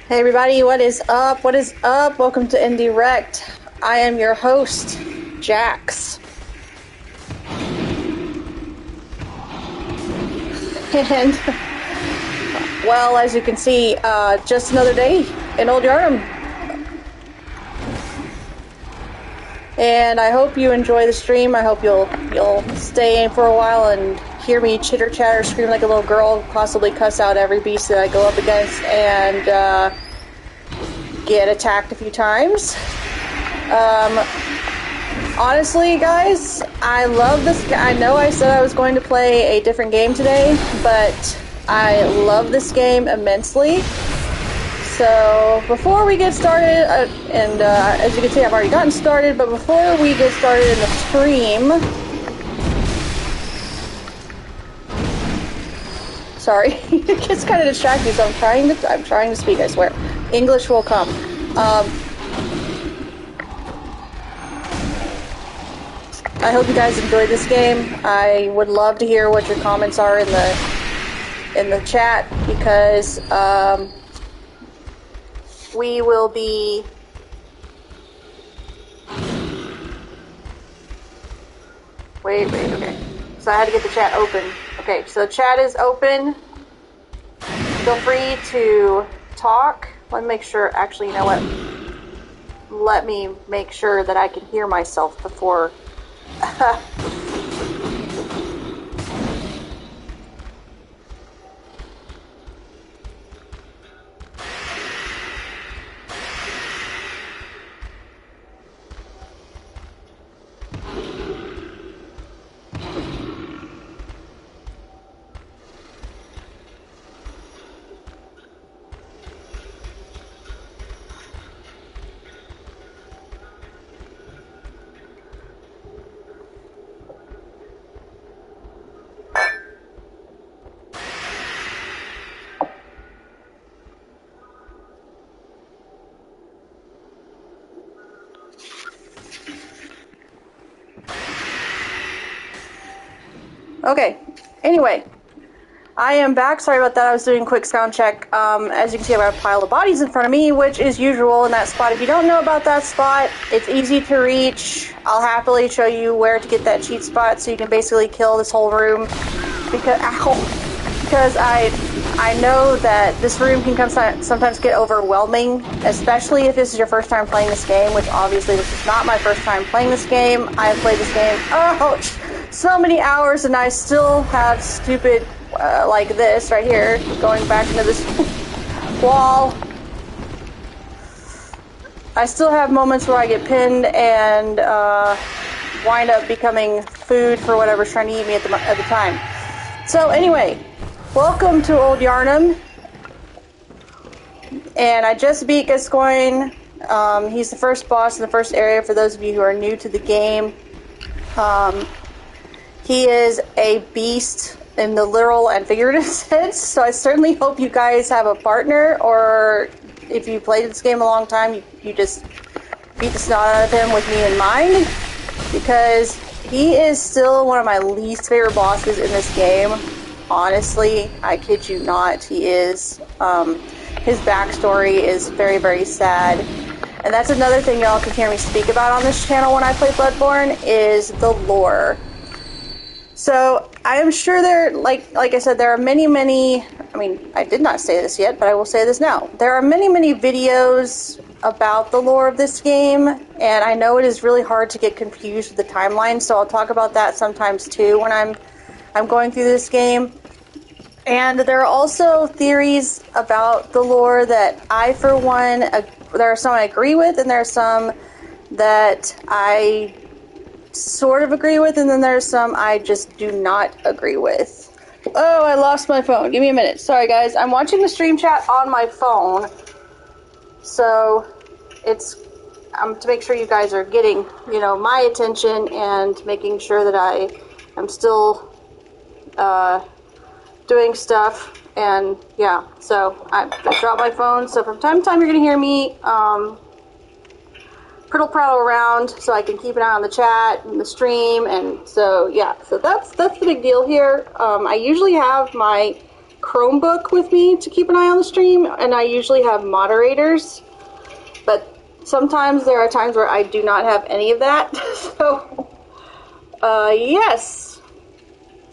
Hey everybody, what is up? What is up? Welcome to IndieRekt. I am your host, Jax. And, well, as you can see, just another day in old Yharnam. And I hope you enjoy the stream. I hope you'll stay in for a while and hear me chitter-chatter, scream like a little girl, possibly cuss out every beast that I go up against, and get attacked a few times. Honestly, guys, I love this. I know I said I was going to play a different game today, but I love this game immensely. So, before we get started, as you can see, I've already gotten started, but before we get started in the stream, sorry, it gets kind of distracting, so I'm trying to speak, I swear. English will come. I hope you guys enjoyed this game. I would love to hear what your comments are in the chat, because we will be wait, okay. So I had to get the chat open. Okay, so chat is open. Feel free to talk. Let me make sure, actually, you know what? Let me make sure that I can hear myself before. Okay, anyway, I am back. Sorry about that. I was doing a quick sound check. As you can see, I've got a pile of bodies in front of me, which is usual in that spot. If you don't know about that spot, it's easy to reach. I'll happily show you where to get that cheat spot so you can basically kill this whole room. Because I know that this room can sometimes get overwhelming, especially if this is your first time playing this game, which obviously this is not my first time playing this game. I have played this game, so many hours, and I still have stupid, like this right here, going back into this wall. I still have moments where I get pinned and wind up becoming food for whatever's trying to eat me at the time. So anyway, welcome to Old Yharnam, and I just beat Gascoigne. He's the first boss in the first area for those of you who are new to the game. He is a beast in the literal and figurative sense, so I certainly hope you guys have a partner, or if you played this game a long time, you just beat the snot out of him with me in mind, because he is still one of my least favorite bosses in this game. Honestly, I kid you not, he is. His backstory is very, very sad. And that's another thing y'all can hear me speak about on this channel when I play Bloodborne, is the lore. So, I am sure like I said, there are many, I mean, I did not say this yet, but I will say this now. There are many videos about the lore of this game, and I know it is really hard to get confused with the timeline, so I'll talk about that sometimes too when I'm going through this game. And there are also theories about the lore that I, for one, there are some I agree with, and there are some that I sort of agree with, and then there's some I just do not agree with. Oh, I lost my phone. Give me a minute. Sorry, guys. I'm watching the stream chat on my phone, so it's to make sure you guys are getting, my attention and making sure that I am still doing stuff. And yeah, so I dropped my phone. So from time to time, you're gonna hear me prattle around so I can keep an eye on the chat and the stream. And so yeah, so that's the big deal here. I usually have my Chromebook with me to keep an eye on the stream, and I usually have moderators, but sometimes there are times where I do not have any of that. So, yes,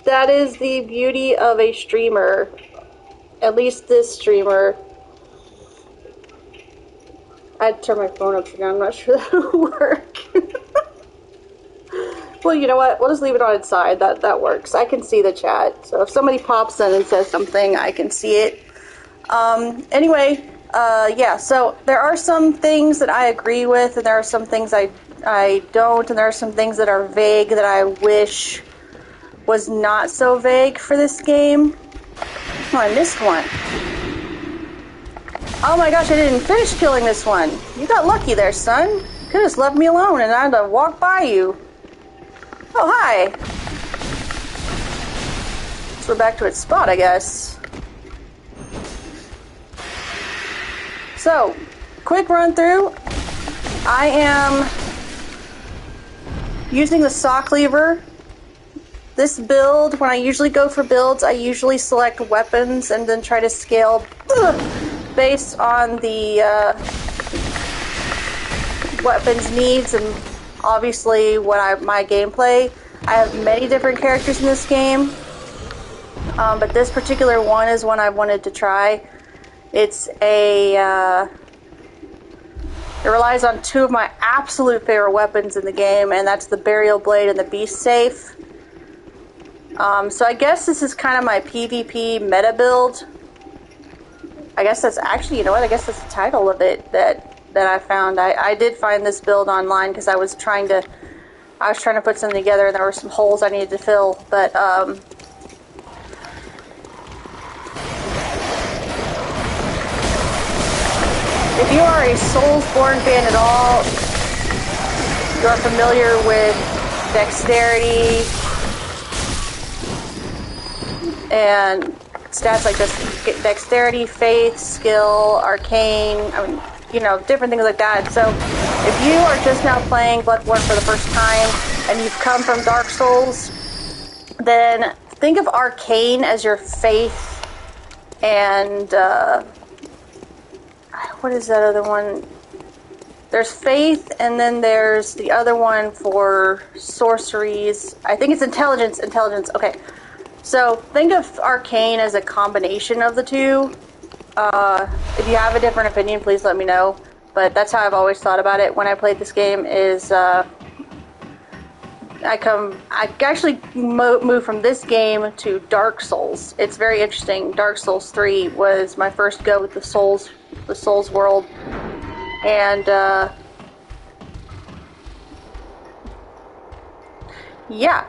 that is the beauty of a streamer. At least this streamer. I'd turn my phone upside down. I'm not sure that'll work. Well, you know what? We'll just leave it on its side. That works. I can see the chat. So if somebody pops in and says something, I can see it. Anyway, yeah. So there are some things that I agree with, and there are some things I don't, and there are some things that are vague that I wish was not so vague for this game. Oh, I missed one. Oh my gosh, I didn't finish killing this one. You got lucky there, son. You could have just left me alone and I'd have walked by you. Oh, hi. Let's go back to its spot, I guess. So, quick run through. I am using the saw cleaver. This build, when I usually go for builds, I usually select weapons and then try to scale based on the weapons needs and obviously my gameplay. I have many different characters in this game, but this particular one is one I wanted to try. It relies on two of my absolute favorite weapons in the game, and that's the burial blade and the beast safe. So I guess this is kind of my PvP meta build. I guess that's actually, you know what, I guess that's the title of it that I found. I did find this build online because I was trying to put something together and there were some holes I needed to fill, but if you are a Soulsborne fan at all, you are familiar with dexterity and stats like this: dexterity, faith, skill, arcane, I mean, you know, different things like that. So if you are just now playing Bloodborne for the first time and you've come from Dark Souls, then think of arcane as your faith and what is that other one? There's faith, and then there's the other one for sorceries. I think it's intelligence. Okay. So think of arcane as a combination of the two. If you have a different opinion, please let me know. But that's how I've always thought about it when I played this game. Is I actually moved from this game to Dark Souls. It's very interesting. Dark Souls 3 was my first go with the Souls world, and yeah.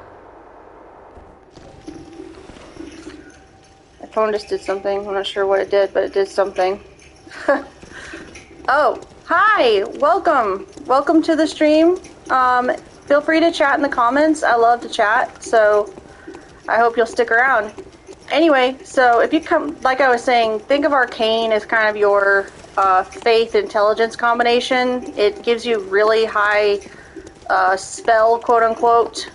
My phone just did something. I'm not sure what it did, but it did something. Oh, hi! Welcome to the stream. Feel free to chat in the comments. I love to chat, so I hope you'll stick around. Anyway, so if you come, like I was saying, think of arcane as kind of your faith intelligence combination. It gives you really high spell, quote unquote,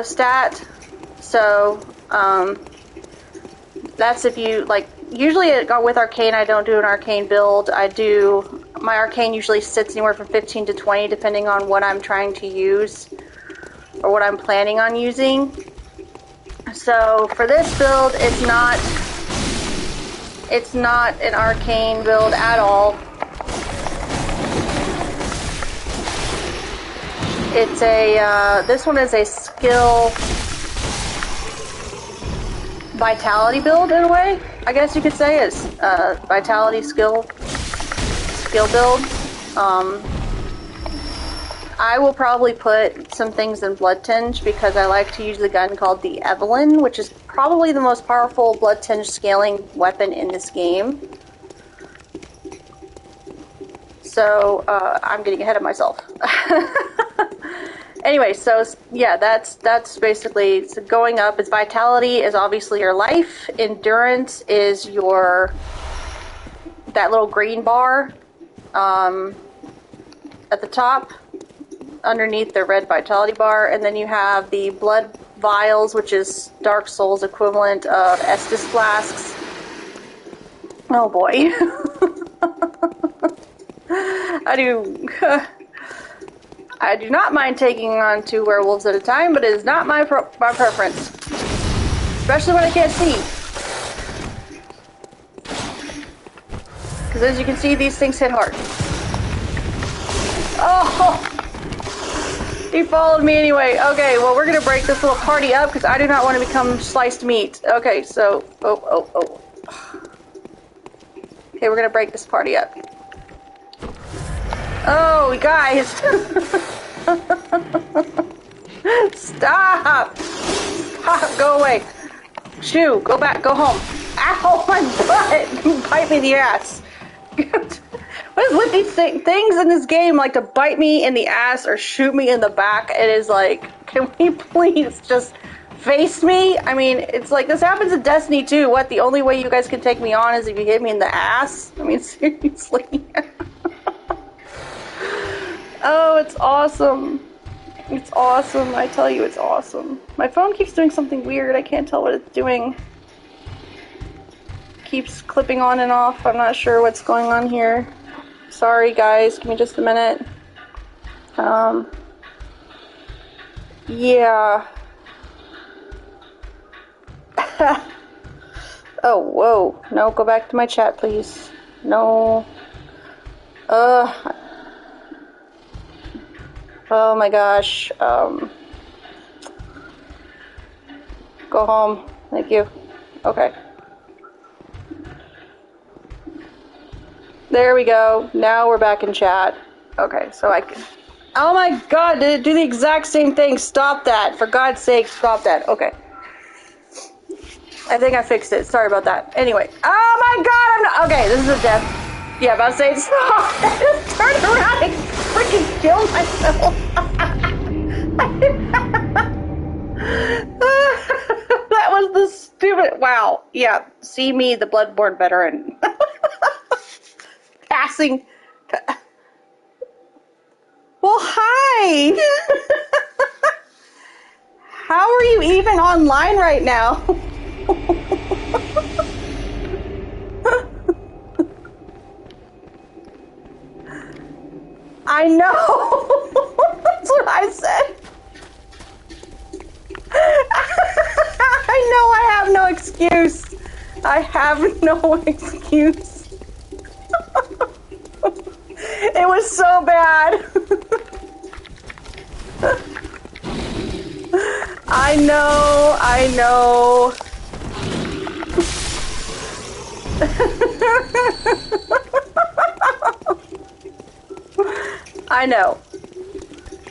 stat. So that's if you like. Usually with arcane, I don't do an arcane build. My arcane usually sits anywhere from 15 to 20 depending on what I'm trying to use or what I'm planning on using. So for this build, it's not an arcane build at all. It's this one is a skill vitality build in a way, I guess you could say. It's vitality skill build. I will probably put some things in Blood Tinge because I like to use the gun called the Evelyn, which is probably the most powerful Blood Tinge scaling weapon in this game. So I'm getting ahead of myself. Anyway, so yeah, that's basically, so going up. Its vitality is obviously your life. Endurance is that little green bar at the top, underneath the red vitality bar, and then you have the blood vials, which is Dark Souls equivalent of Estus flasks. Oh boy. I do not mind taking on 2 werewolves at a time, but it is not my preference. Especially when I can't see. Because as you can see, these things hit hard. Oh! He followed me anyway. Okay, well, we're going to break this little party up because I do not want to become sliced meat. Okay, so... Oh. Okay, we're going to break this party up. Oh, guys! Stop! Stop! Go away! Shoo! Go back! Go home! Ow! My butt! Bite me in the ass! What is with these things in this game like to bite me in the ass or shoot me in the back? It is like, can we please just face me? I mean, it's like this happens in Destiny too. What? The only way you guys can take me on is if you hit me in the ass? I mean, seriously. Oh, it's awesome. It's awesome. I tell you, it's awesome. My phone keeps doing something weird. I can't tell what it's doing. Keeps clipping on and off. I'm not sure what's going on here. Sorry, guys. Give me just a minute. Yeah. Oh, whoa. No, go back to my chat, please. No. Oh my gosh. Go home. Thank you. Okay. There we go. Now we're back in chat. Okay, so I can... Oh my god, did it do the exact same thing? Stop that. For God's sake, stop that. Okay. I think I fixed it. Sorry about that. Anyway. Oh my god, I'm not... Okay, this is a death. Yeah, about to say stop. I just turned around and freaking killed myself. That was the stupid... Wow. Yeah, see me, the Bloodborne veteran. Passing... Well, hi! How are you even online right now? I know! That's what I said. I know I have no excuse. I have no excuse. It was so bad. I know. I know.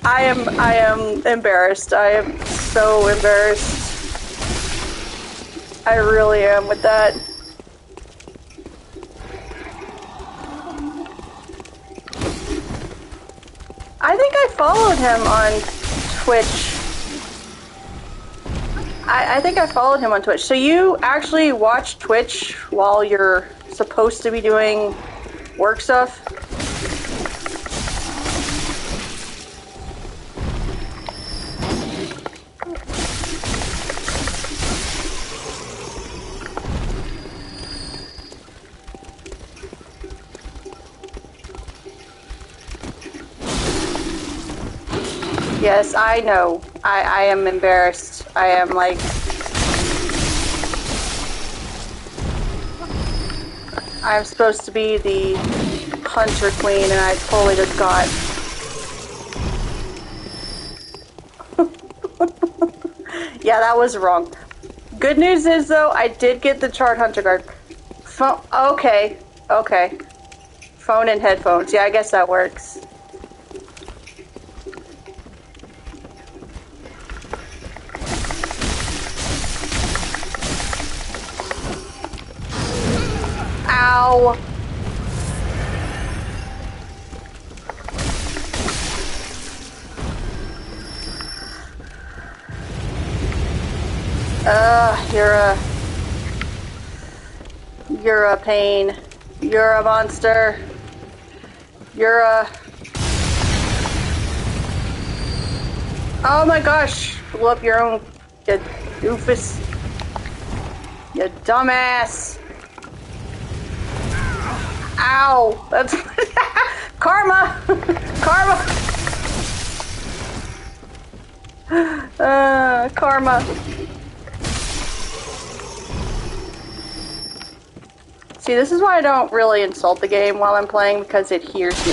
I am embarrassed. I am so embarrassed. I really am with that. I think I followed him on Twitch. I think I followed him on Twitch. So you actually watch Twitch while you're supposed to be doing work stuff? Yes, I know. I am embarrassed. I am like... I'm supposed to be the hunter queen and I totally just got... Yeah, that was wrong. Good news is though, I did get the Charred Hunter Guard. Okay. Phone and headphones. Yeah, I guess that works. Ow. You're a pain. You're a monster. You're a... Oh my gosh. Blew up your own You doofus. You dumbass. Ow. That's... Karma. Karma. Karma. See, this is why I don't really insult the game while I'm playing, because it hears me.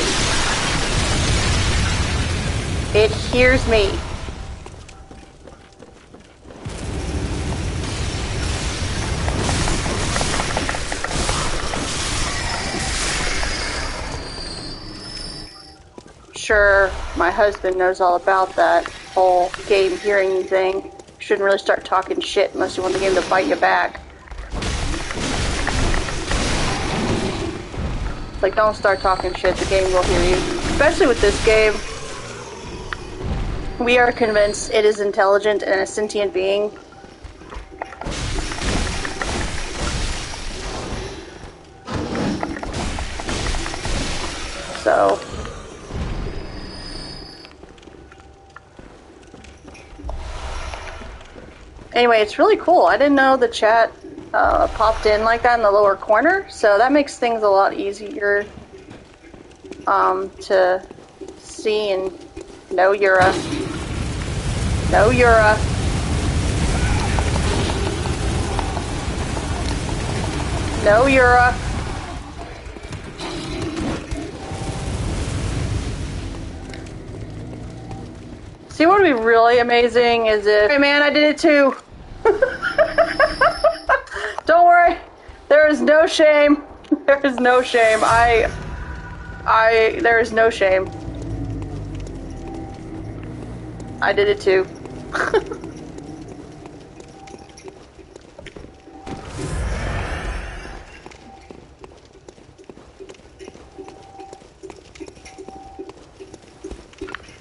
It hears me. Sure, my husband knows all about that whole game hearing thing. You shouldn't really start talking shit unless you want the game to bite you back. Like, don't start talking shit, the game will hear you. Especially with this game. We are convinced it is intelligent and a sentient being. So... Anyway, it's really cool. I didn't know the chat popped in like that in the lower corner, so that makes things a lot easier to see and know you're a... No, you're a... No, you're a... See, what would be really amazing is if... Hey man, I did it too! Don't worry, there is no shame. There is no shame. There is no shame. I did it too.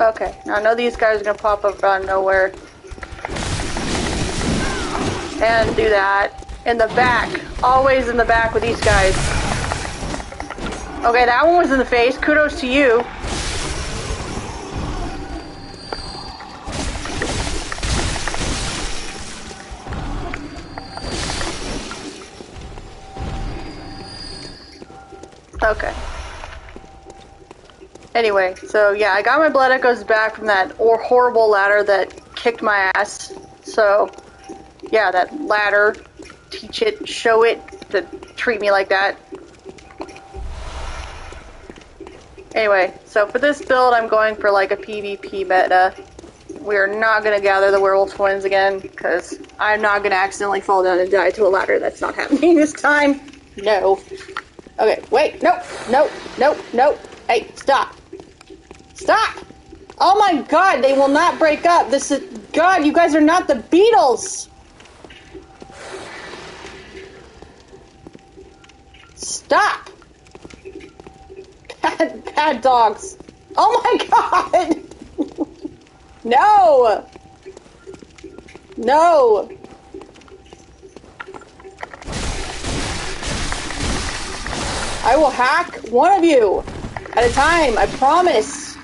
Okay, now I know these guys are gonna pop up out of nowhere. And do that. In the back. Always in the back with these guys. Okay, that one was in the face. Kudos to you. Okay. Anyway, so yeah, I got my blood echoes back from that horrible ladder that kicked my ass. So, yeah, that ladder, teach it, show it, to treat me like that. Anyway, so for this build, I'm going for like a PvP meta. We're not going to gather the werewolf twins again, because I'm not going to accidentally fall down and die to a ladder. That's not happening this time. No. Okay, wait, no, no, no, no. Hey, stop. Stop! Oh my god, they will not break up. This is... God, you guys are not the Beatles! Stop! Bad dogs. Oh my god! No! No! I will hack one of you at a time, I promise.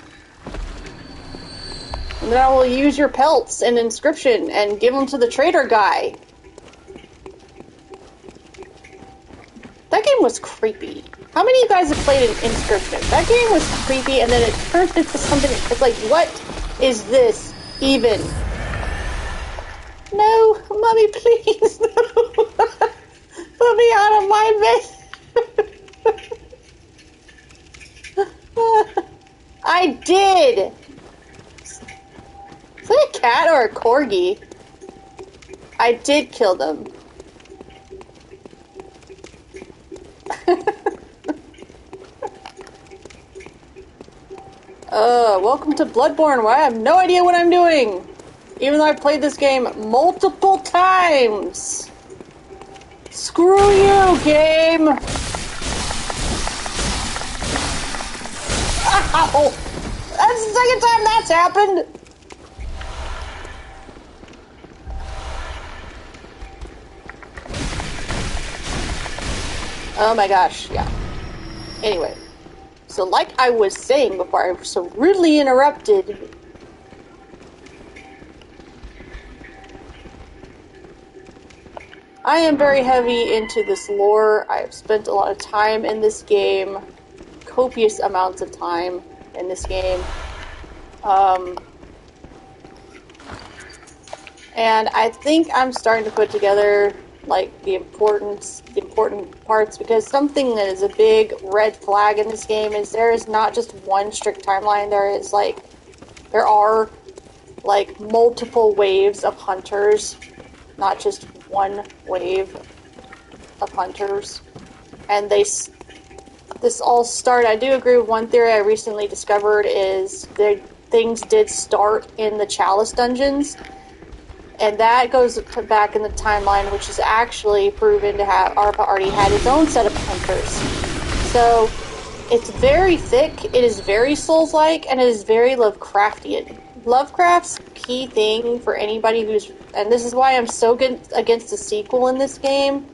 And then I will use your pelts and inscription and give them to the trader guy. That game was creepy. How many of you guys have played an inscription? That game was creepy and then it turned into something. It's like, what is this even? No, mommy, please. No. Put me out of my bed. I did. Is that a cat or a corgi? I did kill them. Welcome to Bloodborne, where I have no idea what I'm doing. Even though I've played this game multiple times. Screw you, game! Ow! That's the second time that's happened! Oh my gosh, yeah. Anyway. So like I was saying before I was so rudely interrupted... I am very heavy into this lore. I have spent a lot of time in this game, copious amounts of time in this game. And I think I'm starting to put together like the important parts, because something that is a big red flag in this game is there is not just one strict timeline. There are like multiple waves of hunters, not just one wave of hunters. And this all started, I do agree with one theory I recently discovered, is that things did start in the Chalice dungeons. And that goes back in the timeline, which is actually proven to have ARPA already had its own set of hunters. So it's very thick, it is very Souls-like, and it is very Lovecraftian. Lovecraft's key thing for anybody who's, and this is why I'm so good against the sequel in this game,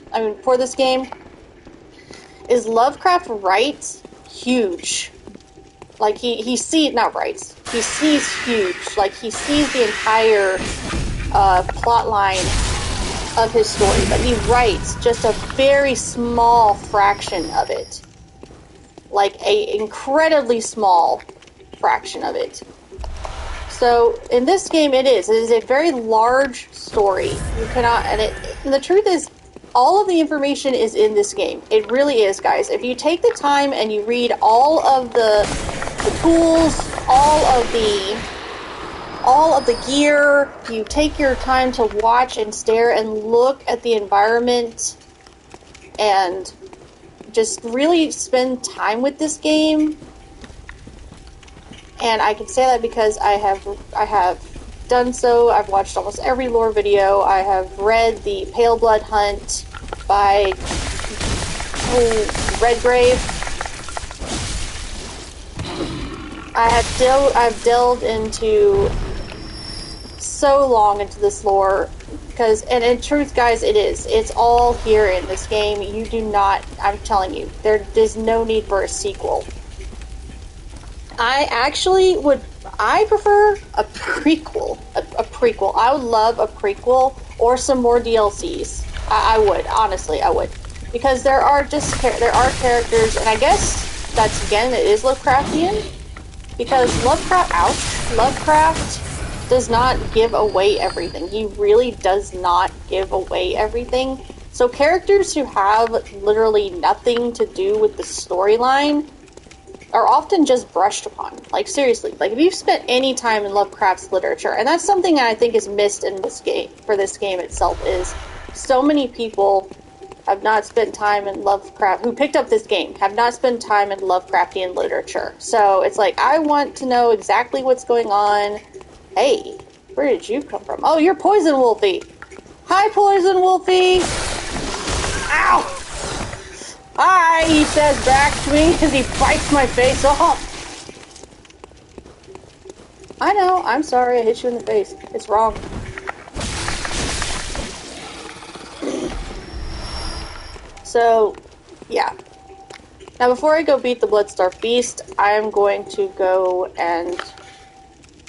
for this game, is Lovecraft writes huge. Like, he sees, not writes, he sees huge. Like, he sees the entire plot line of his story, but he writes just a very small fraction of it. Like, a incredibly small fraction of it. So, in this game, it is a very large story. You cannot, and the truth is, all of the information is in this game. It really is, guys. If you take the time and you read all of the tools, all of the gear, you take your time to watch and stare and look at the environment and just really spend time with this game. And I can say that because I have done so. I've watched almost every lore video. I have read the Pale Blood Hunt by Redgrave. I've delved into so long into this lore, because, and in truth, guys, it's all here in this game. You do not, I'm telling you, there's no need for a sequel. I prefer a prequel. A prequel. I would love a prequel or some more DLCs. I would, honestly, I would. Because there are characters, and I guess that's, again, it is Lovecraftian. Because Lovecraft does not give away everything. He really does not give away everything. So characters who have literally nothing to do with the storyline are often just brushed upon. Like, seriously. Like, if you've spent any time in Lovecraft's literature, and that's something I think is missed in this game, for this game itself, is so many people have not spent time in Lovecraft, who picked up this game, have not spent time in Lovecraftian literature. So, it's like, I want to know exactly what's going on. Hey, where did you come from? Oh, you're Poison Wolfie. Hi, Poison Wolfie. Ow! Hi, he says back to me as he bites my face off. I know, I'm sorry, I hit you in the face. It's wrong. So, yeah. Now, before I go beat the Bloodstarved Beast, I am going to go and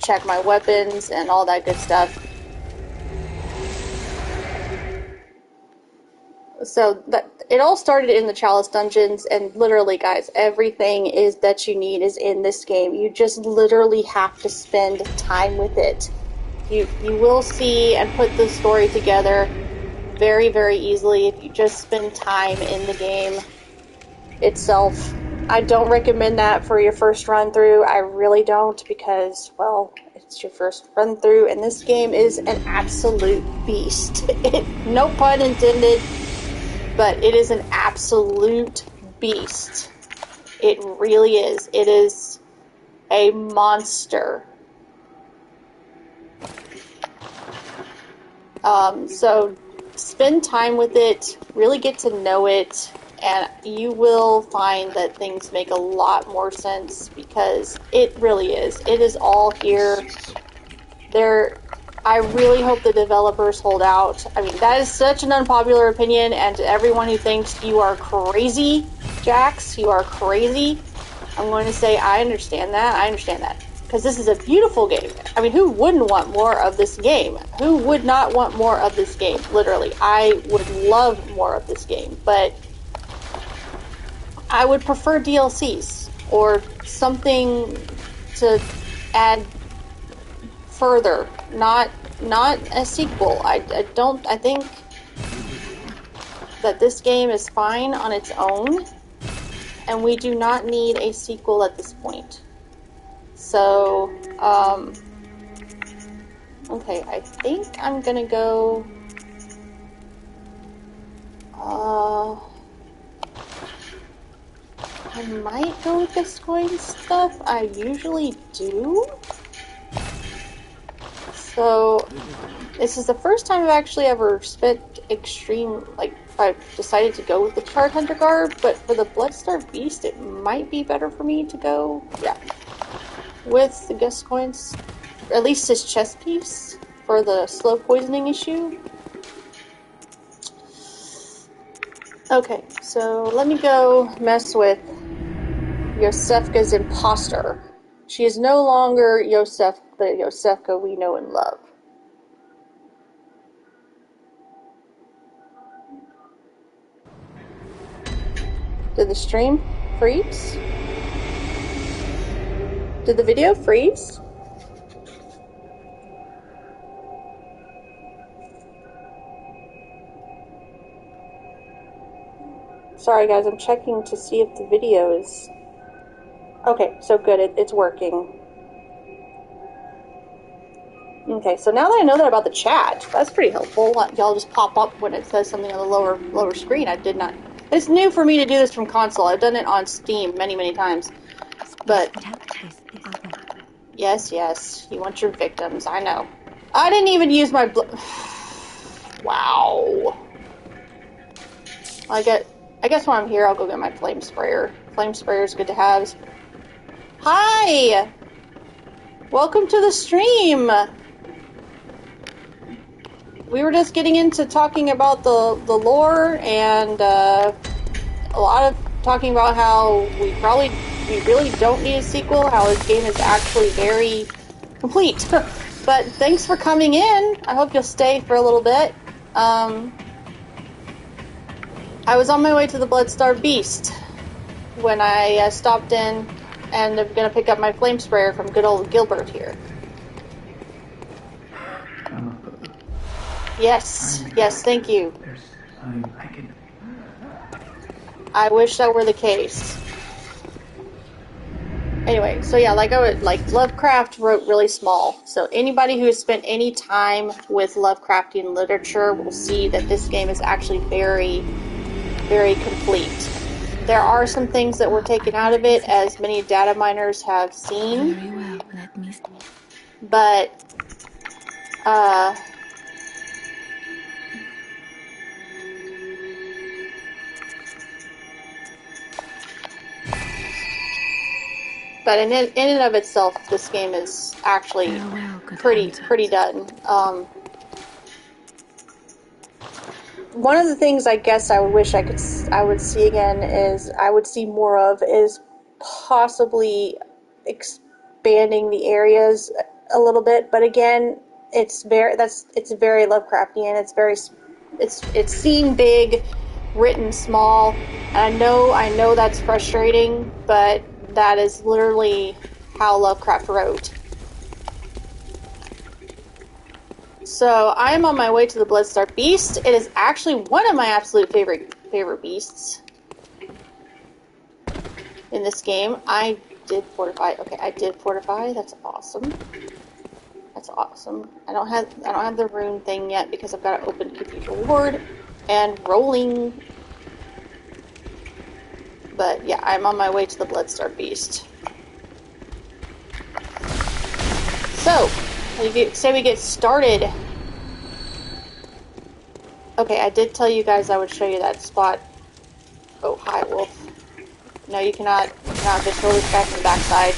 check my weapons and all that good stuff. So, it all started in the Chalice dungeons, and literally, guys, everything that you need is in this game. You just literally have to spend time with it. You will see and put the story together very, very easily if you just spend time in the game itself. I don't recommend that for your first run through. I really don't, because, well, it's your first run through, and this game is an absolute beast. No pun intended. But it is an absolute beast. It really is. It is a monster. So spend time with it, really get to know it, and you will find that things make a lot more sense, because it really is. It is all here. I really hope the developers hold out. I mean, that is such an unpopular opinion, and to everyone who thinks you are crazy, Jax, you are crazy, I'm going to say I understand that. because this is a beautiful game. I mean, who wouldn't want more of this game? Who would not want more of this game? Literally, I would love more of this game, but I would prefer DLCs or something to add further, not a sequel. I think that this game is fine on its own, and we do not need a sequel at this point. So, okay, I think I'm gonna go, I might go with this coin stuff. I usually do. So, this is the first time I've actually ever spent extreme, like, I've decided to go with the Charred Hunter garb, but for the Bloodstar Beast, it might be better for me to go, yeah, with the Gust coins, or at least his chest piece, for the slow poisoning issue. Okay, so let me go mess with Yosefka's imposter. She is no longer the Yosefka we know and love. Did the stream freeze? Did the video freeze? Sorry guys, I'm checking to see if the video is... Okay, so good, it's working. Okay, so now that I know that about the chat, that's pretty helpful. Y'all just pop up when it says something on the lower screen. I did not... It's new for me to do this from console. I've done it on Steam many times. But... Yes, you want your victims, I know. I didn't even use my Wow. I guess while I'm here, I'll go get my flame sprayer. Flame sprayer is good to have. Hi! Welcome to the stream! We were just getting into talking about the lore and a lot of talking about how we really don't need a sequel, how this game is actually very complete. But thanks for coming in. I hope you'll stay for a little bit. I was on my way to the Bloodstar Beast when I stopped in, and I'm going to pick up my flame sprayer from good old Gilbert here. Yes, thank you. I wish that were the case. Anyway, so yeah, Lovecraft wrote really small. So anybody who has spent any time with Lovecraftian literature will see that this game is actually very, very complete. There are some things that were taken out of it, as many data miners have seen. Very well, let me... But, But in and of itself, this game is actually pretty done. One of the things I guess I would wish I would see again is possibly expanding the areas a little bit. But again, it's very Lovecraftian. It's seen big, written small. And I know that's frustrating, but that is literally how Lovecraft wrote. So I am on my way to the Bloodstar Beast. It is actually one of my absolute favorite beasts in this game. I did fortify. Okay, I did fortify. That's awesome. I don't have the rune thing yet because I've got to open Cathedral Ward and rolling. But yeah, I'm on my way to the Bloodstar Beast. So, say we get started. Okay, I did tell you guys I would show you that spot. Oh, hi, wolf. No, you cannot just roll this guy from the backside.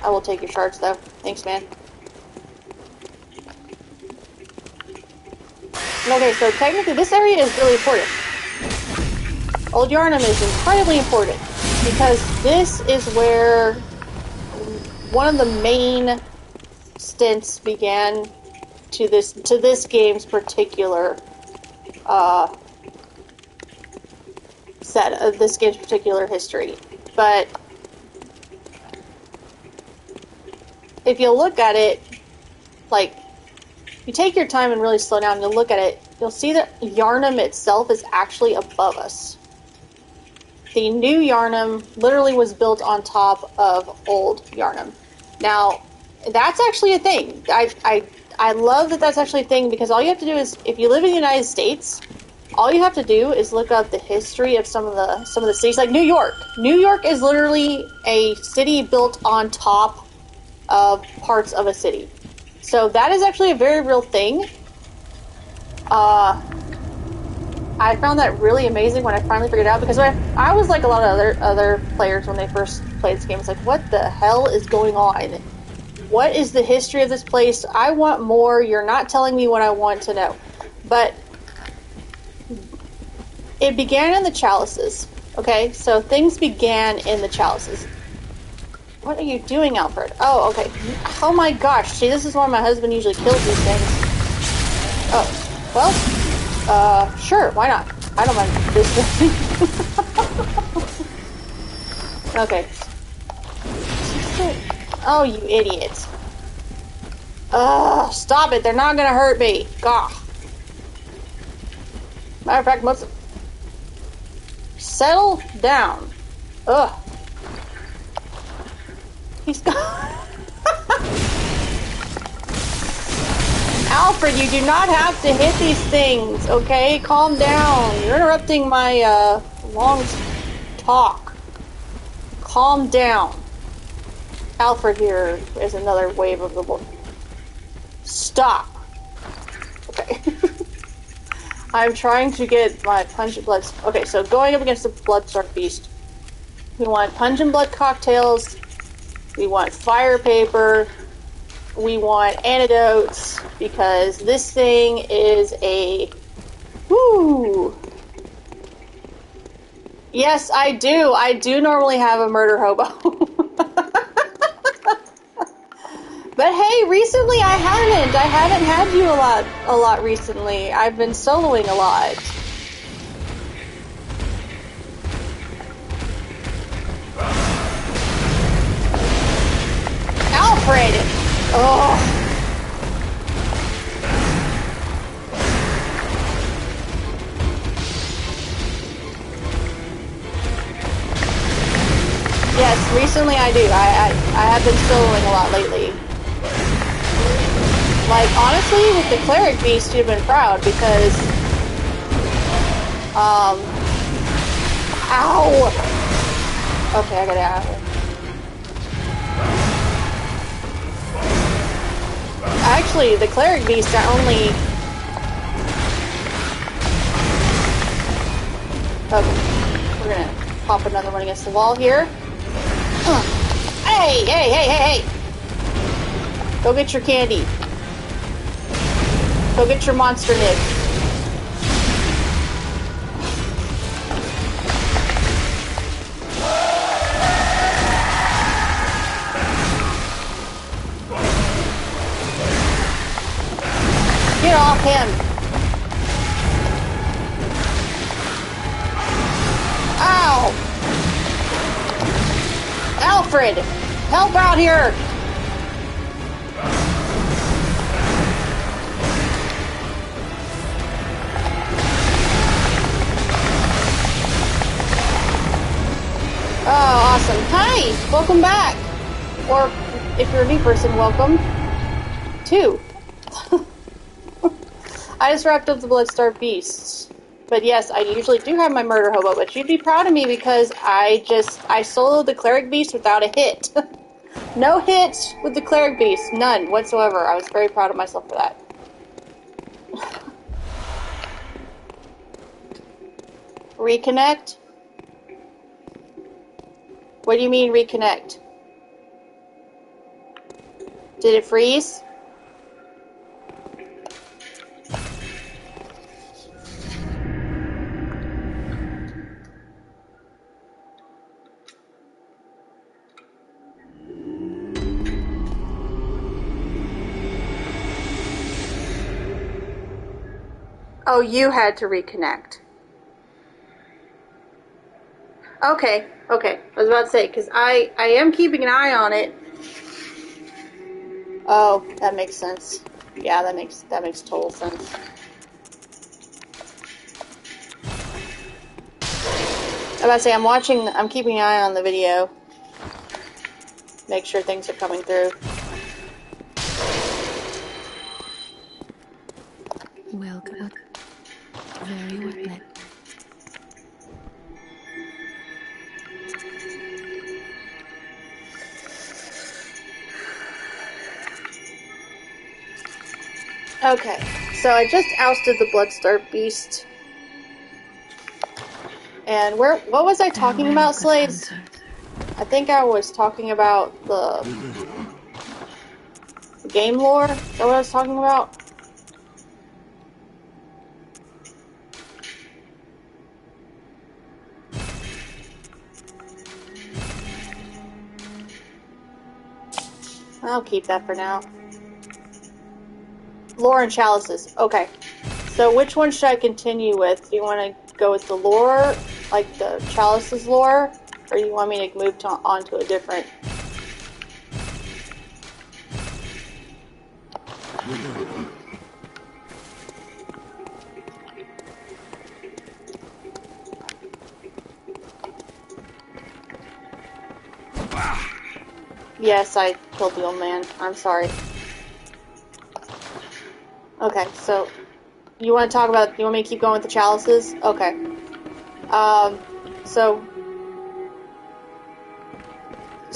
I will take your shards, though. Thanks, man. Okay, so technically this area is really important. Old Yharnam is incredibly important because this is where one of the main stints began to this game's particular set of this game's particular history. But if you look at it, like, you take your time and really slow down and you look at it, you'll see that Yharnam itself is actually above us. The new Yharnam literally was built on top of old Yharnam. Now, that's actually a thing. I love that that's actually a thing, because all you have to do is, if you live in the United States, all you have to do is look up the history of some of the cities, like New York. New York is literally a city built on top of parts of a city. So that is actually a very real thing. I found that really amazing when I finally figured it out, because I was like a lot of other players when they first played this game. It's like, what the hell is going on? What is the history of this place? I want more. You're not telling me what I want to know. But it began in the chalices. Okay, so things began in the chalices. What are you doing, Alfred? Oh, okay. Oh my gosh. See, this is why my husband usually kills these things. Oh, well, sure, why not? I don't mind this thing. Okay. Oh, you idiot. Stop it. They're not gonna hurt me. Gah. Matter of fact, let's settle down. Ugh. He's gone. Alfred, you do not have to hit these things, okay? Calm down. You're interrupting my, long talk. Calm down. Alfred, here is another wave of the wolf. Stop. Okay. I'm trying to get my pungent blood. Okay, so going up against the Bloodstark Beast, we want pungent blood cocktails, we want fire paper, we want antidotes, because this thing is a... Woo! Yes, I do. I do normally have a murder hobo. But hey, recently I haven't. I haven't had you a lot recently. I've been soloing a lot. Alfred! Oh. Yes, recently I do. I have been soloing a lot lately. Like, honestly, with the Cleric Beast, you've been proud, because, ow! Okay, I gotta get out of here. Actually, the Cleric Beast are only... Okay, we're gonna pop another one against the wall here. Hey, hey, hey, hey, hey! Go get your candy. Go get your monster nib. Get off him. Ow! Alfred! Help out here! Oh, awesome. Hi! Welcome back! Or, if you're a new person, welcome. Too. I just wrapped up the Bloodstark Beasts. But yes, I usually do have my murder hobo, but you'd be proud of me because I soloed the Cleric Beast without a hit. No hits with the Cleric Beast. None whatsoever. I was very proud of myself for that. Reconnect? What do you mean, reconnect? Did it freeze? Oh, you had to reconnect. Okay. I was about to say, because I am keeping an eye on it. Oh, that makes sense. Yeah, that makes total sense. I was about to say, I'm keeping an eye on the video. Make sure things are coming through. Welcome. Very well met. Okay, so I just ousted the Bloodstarved Beast. And what was I talking about, Slaize? I think I was talking about the game lore. Is that what I was talking about? I'll keep that for now. Lore and chalices. Okay. So which one should I continue with? Do you want to go with the lore, like the chalices lore? Or do you want me to move on to a different... Yes, I killed the old man. I'm sorry. Okay, so you want to talk about... You want me to keep going with the chalices? Okay.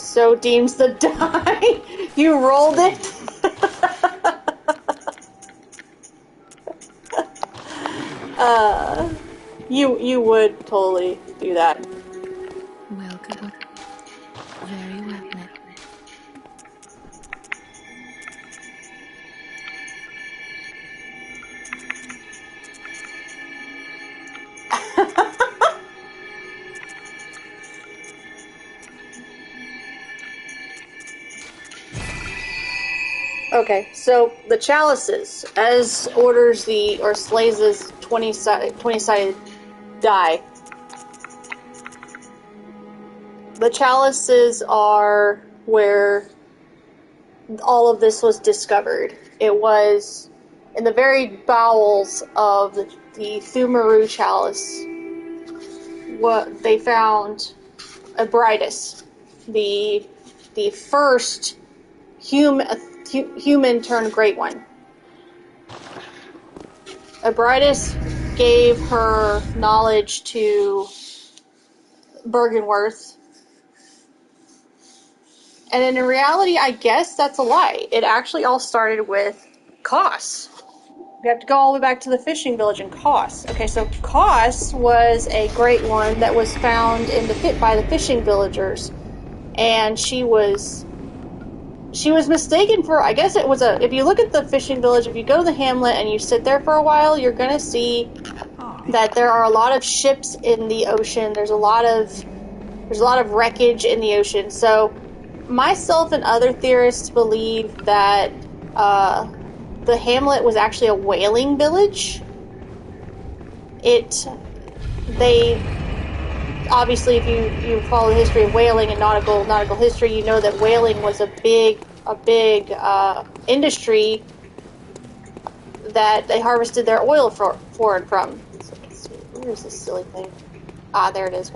So deems the die. You rolled it. You would totally do that. Welcome. Very well met. Okay, so the chalices, as orders Slaize's 20-sided die. The chalices are where all of this was discovered. It was in the very bowels of the Thumaru chalice. What they found Abritus, the first human turned Great One. Abritus gave her knowledge to Bergenworth. And in reality, I guess that's a lie. It actually all started with Kos. We have to go all the way back to the fishing village in Kos. Okay, so Kos was a Great One that was found in the pit by the fishing villagers. And she was mistaken for, I guess it was if you look at the fishing village, if you go to the hamlet and you sit there for a while, you're going to see that there are a lot of ships in the ocean. There's a lot of wreckage in the ocean. So myself and other theorists believe that the hamlet was actually a whaling village. They obviously, if you follow the history of whaling and nautical history, you know that whaling was a big industry that they harvested their oil for and from. So, where's this silly thing? There it is.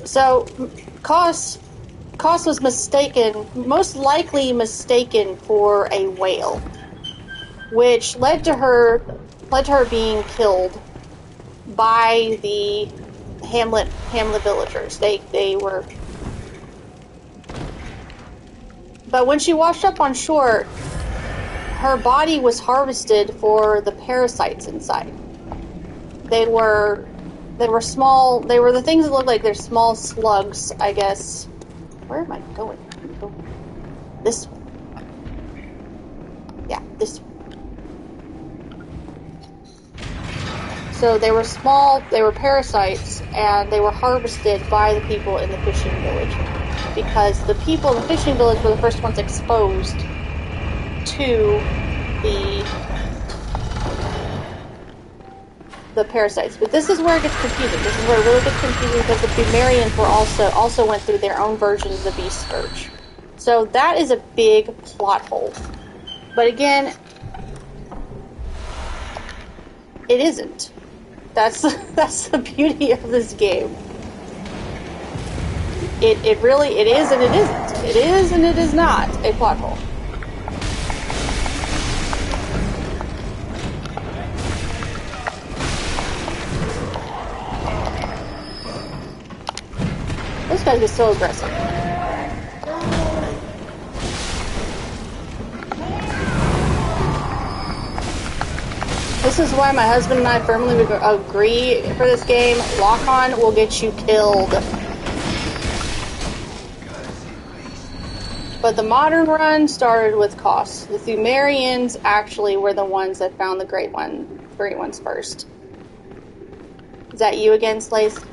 So Kos was most likely mistaken for a whale, which led to her being killed by the hamlet villagers. They were, but when she washed up on shore, her body was harvested for the parasites inside. They were small. They were the things that looked like they're small slugs, I guess. Where am I going? This way. Yeah, this way. So they were small, they were parasites, and they were harvested by the people in the fishing village. Because the people in the fishing village were the first ones exposed to the the parasites. But this is where it gets confusing. This is where it really gets confusing because the Fumarians were also went through their own version of the Beast Scourge. So that is a big plot hole. But again, it isn't. That's the beauty of this game. It really, it is and it isn't. It is and it is not a plot hole. This guy is so aggressive. This is why my husband and I firmly agree for this game. Lock-on will get you killed. But the modern run started with costs. The Fumarians actually were the ones that found the great ones first. Is that you again, Slaize?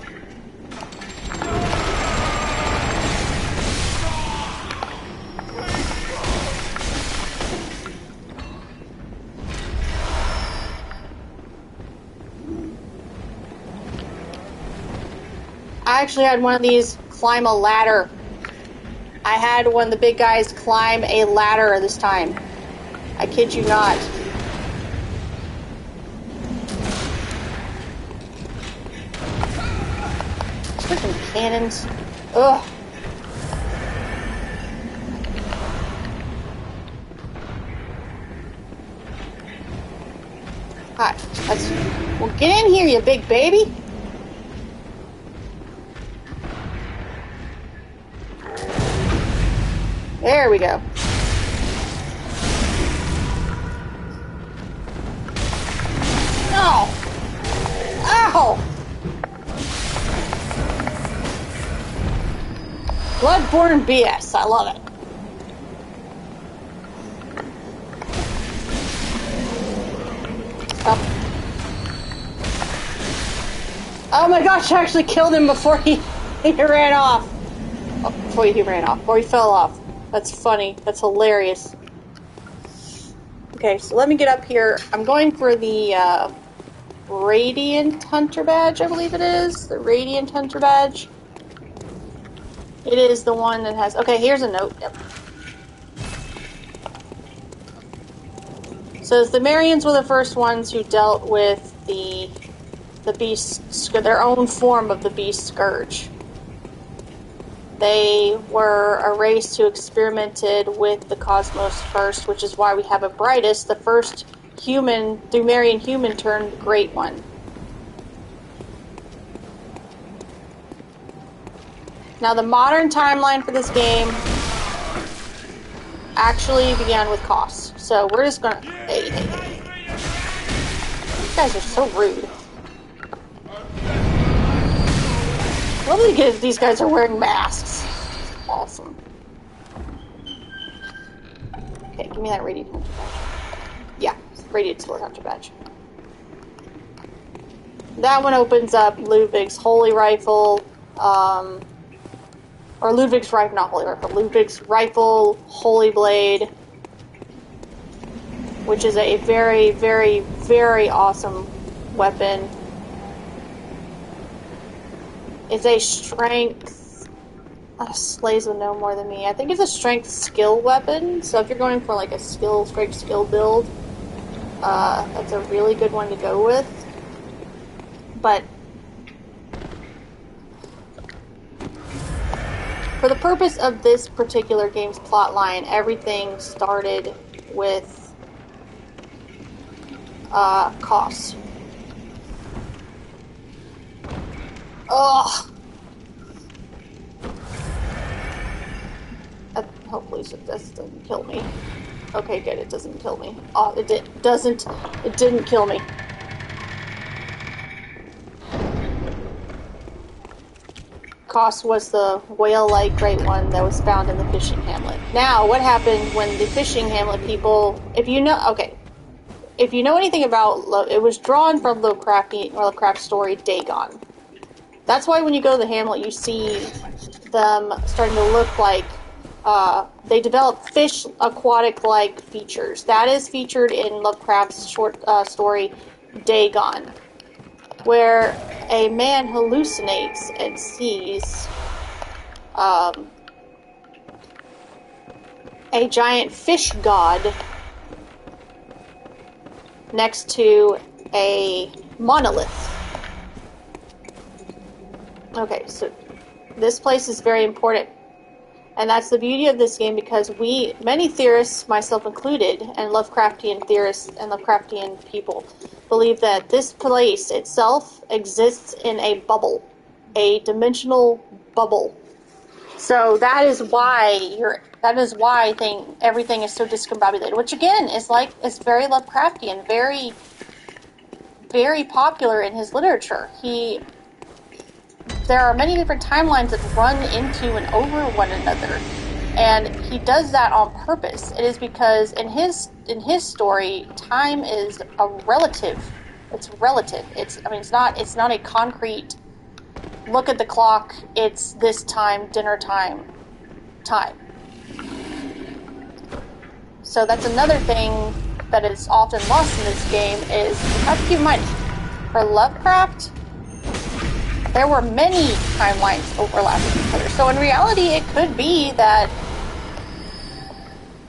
I actually had one of these climb a ladder. I had one of the big guys climb a ladder this time. I kid you not. Freaking cannons. Ugh. Hi. Well, get in here, you big baby. There we go. No! Ow! Bloodborne BS. I love it. Stop. Oh my gosh, I actually killed him before he ran off. Oh, before he ran off. Before he fell off. That's funny. That's hilarious. Okay, so let me get up here. I'm going for the Radiant Hunter Badge, I believe it is. The Radiant Hunter Badge. It is the one that has... Okay, here's a note. Yep. So the Marians were the first ones who dealt with the beast, their own form of the Beast Scourge. They were a race who experimented with the cosmos first, which is why we have a Brightest, the first human, Dumerian human turned Great One. Now, the modern timeline for this game actually began with costs. So we're just gonna... Hey. These guys are so rude. I love that these guys are wearing masks. Awesome. Okay, give me that Radiant Hunter Badge. Yeah, Radiant Sword Hunter Badge. That one opens up Ludwig's Holy Rifle, or Ludwig's Rifle, not Holy Rifle, Ludwig's Rifle, Holy Blade, which is a very, very, very awesome weapon. It's a strength... Slaize would know more than me. I think it's a strength skill weapon, so if you're going for like a straight skill build, that's a really good one to go with. But for the purpose of this particular game's plotline, everything started with costs. Ugh! Hopefully this doesn't kill me. Okay, good, it doesn't kill me. Oh, it didn't kill me. Koss was the whale-like great one that was found in the fishing hamlet. Now, what happened when the fishing hamlet people... If you know anything about... It was drawn from Lovecraft's story, Dagon. That's why when you go to the hamlet, you see them starting to look like... they develop fish aquatic-like features. That is featured in Lovecraft's short story, Dagon. where a man hallucinates and sees a giant fish god next to a monolith. Okay, so this place is very important. And that's the beauty of this game, because many theorists, myself included, and Lovecraftian theorists and Lovecraftian people, believe that this place itself exists in a bubble, a dimensional bubble. So that is why everything is so discombobulated, which again is very Lovecraftian, very, very popular in his literature. There are many different timelines that run into and over one another, and he does that on purpose. It is because in his story, time is a relative. It's relative. It's not a concrete look at the clock, it's this time, dinner time. So that's another thing that is often lost in this game, is you have to keep in mind, for Lovecraft, there were many timelines overlapping each other. So in reality, it could be that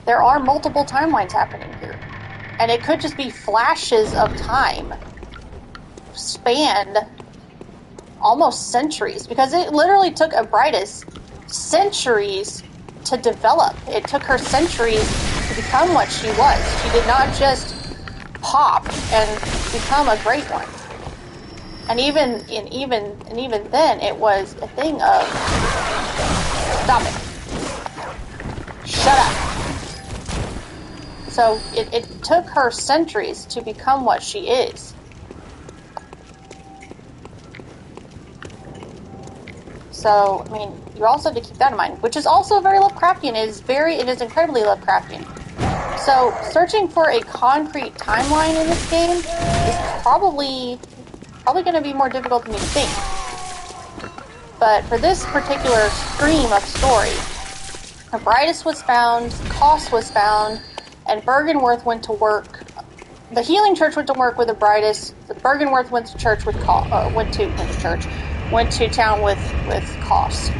there are multiple timelines happening here. And it could just be flashes of time spanned almost centuries, because it literally took Abritus centuries to develop. It took her centuries to become what she was. She did not just pop and become a great one. And even then, it was a thing of, stop it, shut up. So it took her centuries to become what she is. So, I mean, you also have to keep that in mind, which is also very Lovecraftian. It is incredibly Lovecraftian. So, searching for a concrete timeline in this game is probably going to be more difficult than you think. But for this particular stream of story, Abritus was found, Koss was found, and Bergenworth went to work. The Healing Church went to work with Abritus. The Bergenworth went to church with went to town with Koss.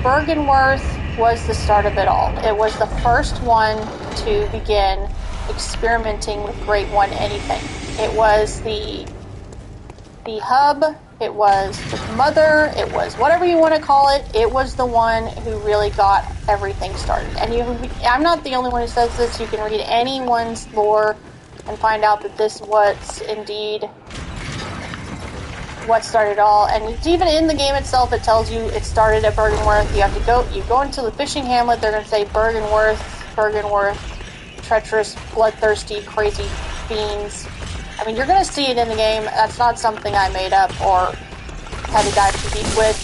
Bergenworth was the start of it all. It was the first one to begin experimenting with Great One anything. It was the hub, it was the mother, it was whatever you want to call it. It was the one who really got everything started. And I'm not the only one who says this. You can read anyone's lore and find out that this was indeed what started it all. And even in the game itself, it tells you it started at Bergenworth. You go into the fishing hamlet, they're going to say Bergenworth, treacherous, bloodthirsty, crazy fiends. I mean, you're going to see it in the game. That's not something I made up or had to dive too deep with.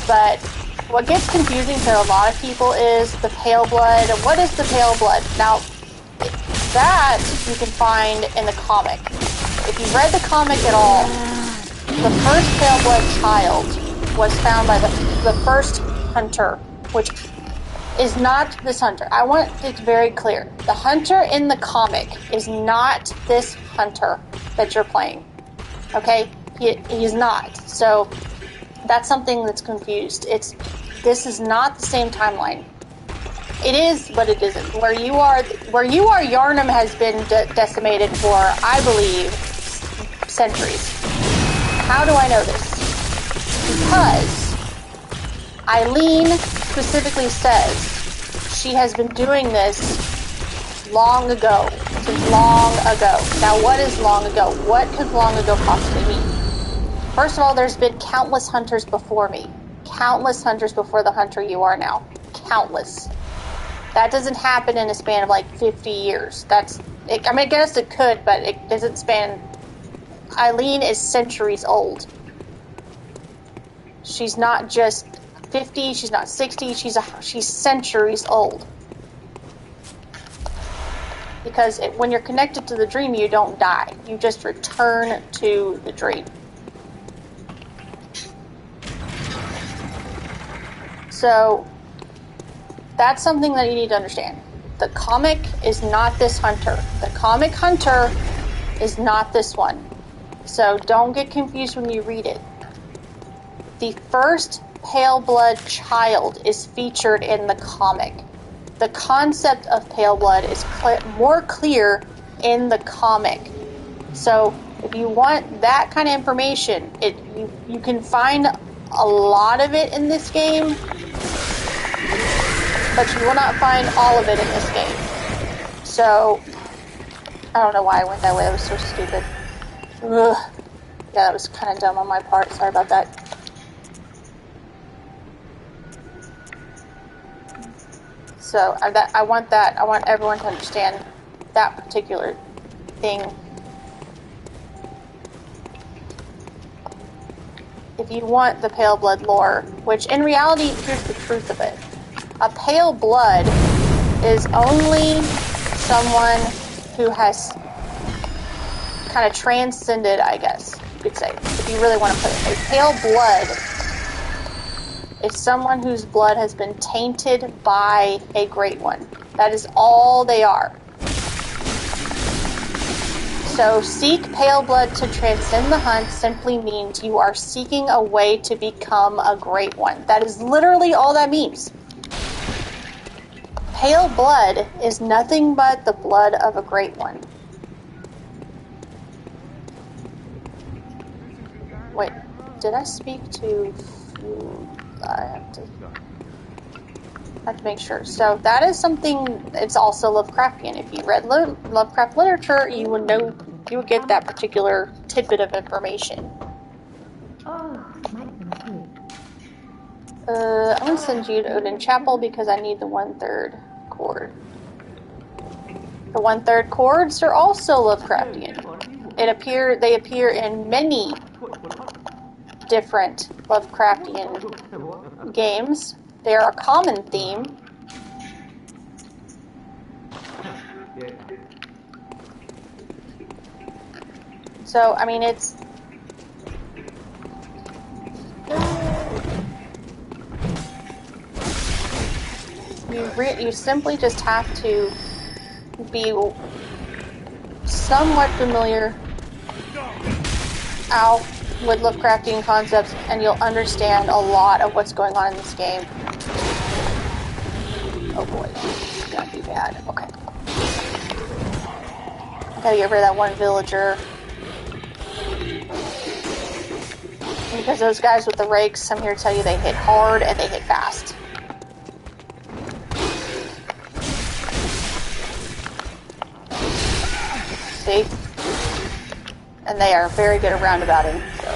But what gets confusing for a lot of people is the pale blood. What is the pale blood? Now, that you can find in the comic. If you read the comic at all, the first pale blood child was found by the first hunter, which is not this hunter. I want it very clear. The hunter in the comic is not this hunter that you're playing. Okay? He's not. So that's something that's confused. This is not the same timeline. It is, but it isn't. Where you are, Yharnam has been decimated for, I believe, centuries. How do I know this? Because Eileen specifically says she has been doing this long ago. Since long ago. Now, what is long ago? What could long ago possibly mean? First of all, there's been countless hunters before me. Countless hunters before the hunter you are now. Countless. That doesn't happen in a span of like 50 years. I guess it could, but it doesn't span. Eileen is centuries old. She's not just 50, she's not 60, she's centuries old. Because when you're connected to the dream, you don't die. You just return to the dream. So, that's something that you need to understand. The comic is not this hunter. The comic hunter is not this one. So don't get confused when you read it. The first pale blood child is featured in the comic. The concept of pale blood is more clear in the comic. So if you want that kind of information, you can find a lot of it in this game, but you will not find all of it in this game. So I don't know why I went that way. That was so stupid. Ugh. Yeah, that was kind of dumb on my part. Sorry about that. So I want everyone to understand that particular thing. If you want the pale blood lore, which in reality, here's the truth of it. A pale blood is only someone who has kind of transcended, I guess you could say, if you really want to put it. A pale blood is someone whose blood has been tainted by a great one. That is all they are. So seek pale blood to transcend the hunt simply means you are seeking a way to become a great one. That is literally all that means. Pale blood is nothing but the blood of a great one. Wait, did I speak to... I have to make sure. So that is something, it's also Lovecraftian. If you read Lovecraft literature, you would get that particular tidbit of information. I'm going to send you to Odin Chapel because I need the 1/3 chord. The 1/3 chords are also Lovecraftian. They appear in many different Lovecraftian games. They are a common theme. So, I mean, it's... You simply just have to be somewhat familiar with Lovecraftian concepts, and you'll understand a lot of what's going on in this game. Oh boy, this is gonna be bad. Okay. Gotta get rid of that one villager. Because those guys with the rakes, I'm here to tell you, they hit hard and they hit fast. See? And they are very good at roundabouting. So.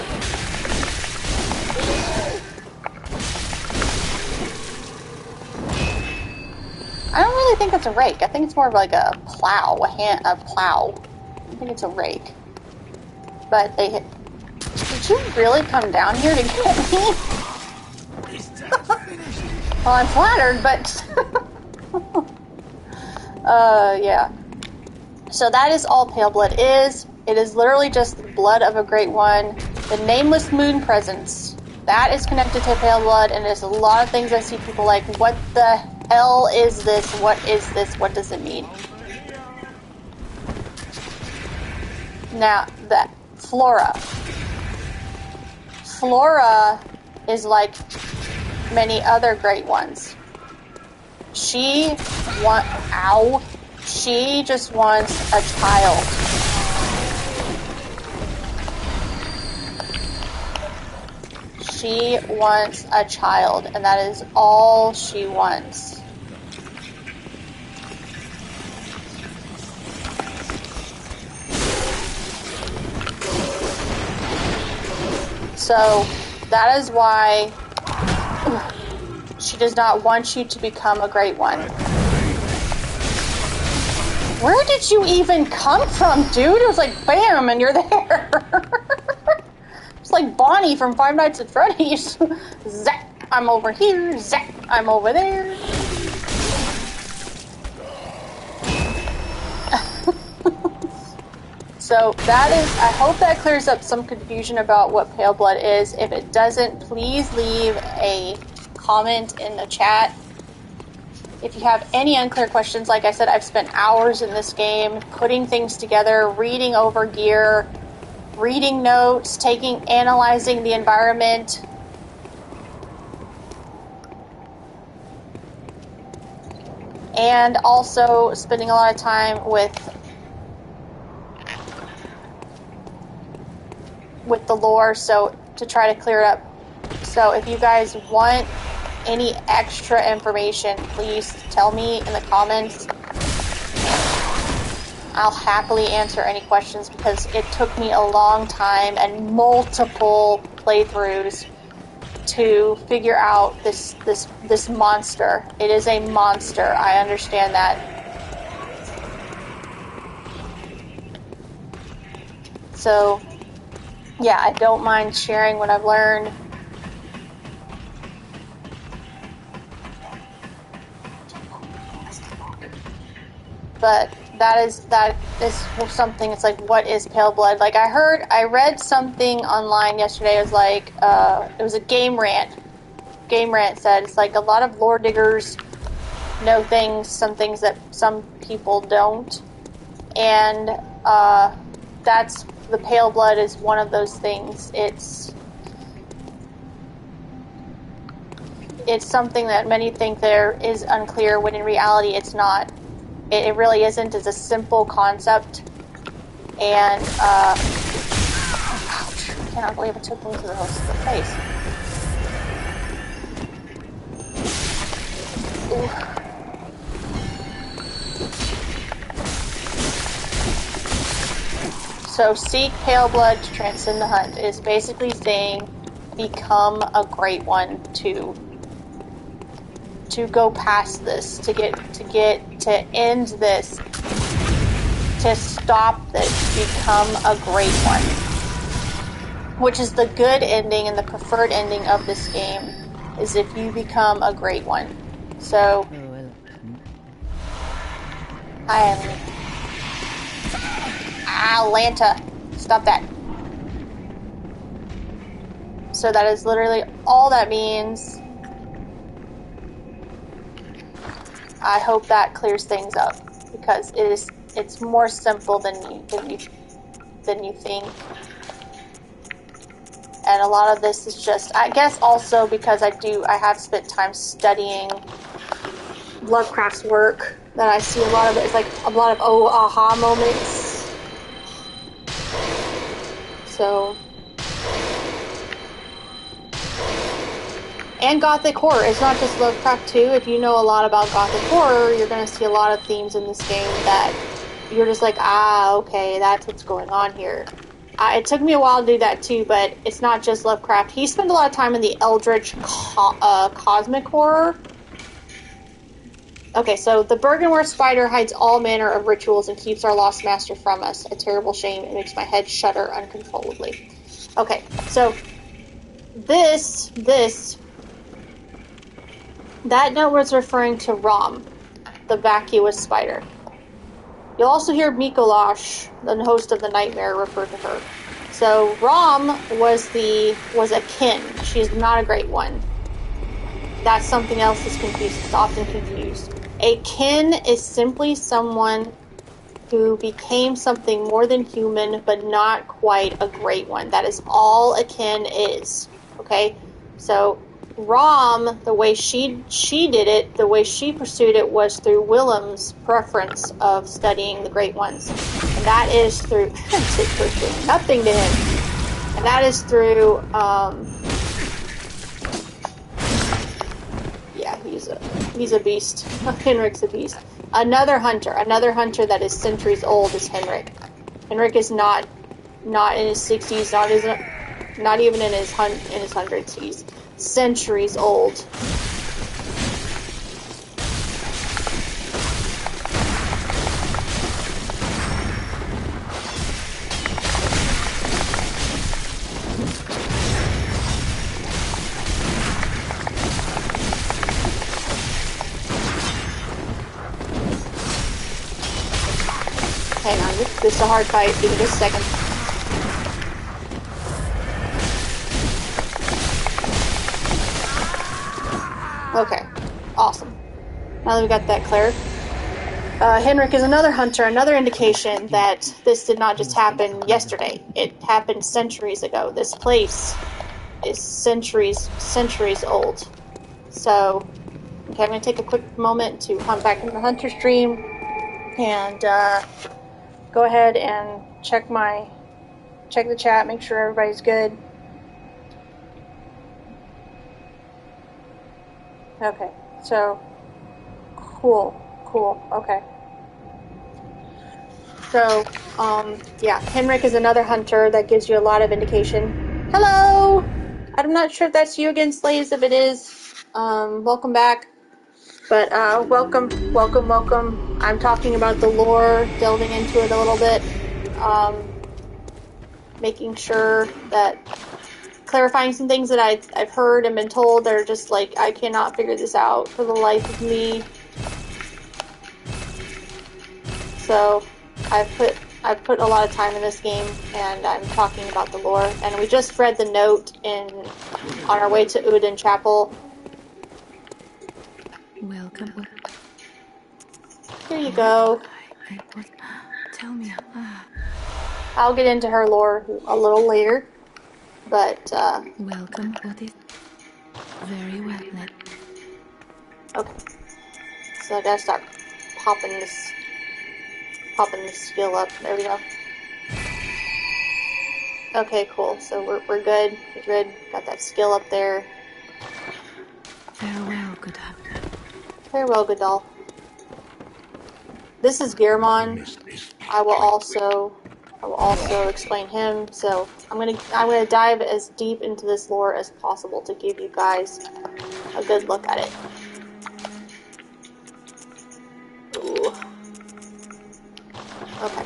I don't really think it's a rake. I think it's more of like a plow, a plow. I think it's a rake. But they hit... Did you really come down here to get me? Well, I'm flattered, but... yeah. So that is all pale blood is. It is literally just the blood of a great one. The nameless moon presence. That is connected to pale blood, and there's a lot of things I see people like, what the hell is this? What is this? What does it mean? Now, that Flora. Flora is like many other great ones. She just wants a child. She wants a child, and that is all she wants. So that is why she does not want you to become a great one. Where did you even come from, dude? It was like, bam, and you're there. It's like Bonnie from Five Nights at Freddy's. Zap, I'm over here. Zap, I'm over there. So that is, I hope that clears up some confusion about what pale blood is. If it doesn't, please leave a comment in the chat. If you have any unclear questions, like I said, I've spent hours in this game putting things together, reading over gear, reading notes, analyzing the environment. And also spending a lot of time with the lore, so to try to clear it up. So if you guys want any extra information, please tell me in the comments. I'll happily answer any questions, because it took me a long time and multiple playthroughs to figure out this monster. It is a monster. I understand that. So, yeah, I don't mind sharing what I've learned. But that is something. It's like, what is pale blood? Like, I read something online yesterday. It was like, it was a game rant. Game rant said it's like a lot of lore diggers know some things that some people don't, and that's the pale blood is one of those things. It's something that many think there is unclear, when in reality it's not. It really isn't. It's a simple concept. And, ouch. I cannot believe it took me to the face. Ooh. So, seek pale blood to transcend the hunt is basically saying, become a great one to go past this, to end this, to stop this, become a great one. Which is the good ending and the preferred ending of this game, is if you become a great one. So, I am... Atlanta. Stop that. So that is literally all that means. I hope that clears things up, because it's more simple than you think. And a lot of this is just, I guess also because I have spent time studying Lovecraft's work, that I see a lot of it. It's like a lot of aha moments. So, and Gothic horror. It's not just Lovecraft too. If you know a lot about Gothic horror, you're going to see a lot of themes in this game that you're just like, okay, that's what's going on here. It took me a while to do that too, but it's not just Lovecraft. He spent a lot of time in the eldritch cosmic horror. Okay, so the Bergenware spider hides all manner of rituals and keeps our lost master from us. A terrible shame. It makes my head shudder uncontrollably. Okay, so that note was referring to Rom, the vacuous spider. You'll also hear Mikolash, the host of the nightmare, refer to her. So Rom was a kin. She's not a great one. That's something else that's confused. It's often confused. A kin is simply someone who became something more than human, but not quite a great one. That is all a kin is. Okay? So Rom, the way she did it, the way she pursued it, was through Willem's preference of studying the Great Ones. And that is through... nothing to him. And that is through... yeah, he's a beast. Henrik's a beast. Another hunter that is centuries old is Henrik. Henrik is not in his 60s, not even in his hundreds. He's centuries old. Hang on, this is a hard fight. Give me just a second. Okay, awesome. Now that we got that cleared. Henrik is another hunter, another indication that this did not just happen yesterday. It happened centuries ago. This place is centuries old. So, okay, I'm going to take a quick moment to hunt back into the hunter stream and go ahead and check the chat, make sure everybody's good. Okay, so cool, okay. So, yeah, Henrik is another hunter that gives you a lot of indication. Hello! I'm not sure if that's you again, Slaize. If it is, welcome back. But, welcome. I'm talking about the lore, delving into it a little bit, making sure that, clarifying some things that I've heard and been told that are just like, I cannot figure this out for the life of me. So, I've put a lot of time in this game, and I'm talking about the lore. And we just read the note on our way to Udin Chapel. Welcome. Here you go. Tell me. I'll get into her lore a little later, but Welcome. What is? Very well then. Okay. So I gotta start popping this skill up. There we go. Okay, cool. So we're good. We're good. Got that skill up there. Farewell, good doll. Farewell, good doll. This is Gearmon. I will also explain him. So I'm gonna dive as deep into this lore as possible to give you guys a good look at it. Ooh. Okay.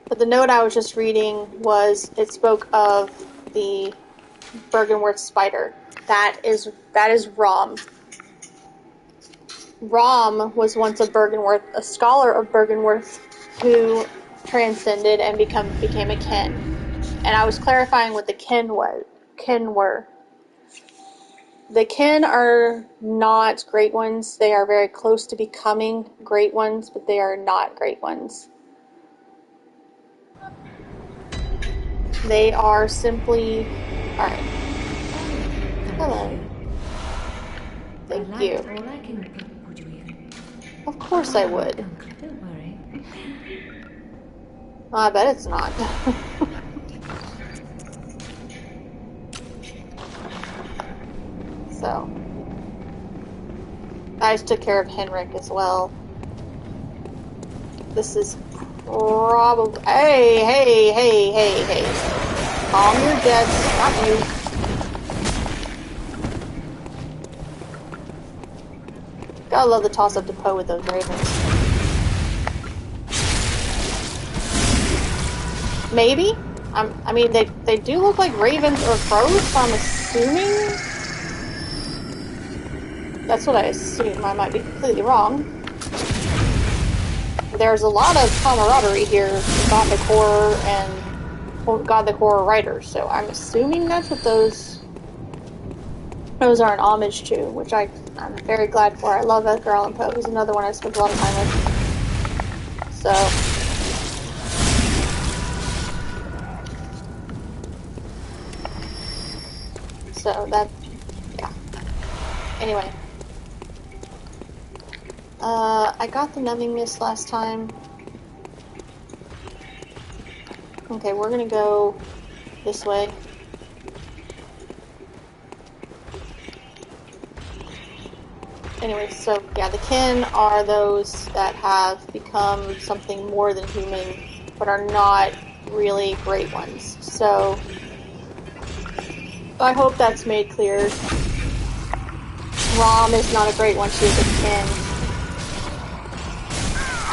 But the note I was just reading it spoke of the Bergenworth spider. That is Rom. Rom was once a scholar of Bergenworth, who transcended and became a kin. And I was clarifying what the kin were. The kin are not great ones. They are very close to becoming great ones, but they are not great ones. They are simply... Alright. Hello. Thank you. Of course I would. Don't worry. I bet it's not. So. I just took care of Henrik as well. This is probably... Hey. Calm your jets, not you. Gotta love the toss-up to Poe with those ravens. Maybe? I mean, they do look like ravens or crows, so I'm assuming... That's what I assume. I might be completely wrong. There's a lot of camaraderie here with Gothic horror and Gothic horror writers, so I'm assuming that's what those are an homage to, which I'm very glad for. I love Edgar Allan Poe. He's another one I spent a lot of time with. So that, yeah. Anyway. I got the numbing mist last time. Okay, we're gonna go this way. Anyway, so yeah, the kin are those that have become something more than human, but are not really great ones. So I hope that's made clear. Rom is not a great one, she is a kin.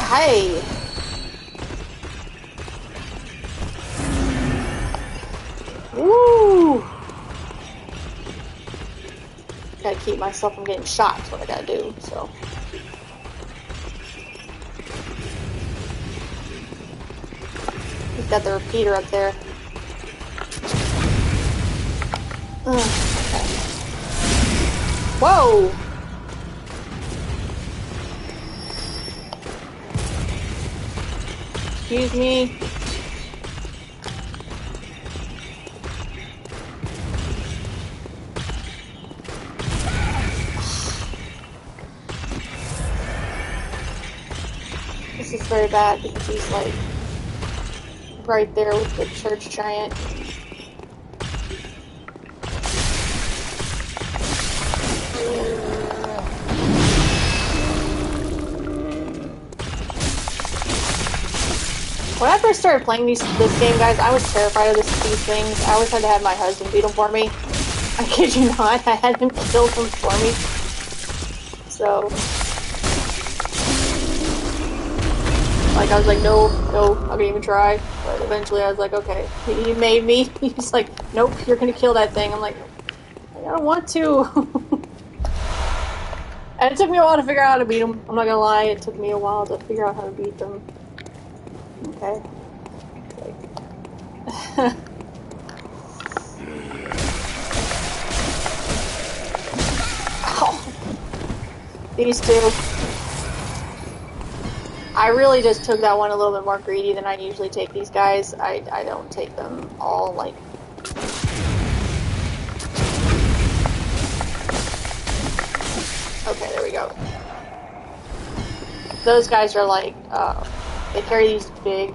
Hey! Woo! Gotta keep myself from getting shot, that's what I gotta do, so. He's got the repeater up there. Okay. Whoa! Excuse me. This is very bad because he's like right there with the church giant. When I first started playing this game, guys, I was terrified of these things. I always had to have my husband beat them for me. I kid you not, I had him kill them for me. So, like, I was like, no, I'm gonna even try. But eventually I was like, okay, he made me. He's like, nope, you're gonna kill that thing. I'm like, I don't want to. And it took me a while to figure out how to beat them. I'm not gonna lie, it took me a while to figure out how to beat them. Okay. Oh. These two. I really just took that one a little bit more greedy than I usually take these guys. I don't take them all, like... Okay, there we go. Those guys are like, they carry these big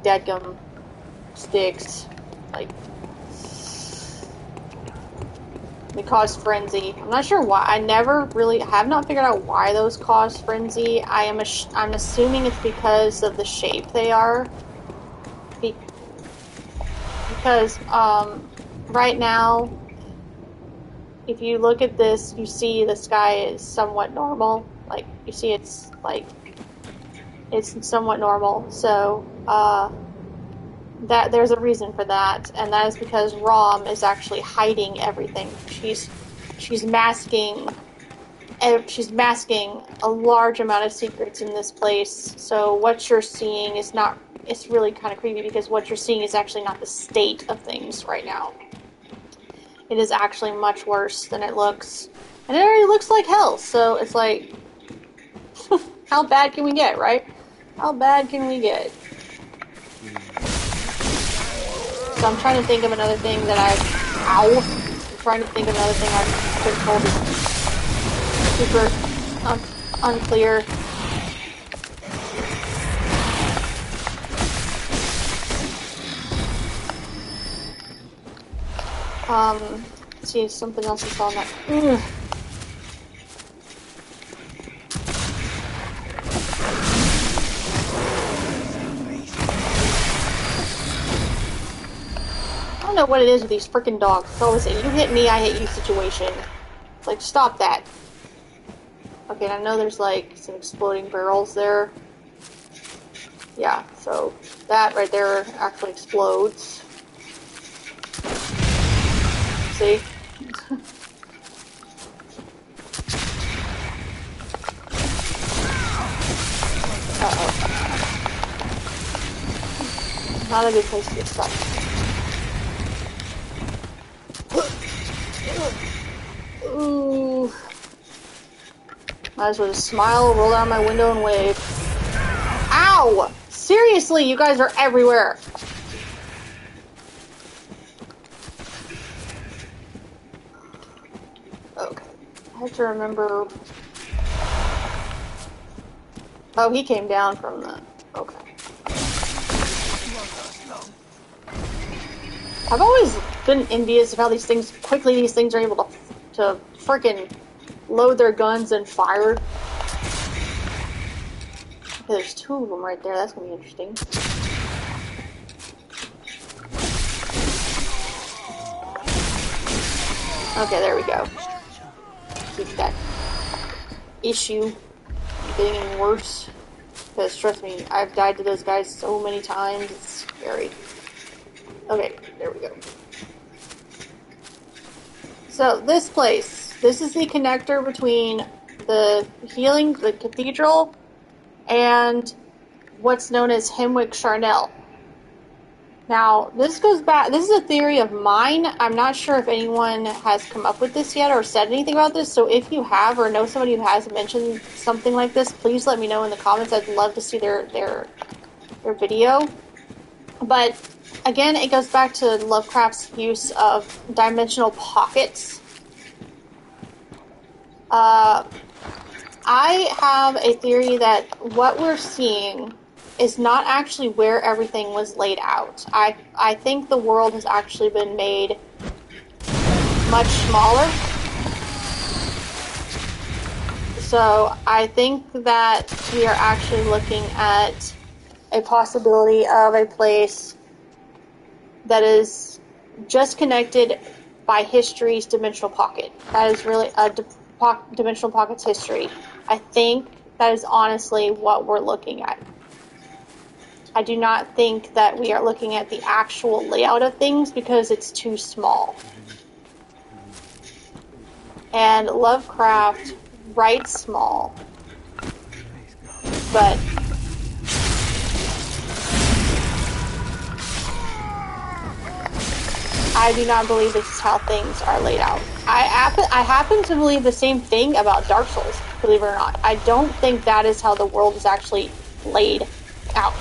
dadgum sticks, like, they cause frenzy. I'm not sure why. I have not figured out why those cause frenzy. I'm assuming it's because of the shape they are. Because, right now, if you look at this, you see the sky is somewhat normal. Like, you see it's somewhat normal. So, that there's a reason for that, and that is because Rom is actually hiding everything. She's masking a large amount of secrets in this place. So what you're seeing is not, it's really kind of creepy because what you're seeing is actually not the state of things right now. It is actually much worse than it looks. And it already looks like hell, so it's like, how bad can we get, right? How bad can we get? So I'm trying to think of another thing that I'm trying to think of another thing I've been told is super unclear. Let's see, something else is on that. I don't know what it is with these freaking dogs. It's always a you hit me, I hit you situation. It's like, stop that. Okay, I know there's like some exploding barrels there. Yeah, so that right there actually explodes. See? Uh-oh. Not a good place to get stuck. Ooh. Might as well just smile, roll down my window, and wave. Ow! Seriously, you guys are everywhere. Okay. I have to remember... Oh, he came down from the... Okay. I've always been envious of how these things are able to freaking load their guns and fire. Okay, there's two of them right there. That's gonna be interesting. Okay, there we go. Keep that issue getting any worse. Because trust me, I've died to those guys so many times. It's scary. Okay, there we go. So, this place. This is the connector between the cathedral, and what's known as Hemwick Charnel. Now, this goes back, this is a theory of mine. I'm not sure if anyone has come up with this yet or said anything about this, so if you have or know somebody who has mentioned something like this, please let me know in the comments. I'd love to see their your video. But again, it goes back to Lovecraft's use of dimensional pockets. I have a theory that what we're seeing is not actually where everything was laid out. I think the world has actually been made much smaller. So I think that we are actually looking at a possibility of a place that is just connected by history's dimensional pocket. That is really a dimensional pocket's history. I think that is honestly what we're looking at. I do not think that we are looking at the actual layout of things because it's too small. And Lovecraft writes small, but I do not believe this is how things are laid out. I happen to believe the same thing about Dark Souls, believe it or not. I don't think that is how the world is actually laid out.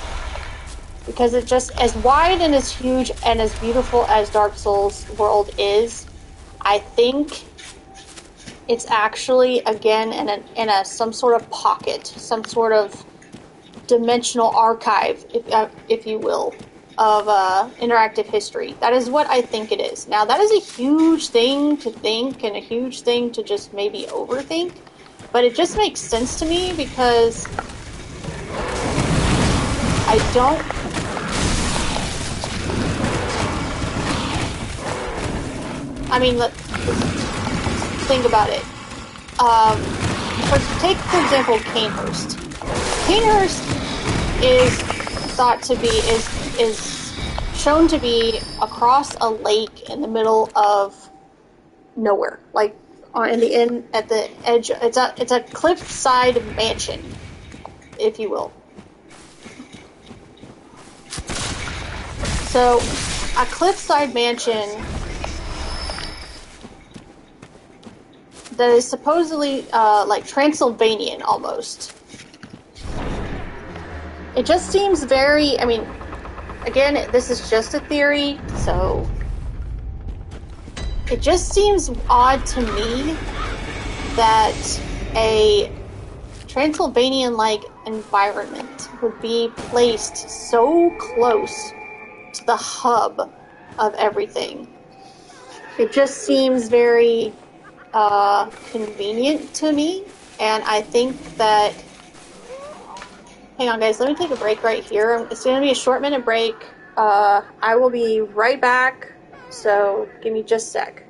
Because it's just as wide and as huge and as beautiful as Dark Souls world is, I think it's actually, again, in a some sort of pocket, some sort of dimensional archive, if you will, of interactive history. That is what I think it is. Now, that is a huge thing to think and a huge thing to just maybe overthink, but it just makes sense to me because I don't... I mean, let's think about it. Take, for example, Canehurst. Canehurst is thought to be, is shown to be across a lake in the middle of nowhere. Like, at the edge, it's a cliffside mansion, if you will. So, a cliffside mansion that is supposedly like Transylvanian almost. It just seems very, I mean, again, this is just a theory, so it just seems odd to me that a Transylvanian-like environment would be placed so close to the hub of everything. It just seems very convenient to me, and I think that... Hang on, guys, let me take a break right here. It's going to be a short minute break. I will be right back, so give me just a sec.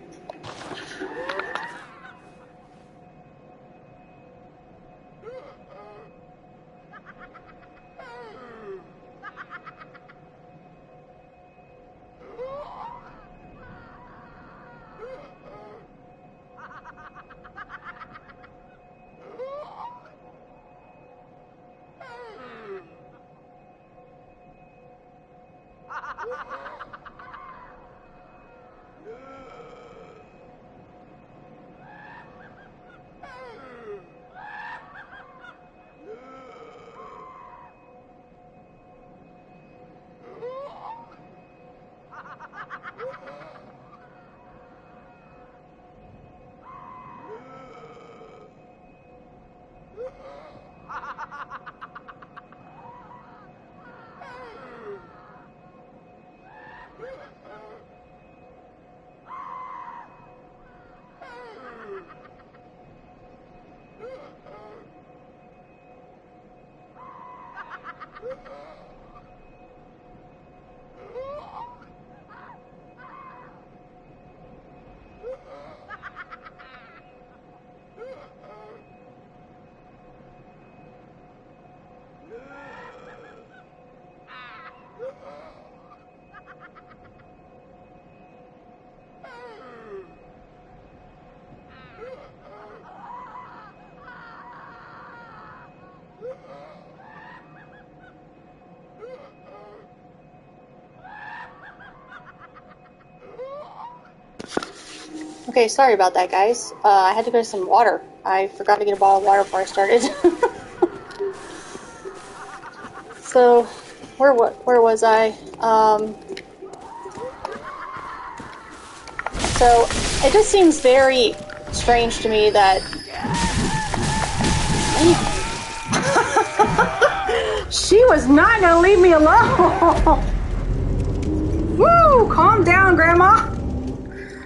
Okay, sorry about that, guys. I had to get some water. I forgot to get a bottle of water before I started. So, where was I? So it just seems very strange to me that she was not gonna leave me alone. Woo! Calm down, Grandma.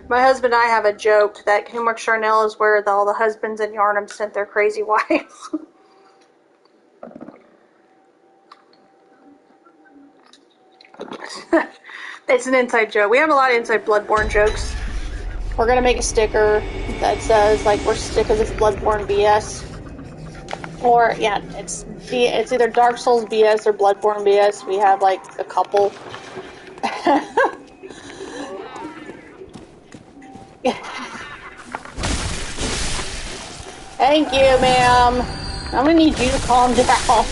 My husband and I have a joke that Homework Charnel is where all the husbands in Yharnam sent their crazy wives. It's an inside joke. We have a lot of inside Bloodborne jokes. We're gonna make a sticker that says, like, we're sick of this Bloodborne BS. Or, yeah, it's either Dark Souls BS or Bloodborne BS. We have, like, a couple. Thank you, ma'am. I'm gonna need you to calm down.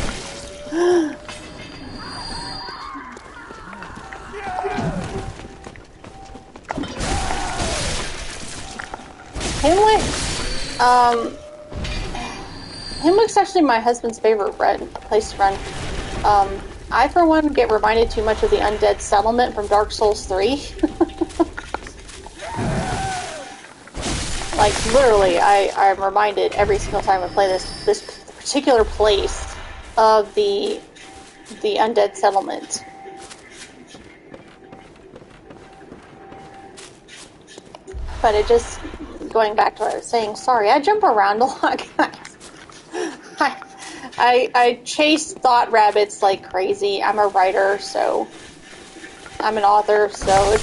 Himwick's actually my husband's favorite place to run. I, for one, get reminded too much of the undead settlement from Dark Souls 3. Like, literally, I'm reminded every single time I play this particular place of the undead settlement. But it just, going back to what I was saying, sorry, I jump around a lot, guys. I chase thought rabbits like crazy. I'm a writer, so I'm an author, so it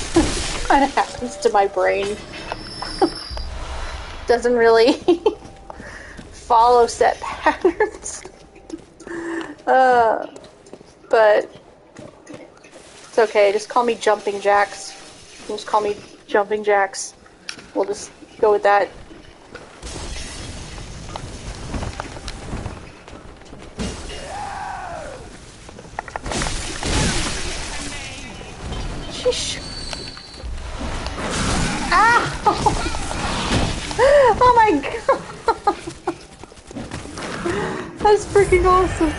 kind of happens to my brain. Doesn't really follow set patterns. But it's okay. Just call me Jumping Jax. Just call me Jumping Jax. We'll just go with that. Sheesh. Ow! Oh my god! That's freaking awesome.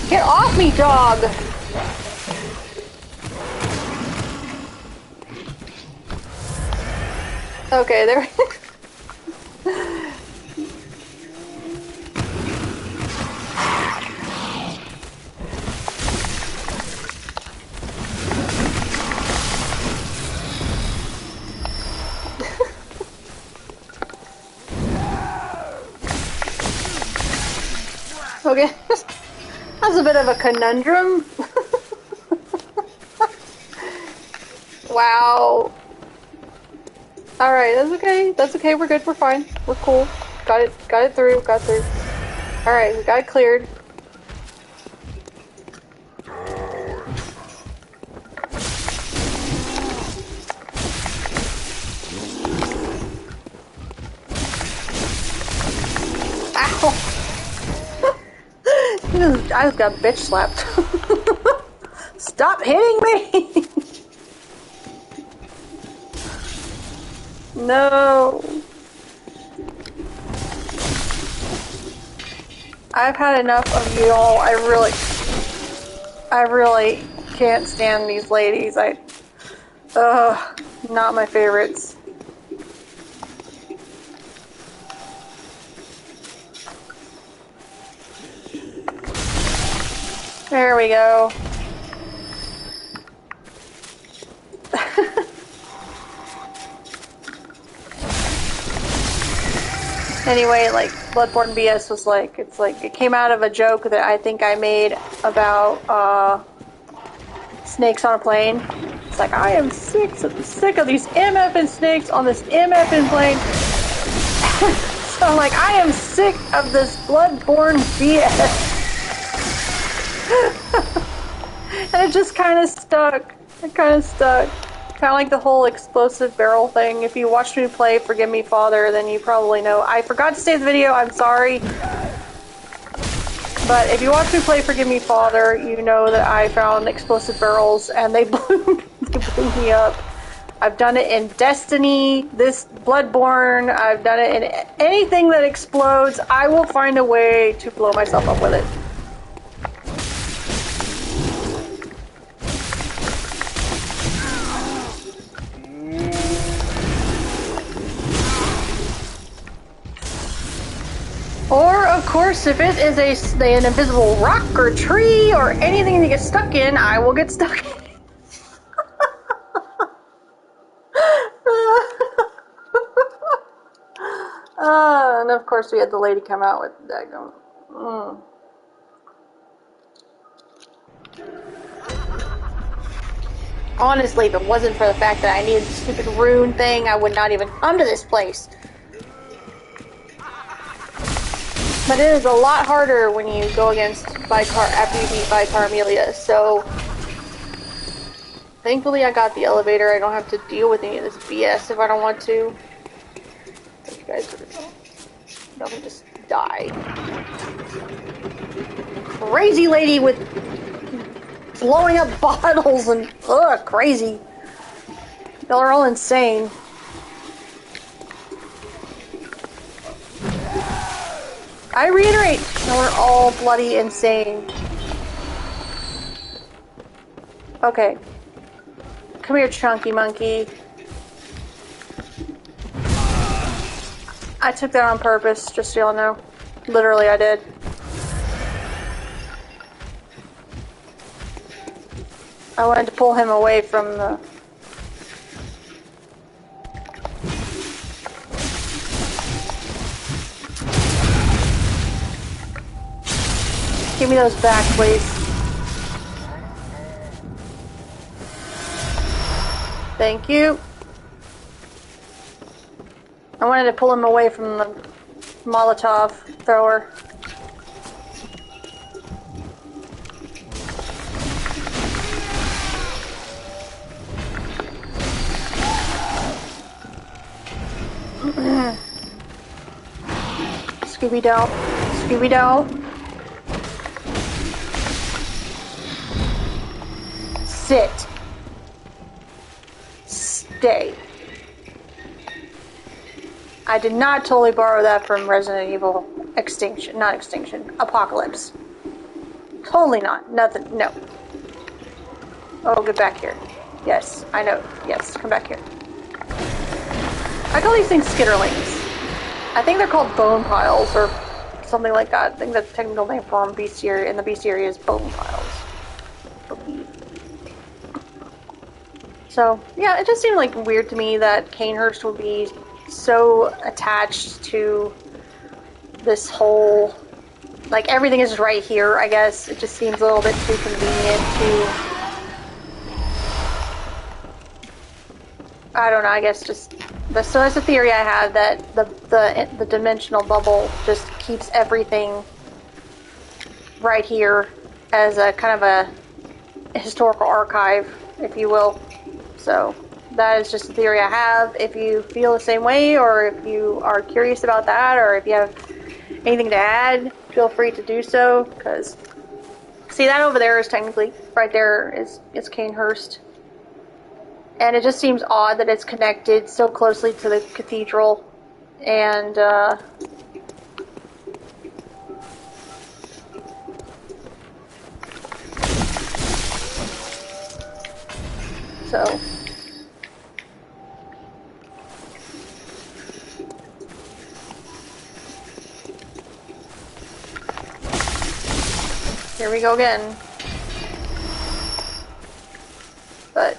Get off me, dog! Okay, there. Okay, that's a bit of a conundrum. Wow. Alright, that's okay. That's okay, we're good, we're fine. We're cool. Got it through, Alright, we got it cleared. Ow! I just got bitch slapped. Stop hitting me! No. I've had enough of you all. I really can't stand these ladies. Not my favorites. There we go. Anyway, like, Bloodborne BS was like, it came out of a joke that I think I made about, snakes on a plane. It's like, I am sick of these MFing snakes on this MFing plane. So I'm like, I am sick of this Bloodborne BS. And it just kind of stuck. Kind of like the whole explosive barrel thing. If you watched me play Forgive Me Father, then you probably know. I forgot to save the video, I'm sorry. But if you watch me play Forgive Me Father, you know that I found explosive barrels and they blew me up. I've done it in Destiny, this Bloodborne, I've done it in anything that explodes. I will find a way to blow myself up with it. Or, of course, if it is an invisible rock or tree or anything to get stuck in, I will get stuck in. And of course we had the lady come out with that going. Honestly, if it wasn't for the fact that I needed the stupid rune thing, I would not even come to this place. But it is a lot harder when you go against Vicar after you beat Vicar Amelia, so thankfully I got the elevator. I don't have to deal with any of this BS if I don't want to. You guys let me just die. Crazy lady with blowing up bottles and crazy. Y'all are all insane. I reiterate, y'all are all bloody insane. Okay. Come here, chunky monkey. I took that on purpose, just so y'all know. Literally, I did. I wanted to pull him away from the... Give me those back, please. Thank you. I wanted to pull him away from the Molotov thrower. Scooby-Doo. Scooby-Doo. Sit. Stay. I did not totally borrow that from Resident Evil Extinction. Not Extinction. Apocalypse. Totally not. Nothing. No. Oh, get back here. Yes, I know. Yes, come back here. I call these things skitterlings. I think they're called bone piles or something like that. I think the technical name for them in the bestiary is bone piles. I believe. So, yeah, it just seemed like weird to me that Canehurst would be so attached to this whole, like, everything is right here, I guess. It just seems a little bit too convenient to, I don't know, I guess just, so that's a theory I have, that the dimensional bubble just keeps everything right here as a kind of a historical archive, if you will. So that is just a theory I have. If you feel the same way, or if you are curious about that, or if you have anything to add, feel free to do so, because see, that over there is technically, right there is Canehurst. And it just seems odd that it's connected so closely to the cathedral, and so here we go again. But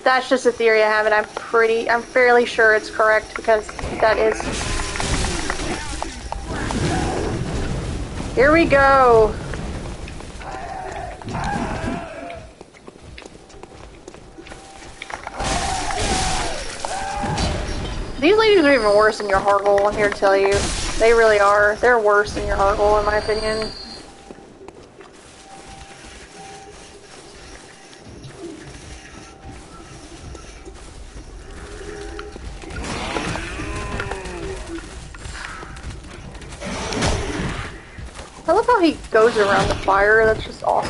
that's just a theory I have, and I'm fairly sure it's correct, because that is. Here we go. These ladies are even worse than your Hargle, I'm here to tell you. They really are. They're worse than your Hargle, in my opinion. I love how he goes around the fire. That's just awesome.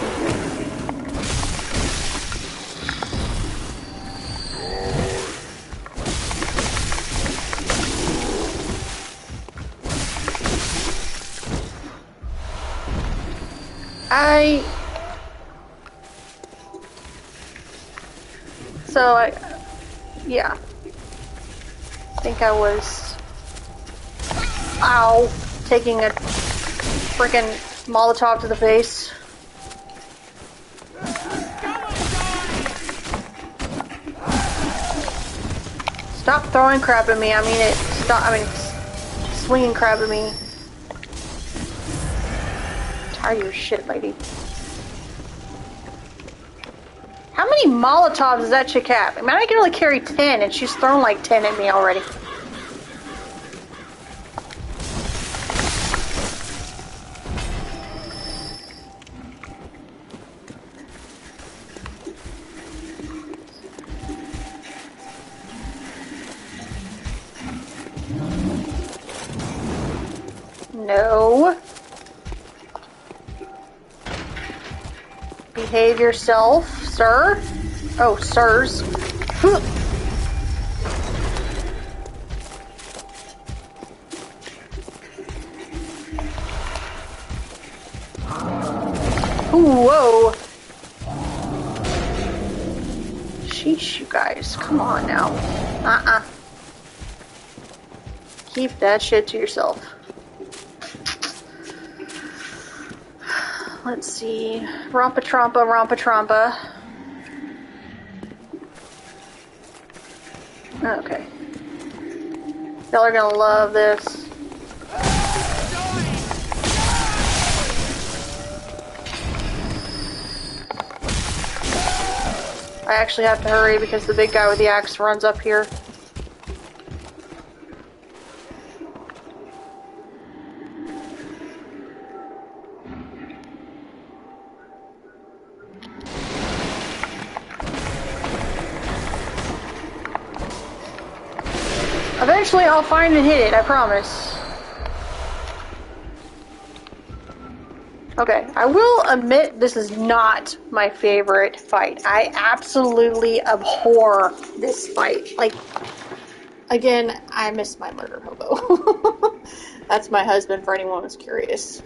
Yeah. I think I was, ow, taking a freaking Molotov to the face. Stop throwing crap at me. Swinging crap at me. I'm tired of your shit, lady. How many Molotovs does that chick have? I mean, I can only carry 10, and she's thrown like 10 at me already. No. Behave yourself, sir. Oh, sirs. Ooh, whoa. Sheesh, you guys. Come on now. Keep that shit to yourself. Let's see. Rompa Trompa, Rompa Trompa. Okay. Y'all are gonna love this. I actually have to hurry because the big guy with the axe runs up here. Eventually I'll find and hit it, I promise. Okay, I will admit this is not my favorite fight. I absolutely abhor this fight. Like, again, I miss my murder hobo. That's my husband, for anyone who's curious.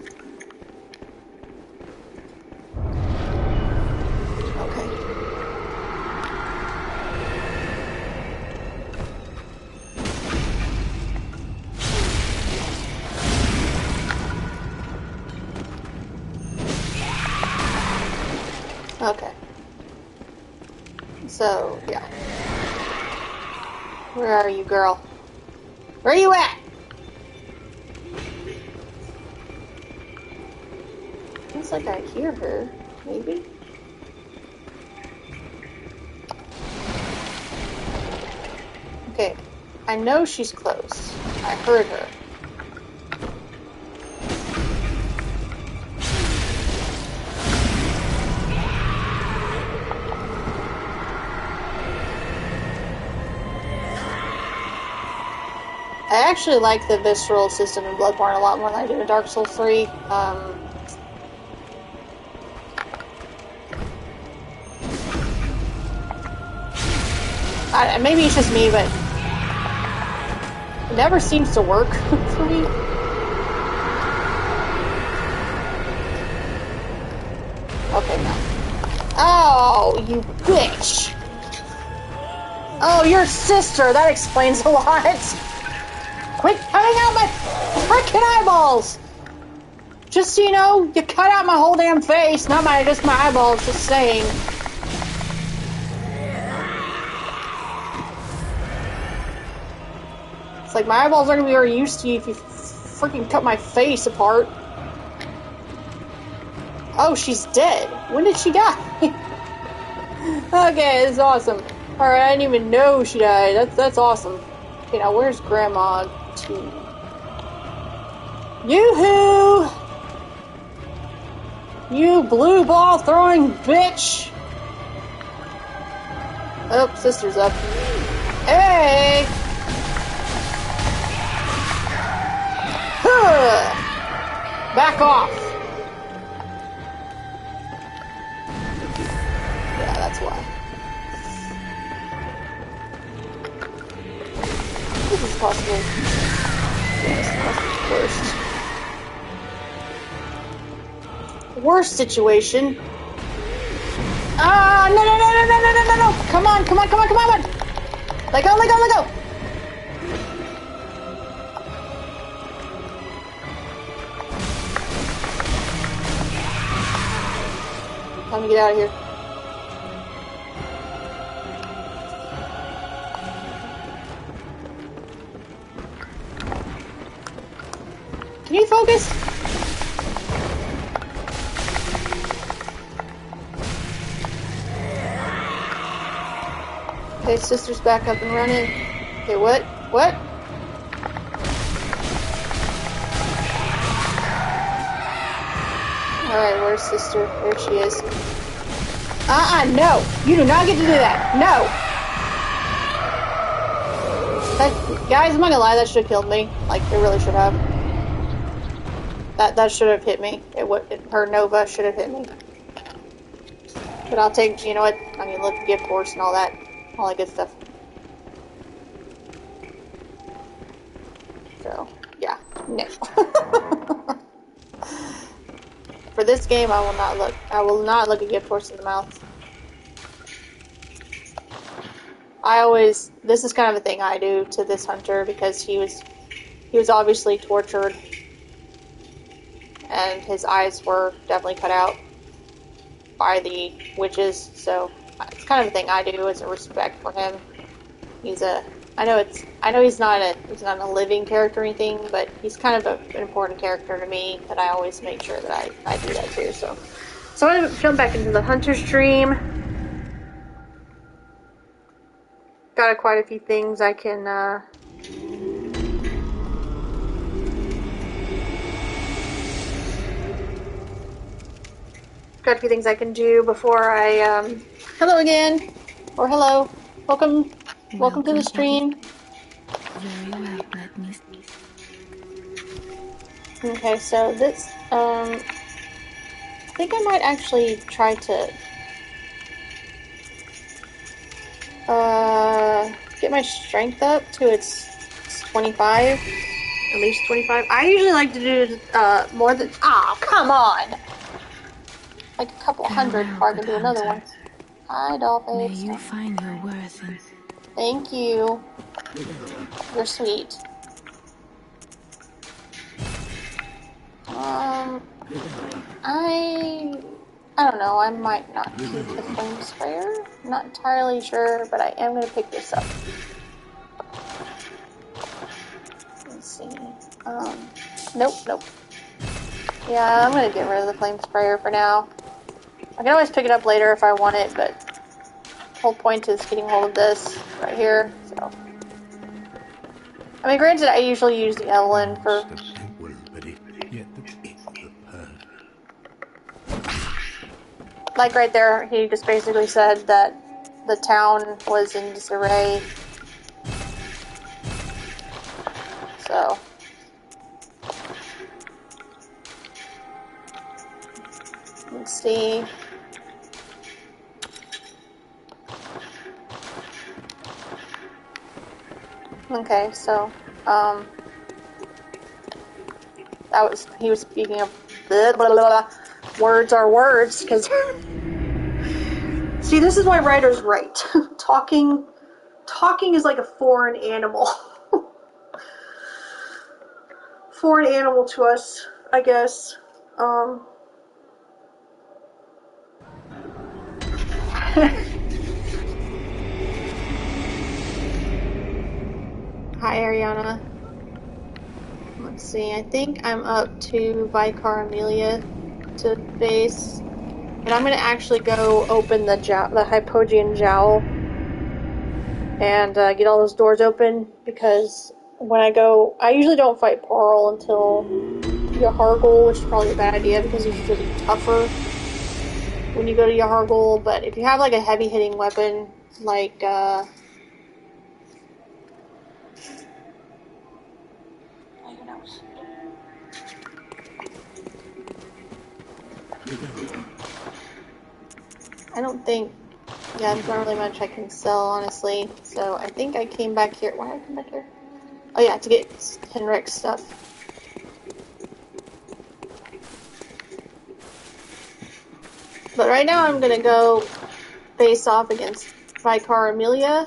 Okay. So, yeah. Where are you, girl? Where are you at? Looks like I hear her, maybe? Okay. I know she's close. I heard her. I actually like the visceral system in Bloodborne a lot more than I do in Dark Souls 3. Maybe it's just me, but it never seems to work for me. Okay, now. Oh, you bitch! Oh, your sister! That explains a lot! Quit cutting out my frickin' eyeballs! Just so you know, you cut out my whole damn face, not just my eyeballs, just saying. It's like my eyeballs aren't gonna be very used to you if you freaking cut my face apart. Oh, she's dead. When did she die? Okay, this is awesome. Alright, I didn't even know she died. That's awesome. Okay, now where's Grandma 2? Yoo-hoo! You blue ball throwing bitch! Oh, sister's up. Hey! Huh! Back off! Yeah, that's why. This is possible. Yeah, this is possible first. worst situation. Ah, no. Come on. Let go. Time to get out of here. Can you focus? Okay, sister's back up and running. Okay, what? Alright, where's sister? There she is. No! You do not get to do that! No! Guys, I'm not gonna lie, that should have killed me. Like, it really should have. That should have hit me. Her Nova should have hit me. But I'll take, you know what? I mean, look, gift horse and all that good stuff. So, yeah, no. For this game, I will not look a gift horse in the mouth. This is kind of a thing I do to this hunter because he was obviously tortured. And his eyes were definitely cut out by the witches, so it's kind of a thing I do as a respect for him. I know he's not a living character or anything, but he's kind of an important character to me that I always make sure that I do that too. So I'm gonna jump back into the hunter's dream. Got quite a few things I can got a few things I can do before I hello again, or hello, welcome to the stream. Very well, let me see. Okay, so this I think I might actually try to get my strength up to its 25, at least 25. I usually like to do more than come on. Like a couple hundred before I can do another one. Hi, Dolphins. May you find your worth in... Thank you. You're sweet. I don't know. I might not keep the flame sprayer. I'm not entirely sure, but I am going to pick this up. Let's see. Nope. Yeah, I'm going to get rid of the flame sprayer for now. I can always pick it up later if I want it, but the whole point is getting hold of this right here, so. I mean, granted, I usually use the Evelyn for... Like right there, he just basically said that the town was in disarray. So... Let's see. Okay, so, he was speaking of blah, blah, blah, blah. Words are words, because, see, this is why writers write. Talking is like a foreign animal. Foreign animal to us, I guess. Hi, Ariana. Let's see, I think I'm up to Vicar Amelia to base. And I'm going to actually go open the Hypogean Jowl and get all those doors open, because when I go, I usually don't fight Pearl until Yharnam, which is probably a bad idea because he's usually tougher when you go to Yharnam. But if you have like a heavy hitting weapon, like I don't think, there's not really much I can sell, honestly. So I think I came back here. Why did I come back here? Oh yeah, to get Henrik's stuff. But right now I'm gonna go face off against Vicar Amelia.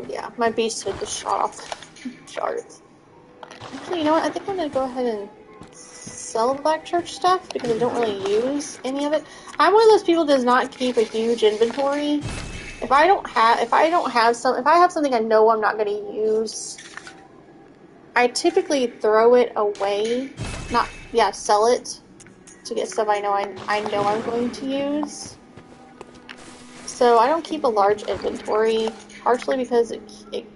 Yeah, my beast had just shot off shards. Actually, you know what? I think I'm gonna go ahead and sell the Black Church stuff because I don't really use any of it. I'm one of those people that does not keep a huge inventory. If I have something I know I'm not gonna use, I typically throw it away. Sell it to get stuff I know I'm going to use. So I don't keep a large inventory, partially because it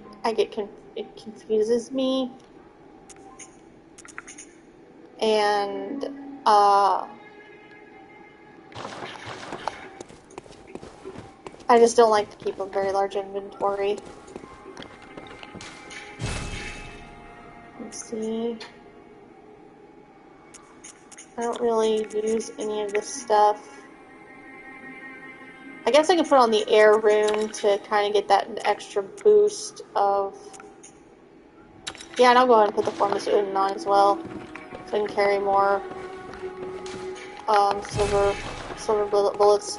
confuses me, and I just don't like to keep a very large inventory. Let's see. I don't really use any of this stuff. I guess I can put on the air rune to kind of get that extra boost of... Yeah, and I'll go ahead and put the Formless Odin on as well, so I can carry more silver bullets.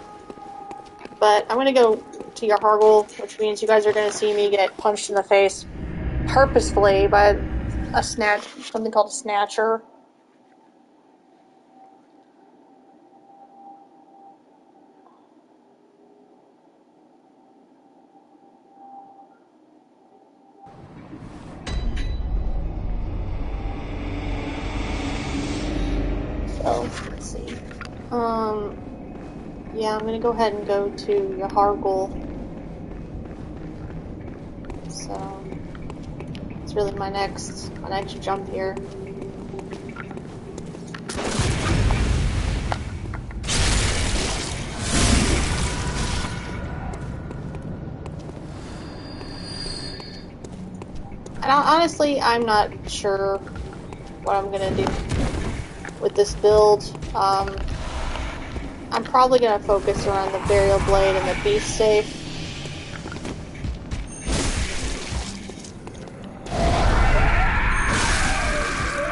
But I'm going to go to Yharnam, which means you guys are going to see me get punched in the face purposefully by something called a snatcher. So, let's see. Yeah, I'm gonna go ahead and go to Yharnam. So, it's really my next jump here. And honestly, I'm not sure what I'm gonna do with this build. I'm probably gonna focus around the Burial Blade and the Beast Safe.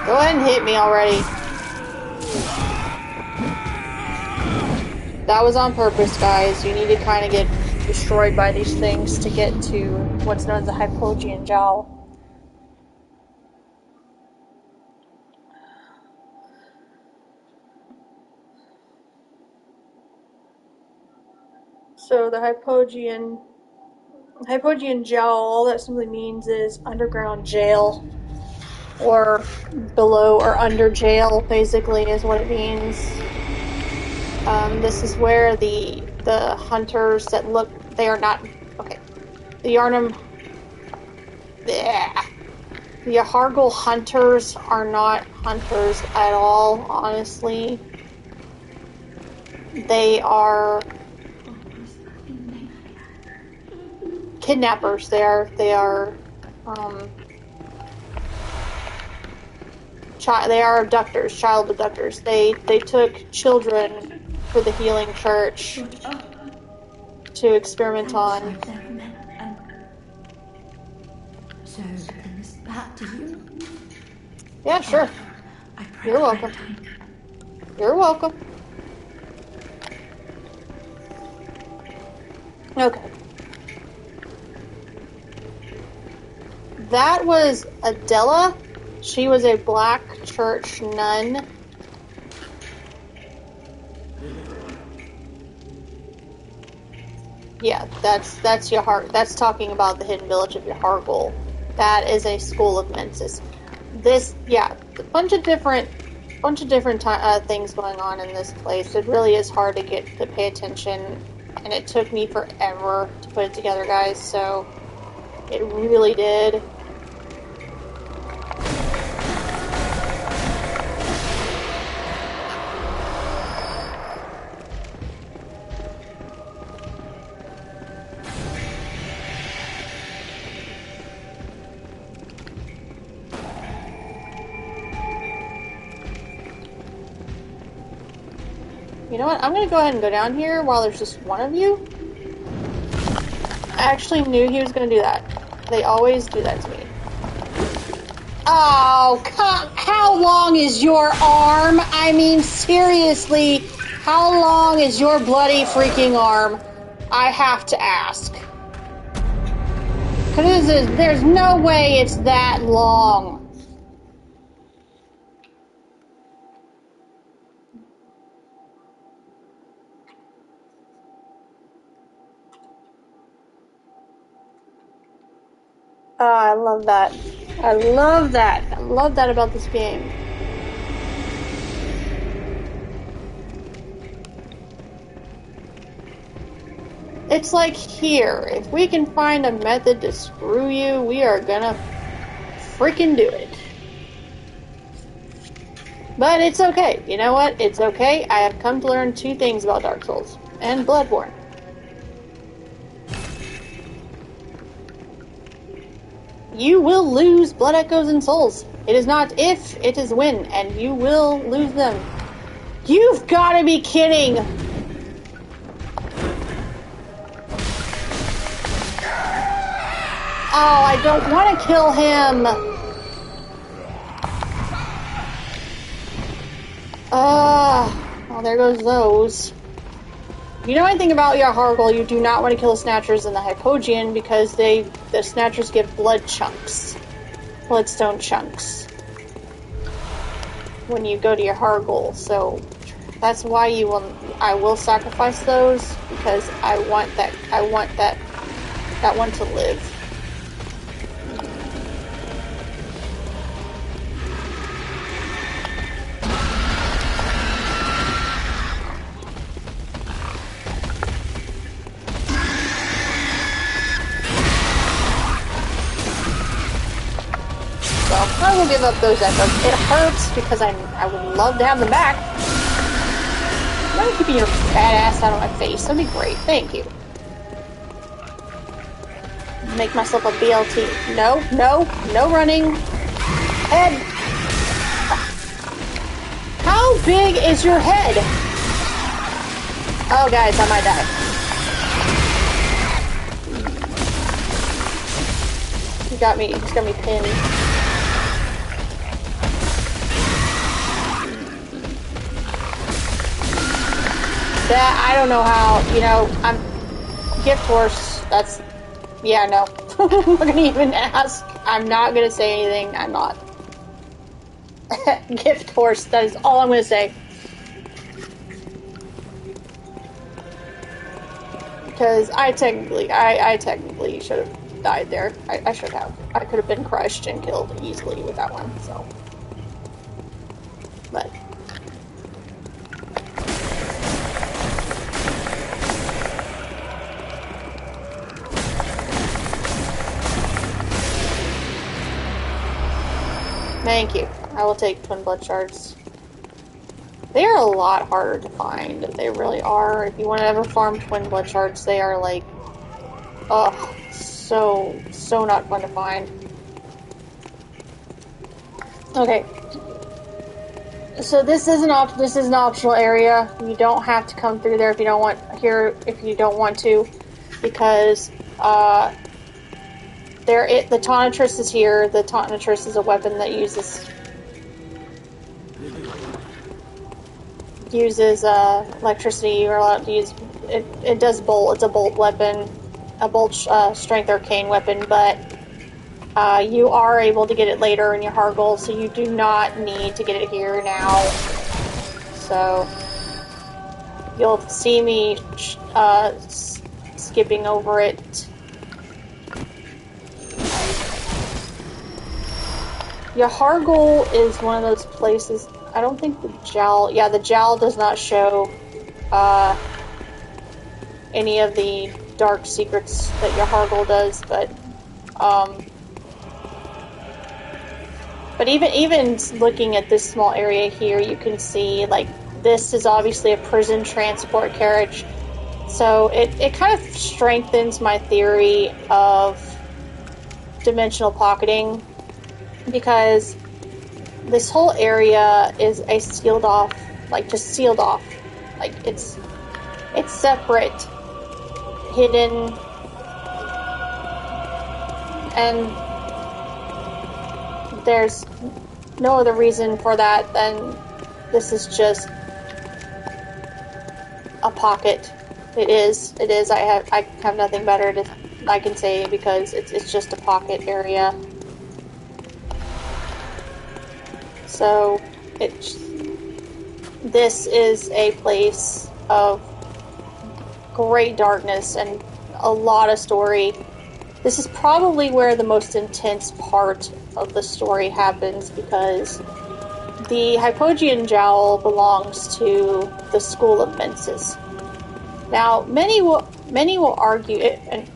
Go ahead and hit me already. That was on purpose, guys. You need to kind of get destroyed by these things to get to what's known as the Hypogean Jowl. So the Hypogean Jowl, all that simply means is underground jail, or below or under jail, basically, is what it means. This is where the hunters that look, they are not, okay, the Yharnam, the Yharnam hunters are not hunters at all, honestly. They are kidnappers. They are abductors, child abductors. They took children for the Healing Church to experiment on. So, is that you? Yeah, sure. You're welcome. You're welcome. Okay. That was Adela. She was a Black Church nun. Yeah, that's Yharnam. That's talking about the hidden village of Yharnam. That is a school of Mensis. This, yeah, a bunch of different things going on in this place. It really is hard to pay attention, and it took me forever to put it together, guys. So it really did. You know what? I'm going to go ahead and go down here while there's just one of you. I actually knew he was going to do that. They always do that to me. Oh, how long is your arm? I mean, seriously, how long is your bloody freaking arm? I have to ask. Because there's no way it's that long. Oh, I love that. I love that. I love that about this game. It's like here, if we can find a method to screw you, we are gonna freaking do it. But it's okay. You know what? It's okay. I have come to learn 2 things about Dark Souls and Bloodborne. You will lose Blood Echoes and Souls. It is not if, it is when, and you will lose them. You've got to be kidding! Oh, I don't want to kill him! Well, there goes those. If you know anything about Yharnam, you do not want to kill the Snatchers and the Hypogean because the Snatchers give blood chunks. Bloodstone chunks. When you go to Yharnam, so that's why I will sacrifice those because I want that one to live. I will give up those echoes. It hurts because I would love to have them back. Why don't you keep your fat ass out of my face? That'd be great. Thank you. Make myself a BLT. No running. Head. How big is your head? Oh, guys, I might die. He's got me pinned. That, I don't know how, I'm gift horse, that's, yeah, no. I'm not gonna even ask. I'm not gonna say anything, I'm not. Gift horse, that is all I'm gonna say. Because I technically should have died there. I should have. I could have been crushed and killed easily with that one, so. But. Thank you. I will take twin blood shards. They are a lot harder to find. They really are. If you want to ever farm twin blood shards, they are like, oh, so not fun to find. Okay. So this is an optional area. You don't have to come through there if you don't want to, because the Tonitrus is here. The Tonitrus is a weapon that uses electricity. You're allowed to use it. It does bolt. It's a bolt weapon, a bolt strength arcane weapon. But you are able to get it later in your Yharnam, so you do not need to get it here now. So you'll see me skipping over it. Yharnam is one of those places. I don't think the Jowl. Yeah, the Jowl does not show any of the dark secrets that Yharnam does, but even looking at this small area here, you can see like this is obviously a prison transport carriage, so it kind of strengthens my theory of dimensional pocketing. Because this whole area is a sealed off, like it's separate, hidden, And there's no other reason for that than this is just a pocket. It is. I have nothing better I can say because it's just a pocket area. So this is a place of great darkness and a lot of story. This is probably where the most intense part of the story happens because the Hypogean Jowl belongs to the school of Mensis. Now, many will argue and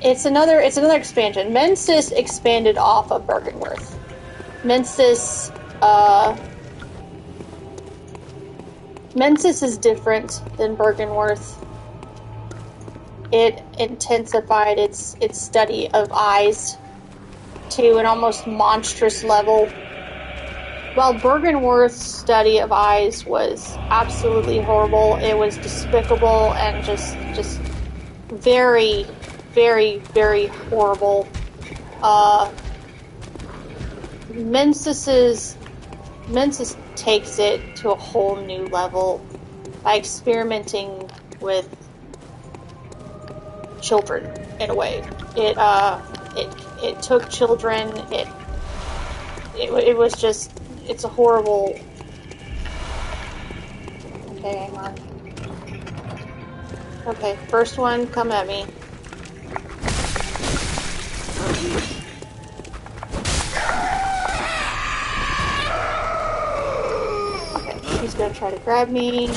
it's another expansion. Mensis expanded off of Byrgenwerth. Mensis is different than Byrgenwerth. It intensified its study of eyes to an almost monstrous level, while Byrgenwerth's study of eyes was absolutely horrible. It was despicable and just very, very, very horrible. Mensis takes it to a whole new level by experimenting with children in a way. It took children. It was just, it's a horrible. Okay, hang on. Okay, first one, come at me. Okay, he's gonna try to grab me.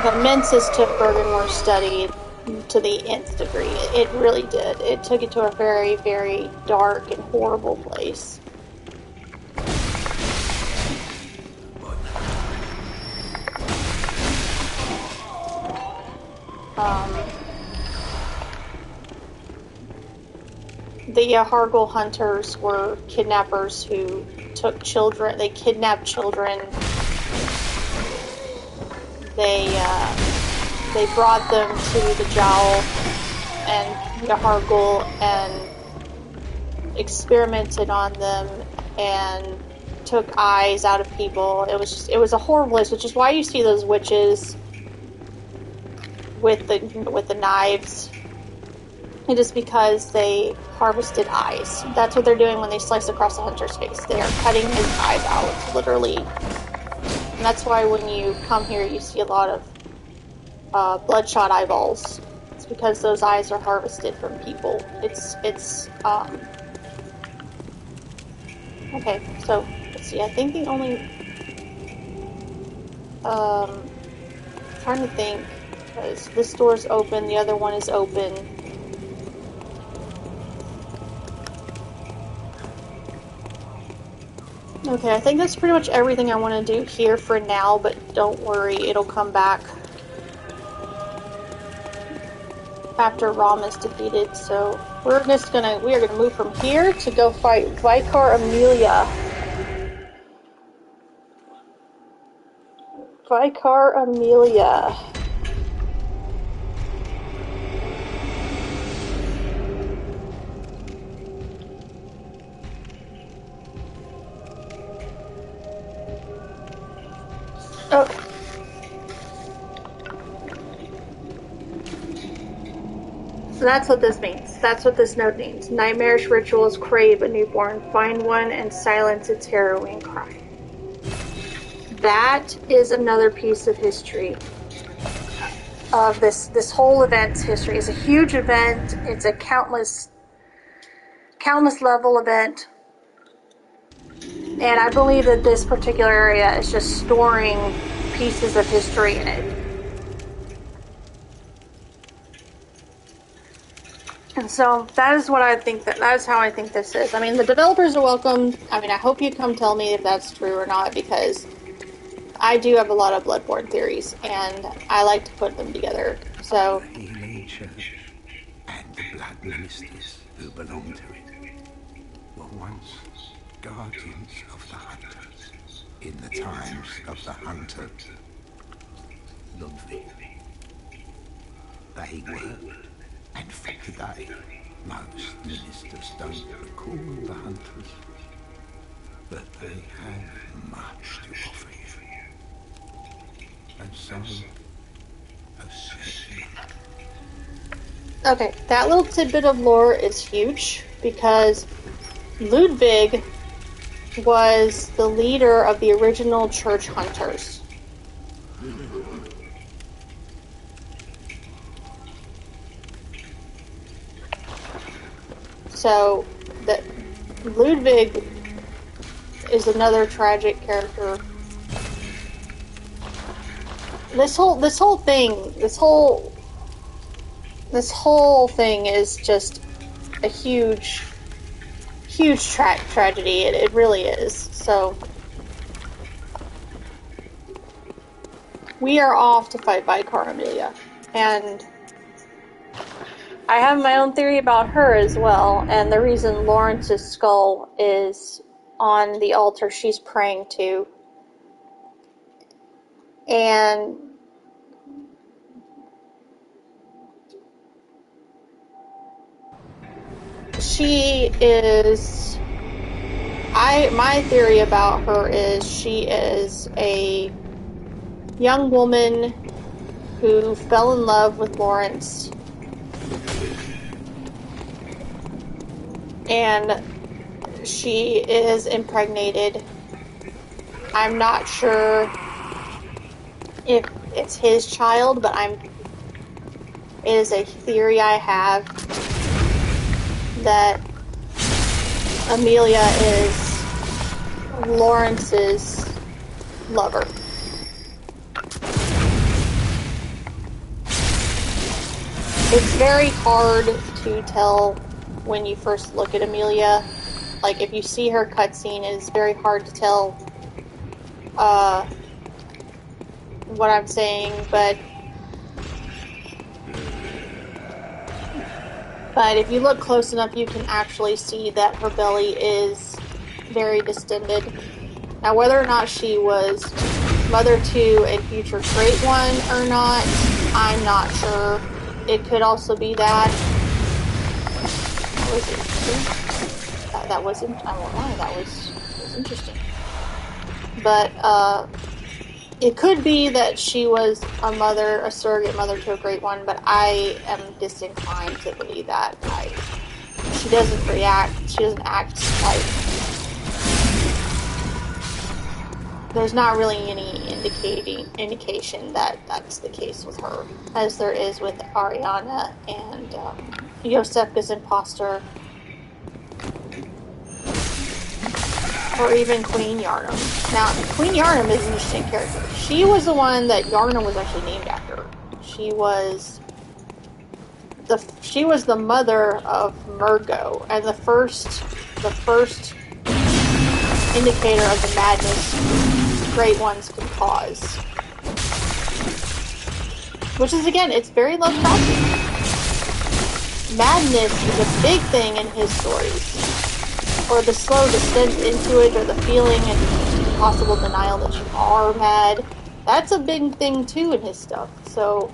But Mensis took Byrgenwerth's study to the nth degree. It really did. It took it to a very, very dark and horrible place. The Hargle hunters were kidnappers who took children. They kidnapped children. They brought them to the Jowl and Yharnam and experimented on them and took eyes out of people. It was a horrible place, which is why you see those witches with the knives. It is because they harvested eyes. That's what they're doing when they slice across the hunter's face. They are cutting his eyes out, literally. And that's why when you come here, you see a lot of bloodshot eyeballs. It's because those eyes are harvested from people. Okay, so, let's see, I think the only, trying to think, because this door's open, the other one is open. Okay, I think that's pretty much everything I want to do here for now, but don't worry, it'll come back after Rom is defeated. So we are gonna move from here to go fight Vicar Amelia. Vicar Amelia. Okay. So that's what this means. That's what this note means. Nightmarish rituals crave a newborn. Find one and silence its harrowing cry. That is another piece of history of this whole event's history. It's a huge event. It's a countless level event. And I believe that this particular area is just storing pieces of history in it. And so that is what I think that is how I think this is. I mean, the developers are welcome. I mean, I hope you come tell me if that's true or not, because I do have a lot of Bloodborne theories, and I like to put them together. So, the healing church and the blood ministers who belong to it were once guardians of the hunters in the times of the hunter Ludwig. They were And for today, most ministers don't recall the hunters, but they have much to offer you. And so, have said you. Okay, that little tidbit of lore is huge, because Ludwig was the leader of the original church hunters. So, that Ludwig is another tragic character. This whole thing is just a huge tragedy. It really is. So, we are off to fight Vicar Amelia, and I have my own theory about her as well, and the reason Lawrence's skull is on the altar she's praying to. And she is... my theory about her is she is a young woman who fell in love with Lawrence, and she is impregnated. I'm not sure if it's his child, but it is a theory I have that Amelia is Lawrence's lover. It's very hard to tell when you first look at Amelia. Like, if you see her cutscene, it's very hard to tell what I'm saying, but if you look close enough, you can actually see that her belly is very distended. Now, whether or not she was mother to a future Great One or not, I'm not sure. It could also be that. What was it? That wasn't. I won't lie. That was interesting. But it could be that she was a surrogate mother to a Great One. But I am disinclined to believe that. She doesn't react. She doesn't act like. There's not really any indication that that's the case with her, as there is with Ariana and Yosefka's imposter, or even Queen Yharnam. Now, Queen Yharnam is an interesting character. She was the one that Yharnam was actually named after. She was the mother of Murgo, and the first indicator of the madness Great Ones can cause. Which is, again, it's very Lovecraftian. Madness is a big thing in his stories. Or the slow descent into it, or the feeling and possible denial that you are mad. That's a big thing, too, in his stuff. So,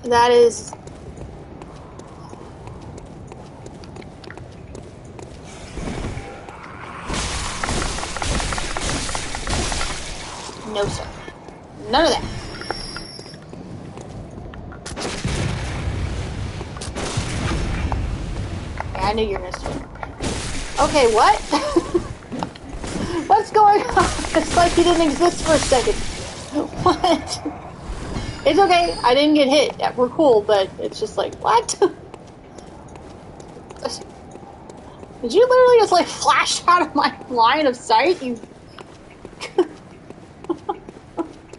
that is... No, sir. None of that. Yeah, I knew you were going to swim. Okay, what? What's going on? It's like he didn't exist for a second. What? It's okay. I didn't get hit. Yeah, we're cool, but it's just like, what? Did you literally just, like, flash out of my line of sight? You...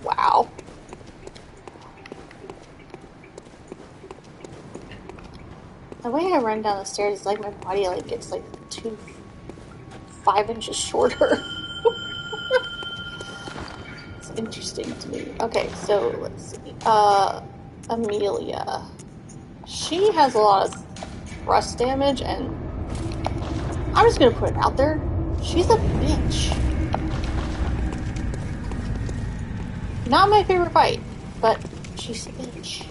Wow. The way I run down the stairs is like my body gets 5 inches shorter. It's interesting to me. Okay, so let's see. Amelia. She has a lot of thrust damage, and I'm just gonna put it out there. She's a bitch. Not my favorite fight, but she's a bitch.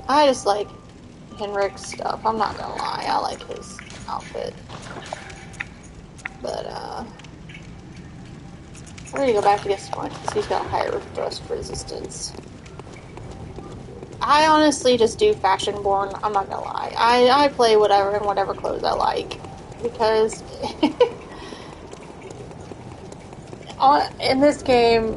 I just like Henrik's stuff. I'm not gonna lie. I like his outfit. But, I'm gonna go back to this one because he's got higher thrust resistance. I honestly just do Fashionborn. I'm not gonna lie. I play whatever in whatever clothes I like. Because in this game,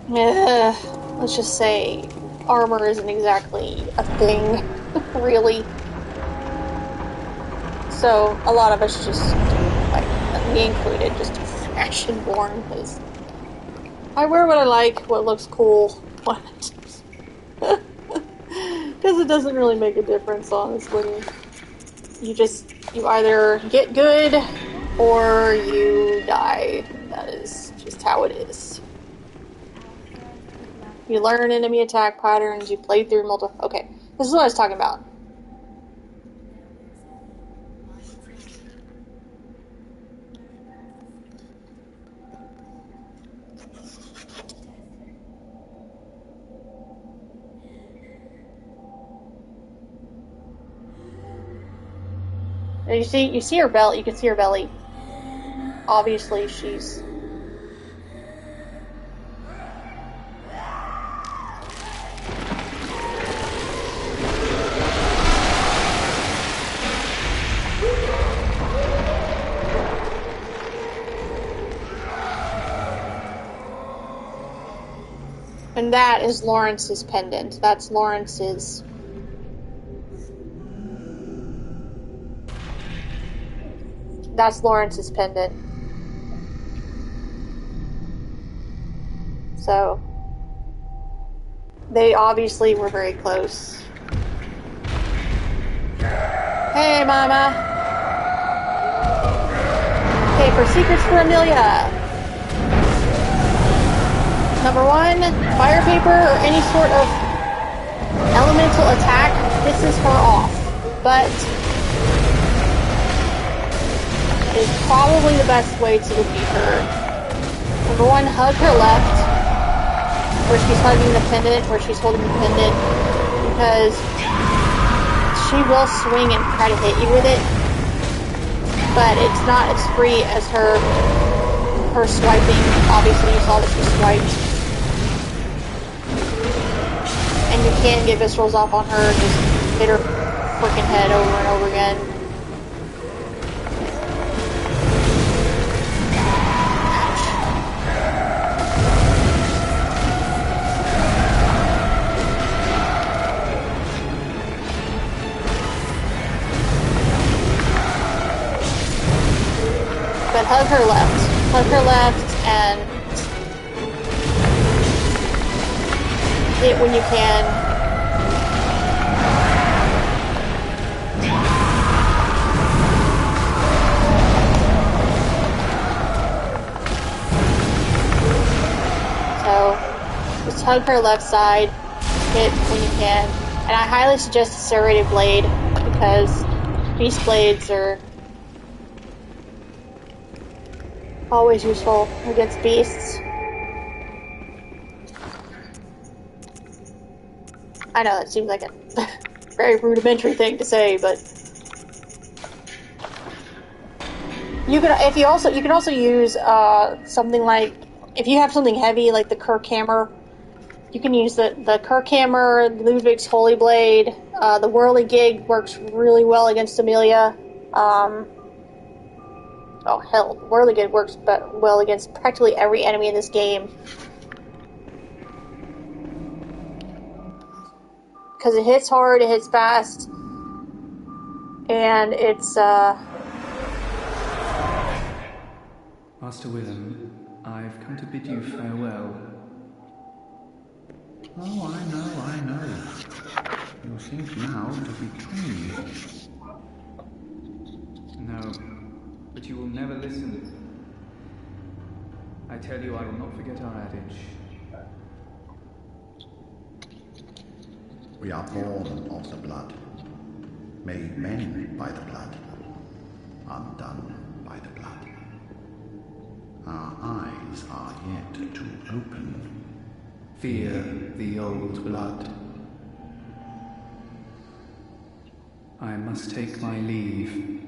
let's just say armor isn't exactly a thing, really. So a lot of us just do, like me included, just do Fashionborn because I wear what I like, what looks cool, because it doesn't really make a difference, honestly. You either get good or you die. That is just how it is. You learn enemy attack patterns, you play through multiple... Okay, this is what I was talking about. You see her belly. You can see her belly. Obviously, she's... And that is Lawrence's pendant. That's Lawrence's... That's Lawrence's pendant. So, they obviously were very close. Hey, Mama! Okay, for secrets for Amelia. Number 1, fire paper or any sort of elemental attack pisses her off. But is probably the best way to defeat her. Number 1, hug her left, where she's hugging the pendant, where she's holding the pendant, because she will swing and try to hit you with it, but it's not as free as her swiping. Obviously, you saw that she swiped. And you can get viscerals off on her, just hit her freaking head over and over again. But hug her left, and hit when you can. So, just hug her left side, hit when you can, and I highly suggest a serrated blade, because beast blades are always useful against beasts. I know, it seems like a very rudimentary thing to say, but you can also use something like, if you have something heavy like the Kirk hammer, you can use the Kirk hammer, Ludwig's Holy Blade, the Whirligig works really well against Amelia. Oh hell, Whirligig works well against practically every enemy in this game. Because it hits hard, it hits fast, and it's, Master Willem, I've come to bid you farewell. Oh, I know. You think now to be king. No, but you will never listen. I tell you, I will not forget our adage. We are born of the blood, made men by the blood, undone by the blood. Our eyes are yet to open, Fear the old blood. I must take my leave.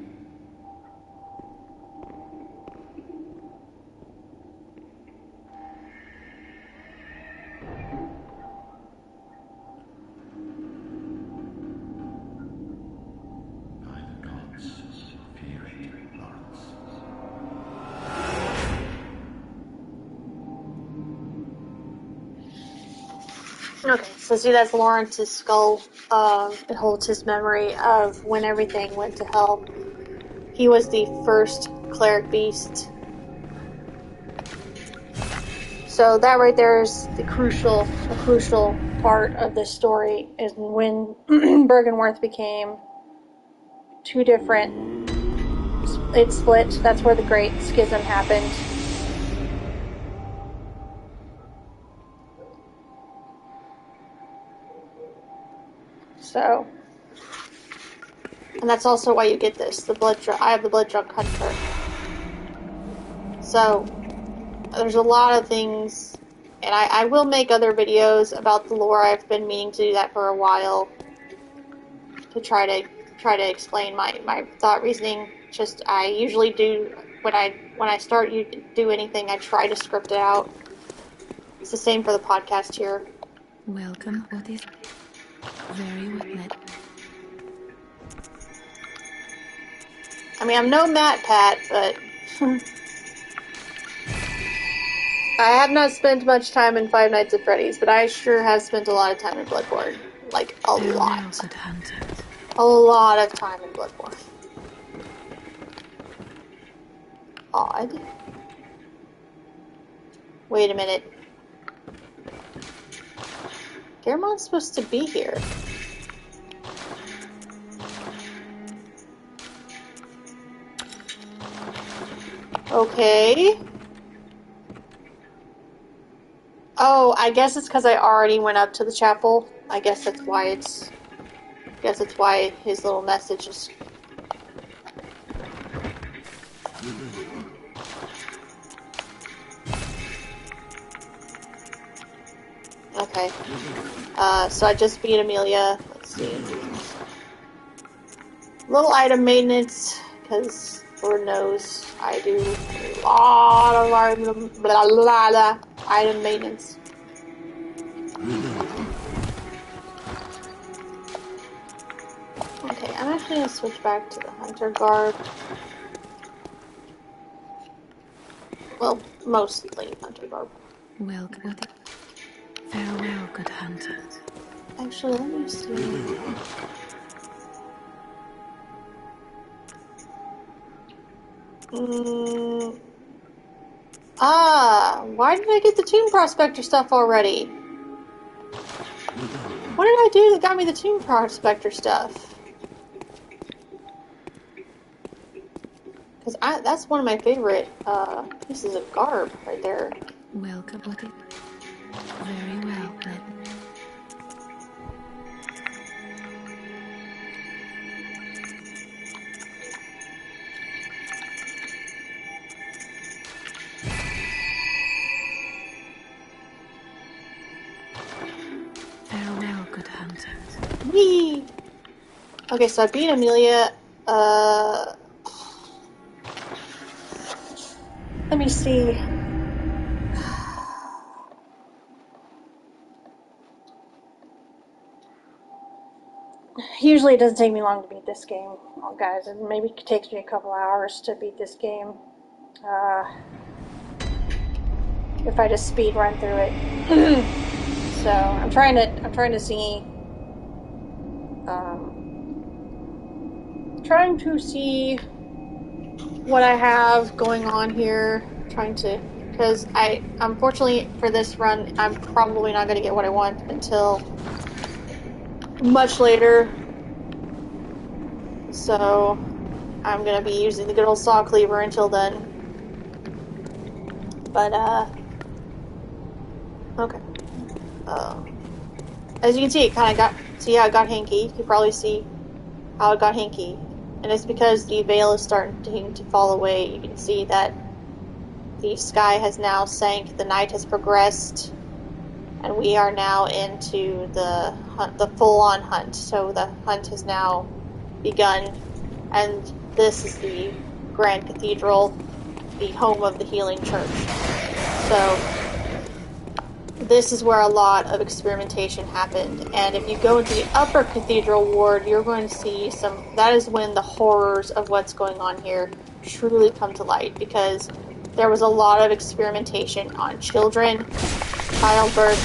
By the gods, fear it, Lawrence. Okay, so see, that's Lawrence's skull. It holds his memory of when everything went to hell. He was the first cleric beast. So that right there is the crucial part of this story, is when Bergenworth became two different. It split. That's where the Great Schism happened. So, and that's also why you get this. I have the blood drunk hunter. So, there's a lot of things, and I will make other videos about the lore. I've been meaning to do that for a while, to try to explain my thought reasoning. Just, I usually do, when I start do anything, I try to script it out. It's the same for the podcast here. Welcome. What is very wet? I mean, I'm no Matt Pat, but I have not spent much time in Five Nights at Freddy's, but I sure have spent a lot of time in Bloodborne. Like, a lot. Good hunter. A lot of time in Bloodborne. Odd. Wait a minute. Garemon's supposed to be here. Okay. Oh, I guess it's because I already went up to the chapel. I guess that's why his little message is. Okay. So I just beat Amelia. Let's see. Little item maintenance, because Lord knows I do a lot of item maintenance. Okay, I'm actually going to switch back to the hunter garb. Well, mostly hunter garb. Welcome. Farewell, good hunter. Actually, let me see. Why did I get the Tomb Prospector stuff already? What did I do that got me the Tomb Prospector stuff? Because that's one of my favorite pieces of garb right there. Welcome. Very well, then. Farewell, good hunter. Whee! Okay, so I beat Amelia. Let me see. Usually it doesn't take me long to beat this game, guys. It maybe takes me a couple hours to beat this game. If I just speed run through it. So I'm trying to see. Trying to see what I have going on here. Because unfortunately for this run, I'm probably not going to get what I want until much later. So I'm going to be using the good old saw cleaver until then. But, okay. As you can see, see how it got hinky. You can probably see how it got hinky. And it's because the veil is starting to fall away. You can see that the sky has now sank, the night has progressed. and we are now into the full-on hunt. So the hunt has now begun, and this is the Grand Cathedral, the home of the Healing Church. So this is where a lot of experimentation happened, and if you go into the upper cathedral ward, you're going to see that is when the horrors of what's going on here truly come to light, because there was a lot of experimentation on children, childbirth,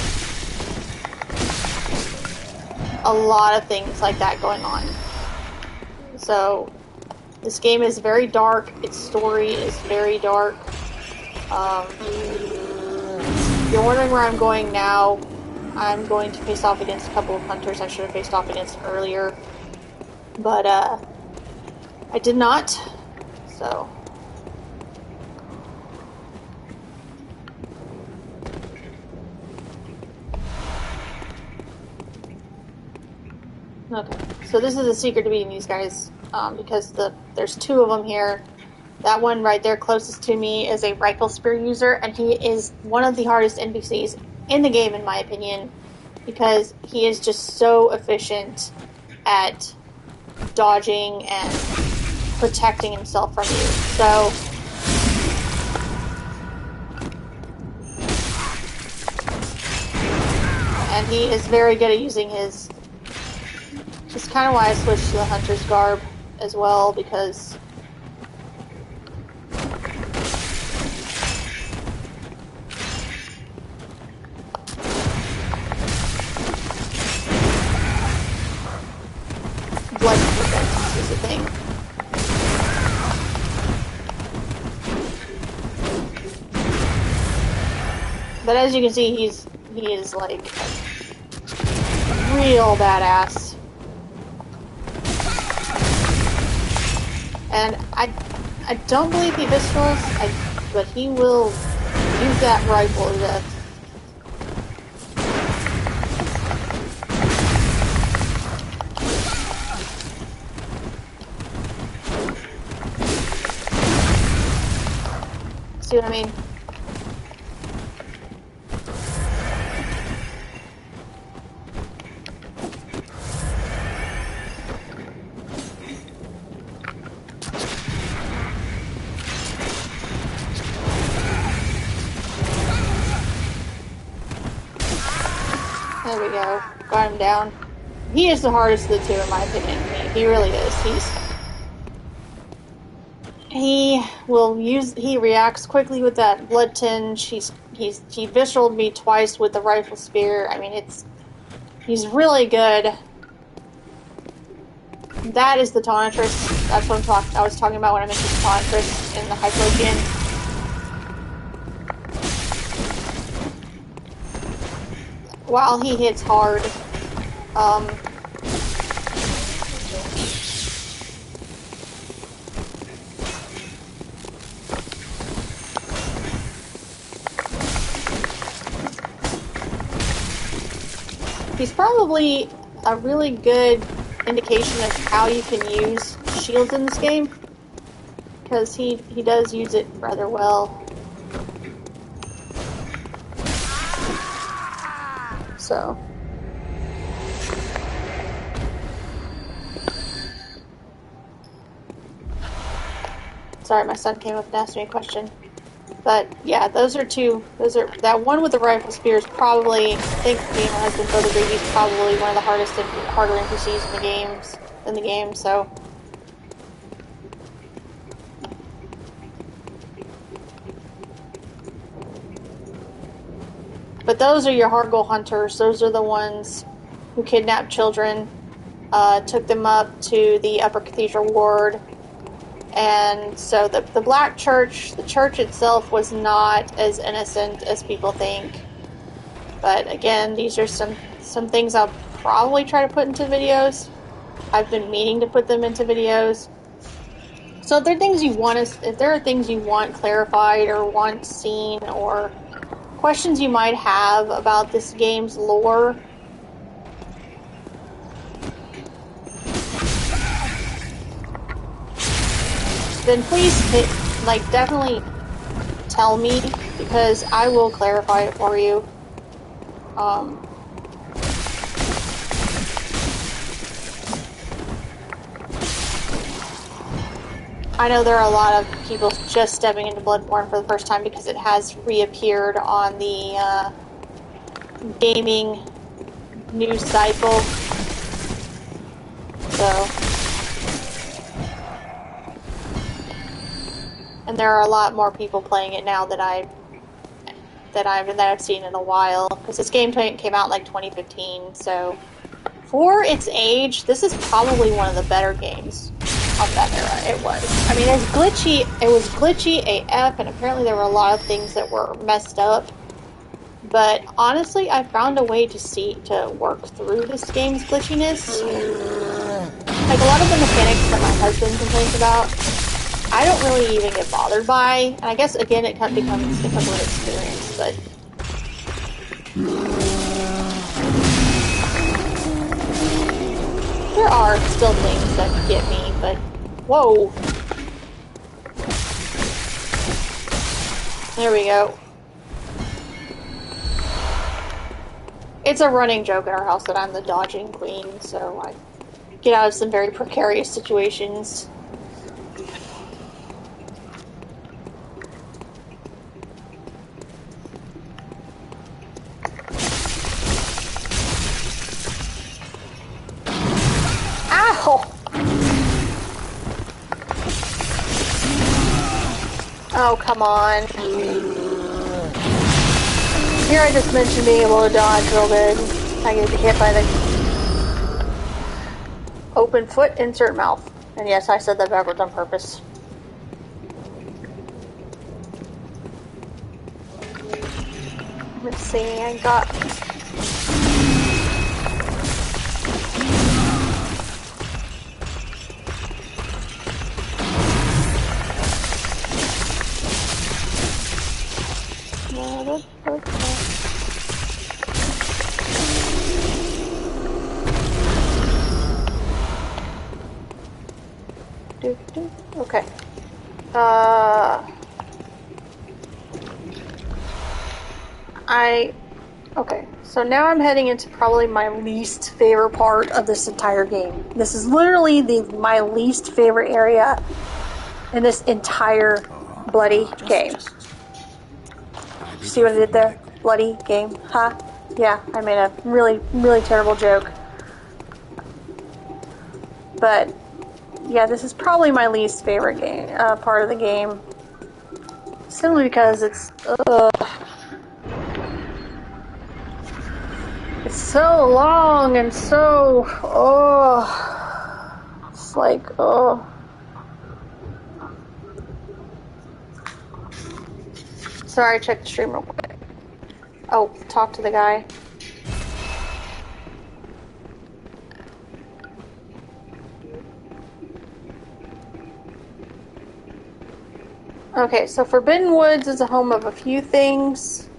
a lot of things like that going on. So this game is very dark, its story is very dark. If you're wondering where I'm going now, I'm going to face off against a couple of hunters I should have faced off against earlier. But, I did not, so. Okay, so this is a secret to beating these guys, because there's two of them here. That one right there closest to me is a rifle spear user, and he is one of the hardest NPCs in the game, in my opinion, because he is just so efficient at dodging and protecting himself from you. So and he is very good at using his, which is kind of why I switched to the hunter's garb as well, because blood defense is a thing. But as you can see, he is like real badass. And I don't believe he viscerals, but he will use that rifle to death. See what I mean? There we go. Got him down. He is the hardest of the two, in my opinion. He really is. He reacts quickly with that blood tinge. He visceraled me twice with the rifle spear. I mean, he's really good. That is the Tonitrus. That's what I was talking about when I mentioned the Tonitrus in the Hyplogian. While he hits hard, he's probably a really good indication of how you can use shields in this game, because he does use it rather well. So. Sorry, my son came up and asked me a question. But yeah, that one with the rifle spear is probably, I think me and my husband both agree, he's probably one of the harder NPCs in the game, so. But those are your hard goal hunters. Those are the ones who kidnapped children, took them up to the upper cathedral ward. And so the Black Church, the church itself was not as innocent as people think. But again, these are some things I'll probably try to put into videos. I've been meaning to put them into videos. So if there are things you want clarified or want seen, or questions you might have about this game's lore, then please definitely tell me, because I will clarify it for you. I know there are a lot of people just stepping into Bloodborne for the first time because it has reappeared on the gaming news cycle. So, and there are a lot more people playing it now that I've seen in a while, because this game came out in like 2015. So, for its age, this is probably one of the better games of that era. It was. I mean, it was glitchy AF, and apparently there were a lot of things that were messed up. But honestly, I found a way to work through this game's glitchiness. Like, a lot of the mechanics that my husband complains about, I don't really even get bothered by. And I guess, again, it becomes an experience, but... there are still things that get me, but... whoa! There we go. It's a running joke in our house that I'm the dodging queen, so I get out of some very precarious situations. Ow! Oh, come on. Here I just mentioned being able to dodge real good. I get hit by the open foot, insert mouth. And yes, I said that backwards on purpose. Let's see, I got... Okay. Okay, so now I'm heading into probably my least favorite part of this entire game. This is literally my least favorite area in this entire bloody game. See what I did there? Bloody game, huh? Yeah, I made a really, really terrible joke. But yeah, this is probably my least favorite part of the game. Simply because it's so long and so it's like Sorry, check the stream real quick. Oh, talk to the guy. Okay, so Forbidden Woods is a home of a few things.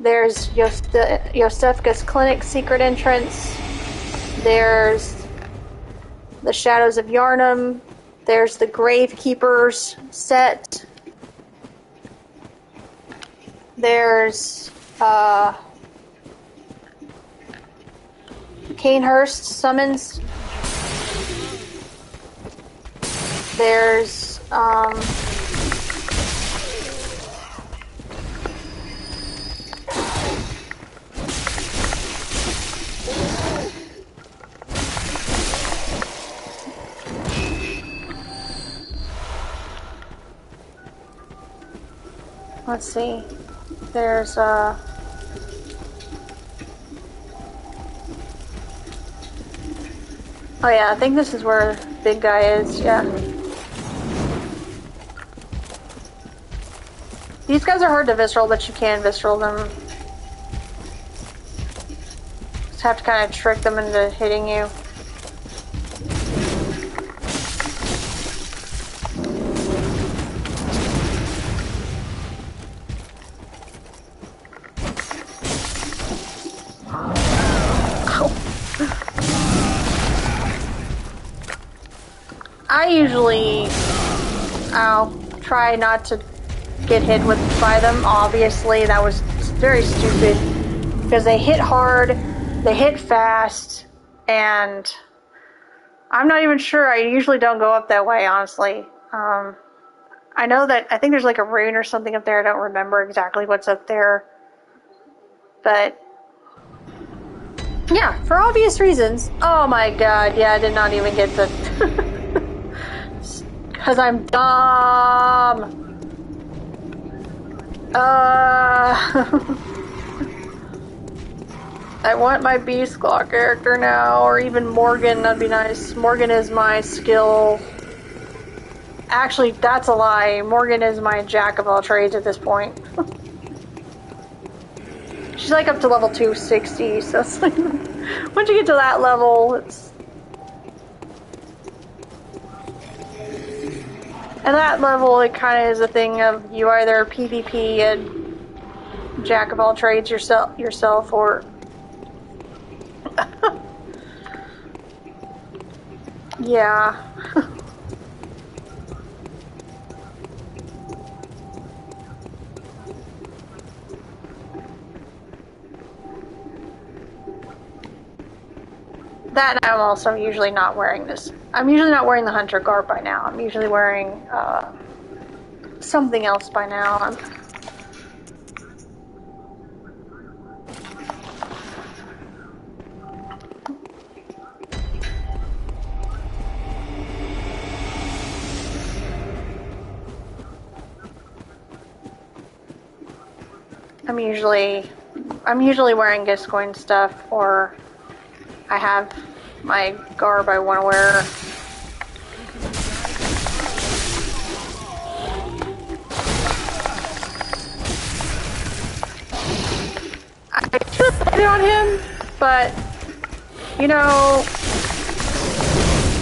There's Yostefka's Clinic secret entrance. There's the Shadows of Yharnam. There's the Gravekeeper's set. There's Canehurst summons. There's let's see. There's oh yeah, I think this is where the big guy is, yeah. These guys are hard to visceral, but you can visceral them. Just have to kind of trick them into hitting you. I usually try not to get hit by them. Obviously, that was very stupid because they hit hard, they hit fast, and I'm not even sure. I usually don't go up that way, honestly. I know that I think there's like a rune or something up there. I don't remember exactly what's up there, but yeah, for obvious reasons. Oh my god, yeah, I did not even get the because I'm dumb. I want my Beast Claw character now, or even Morgan, that'd be nice. Morgan is my skill. Actually, that's a lie. Morgan is my jack of all trades at this point. She's like up to level 260, so it's like, once you get to that level, it's... At that level, it kind of is a thing of you either PvP and jack of all trades yourself or... yeah. That I'm also usually not wearing this. I'm usually not wearing the hunter garb by now. I'm usually wearing something else by now. I'm usually wearing Giscoin stuff, or I have my garb I want to wear. I should have put it on him, but, you know,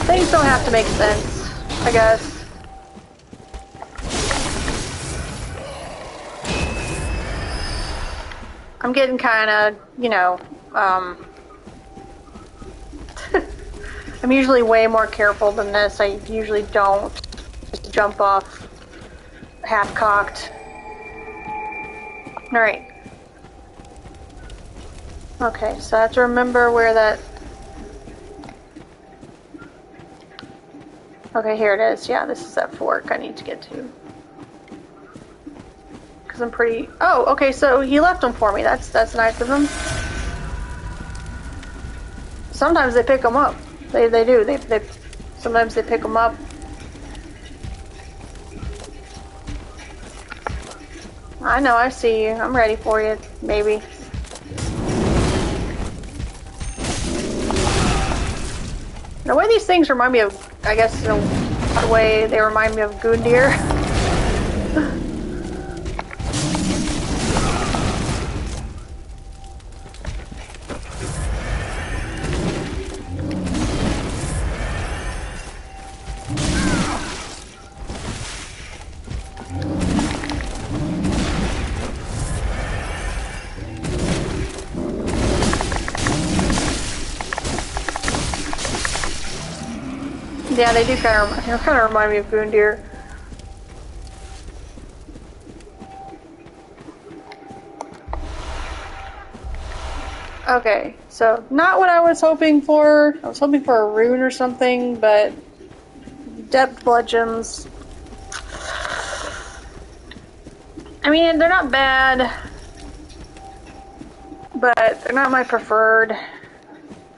things don't have to make sense, I guess. I'm getting kind of, you know, I'm usually way more careful than this. I usually don't just jump off half-cocked. Alright. Okay, so I have to remember where that... Okay, here it is. Yeah, this is that fork I need to get to. Because I'm pretty... Oh, okay, so he left them for me. That's nice of him. Sometimes they pick them up. They do. They sometimes they pick them up. I know, I see you. I'm ready for you, maybe. The way these things remind me of, I guess, in a way they remind me of Gundyr. Yeah, they do kind of remind me of Gundyr. Okay, so not what I was hoping for. I was hoping for a rune or something, but depth bludgeons. I mean, they're not bad, but they're not my preferred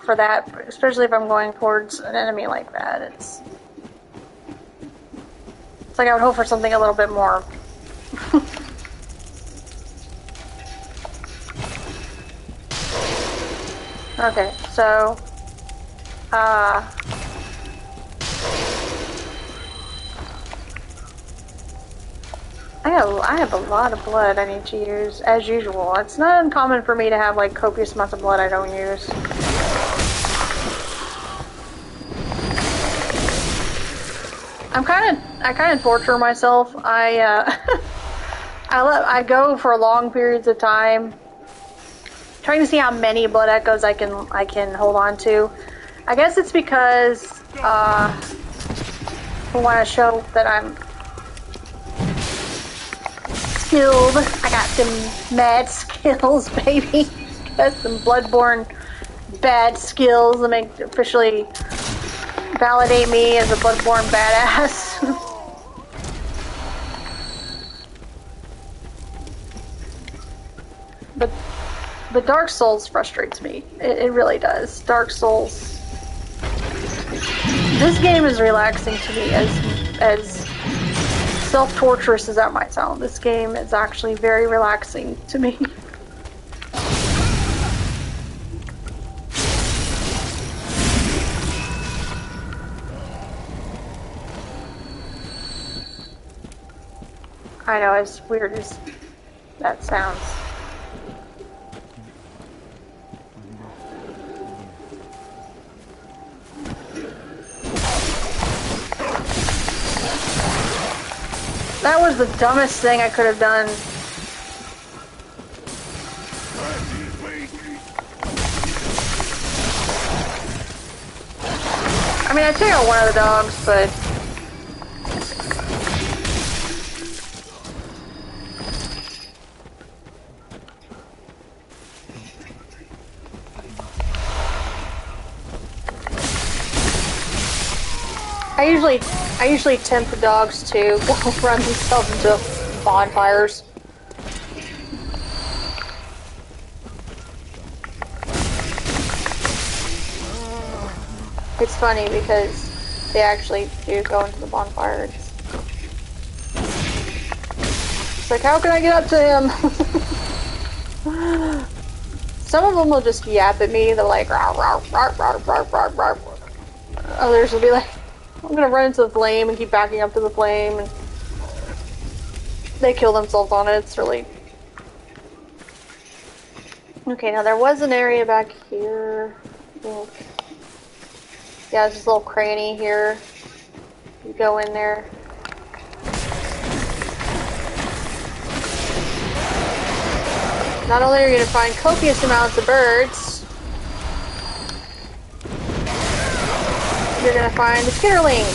for that, especially if I'm going towards an enemy like that. It's like I would hope for something a little bit more. Okay, so I have a lot of blood I need to use, as usual. It's not uncommon for me to have like copious amounts of blood I don't use. I kind of torture myself. I go for long periods of time, trying to see how many blood echoes I can hold on to. I guess it's because I want to show that I'm skilled. I got them mad skills, baby. Got some Bloodborne bad skills that make officially validate me as a Bloodborne badass. But Dark Souls frustrates me. It really does. Dark Souls. This game is relaxing to me, as self-torturous as that might sound. This game is actually very relaxing to me. I know, as weird as that sounds. That was the dumbest thing I could have done. I mean, I took out one of the dogs, but... I usually tempt the dogs to go run themselves into bonfires. It's funny because they actually do go into the bonfire. It's like, how can I get up to him? Some of them will just yap at me. They're like, rawr, rawr, rawr, rawr, rawr, rawr, rawr. Others will be like, I'm gonna run into the flame and keep backing up to the flame, and they kill themselves on it. It's really... Okay, now there was an area back here. Yeah, there's this little cranny here. You go in there. Not only are you gonna find copious amounts of birds, you're gonna find the skitterling.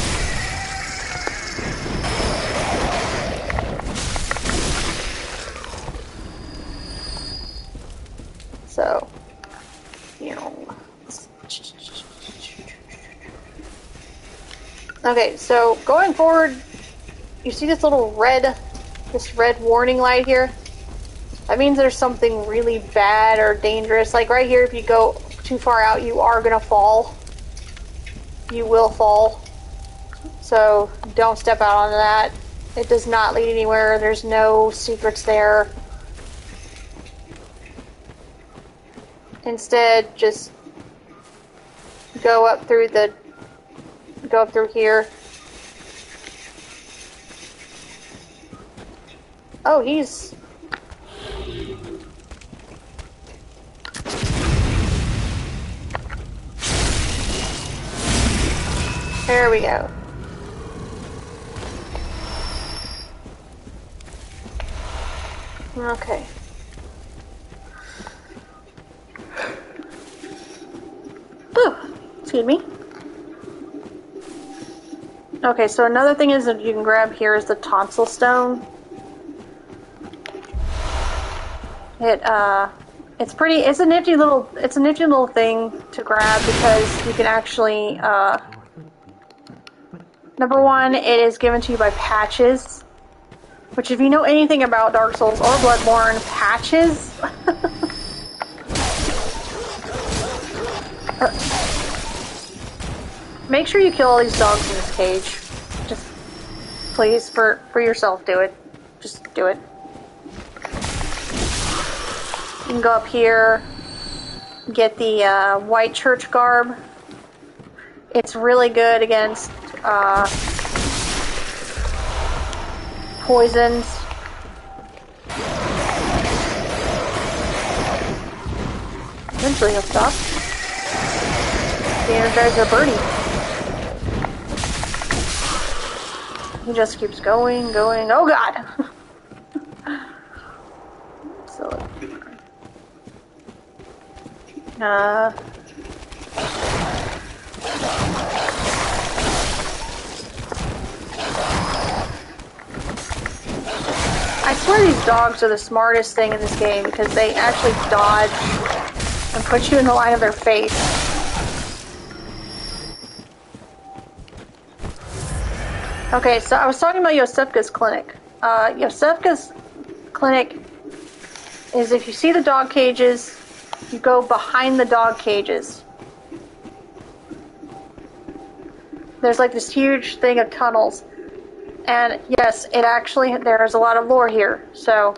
So, you know. Okay, so going forward, you see this little red warning light here? That means there's something really bad or dangerous. Like right here, if you go too far out, you are gonna fall. You will fall. So don't step out onto that. It does not lead anywhere. There's no secrets there. Instead, just go up through here. Oh, he's... There we go. Okay. Whew. Excuse me. Okay, so another thing is that you can grab here is the tonsil stone. It's a nifty little thing to grab because you can actually number one, it is given to you by patches, which if you know anything about Dark Souls or Bloodborne, patches make sure you kill all these dogs in this cage. Just please, for yourself, do it. Just do it. You can go up here, get the white church garb. It's really good against poisons. Eventually he'll stop. The Energizer birdie. He just keeps going. Oh god! So... I swear these dogs are the smartest thing in this game because they actually dodge and put you in the line of their face. Okay, so I was talking about Yosefka's clinic. Yosefka's clinic is if you see the dog cages, you go behind the dog cages. There's like this huge thing of tunnels. And yes, there's a lot of lore here, so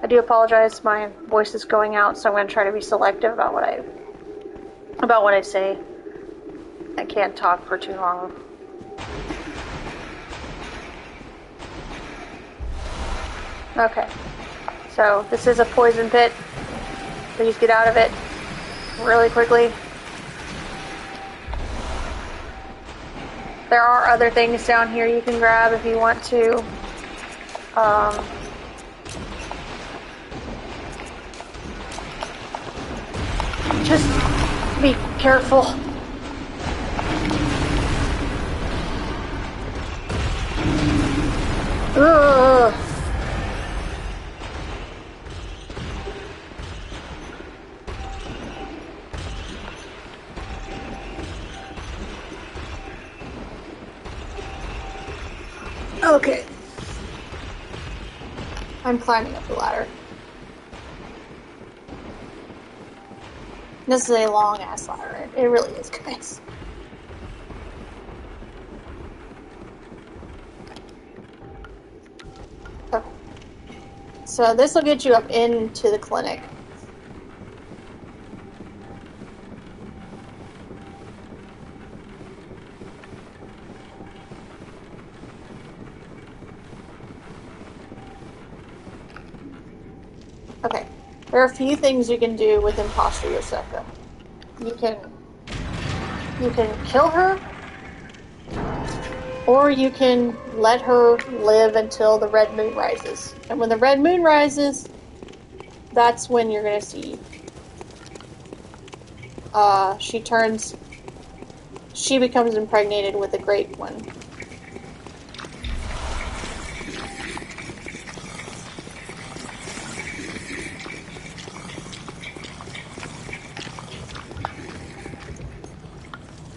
I do apologize, my voice is going out, so I'm going to try to be selective about what I say. I can't talk for too long. Okay, so this is a poison pit. Please get out of it really quickly. There are other things down here you can grab if you want to. Just be careful. Ugh. Okay. I'm climbing up the ladder. This is a long-ass ladder. It really is, guys. Okay. So this will get you up into the clinic. Okay, there are a few things you can do with Imposter Yosefka. You can kill her, or you can let her live until the red moon rises. And when the red moon rises, that's when you're gonna see she becomes impregnated with a great one.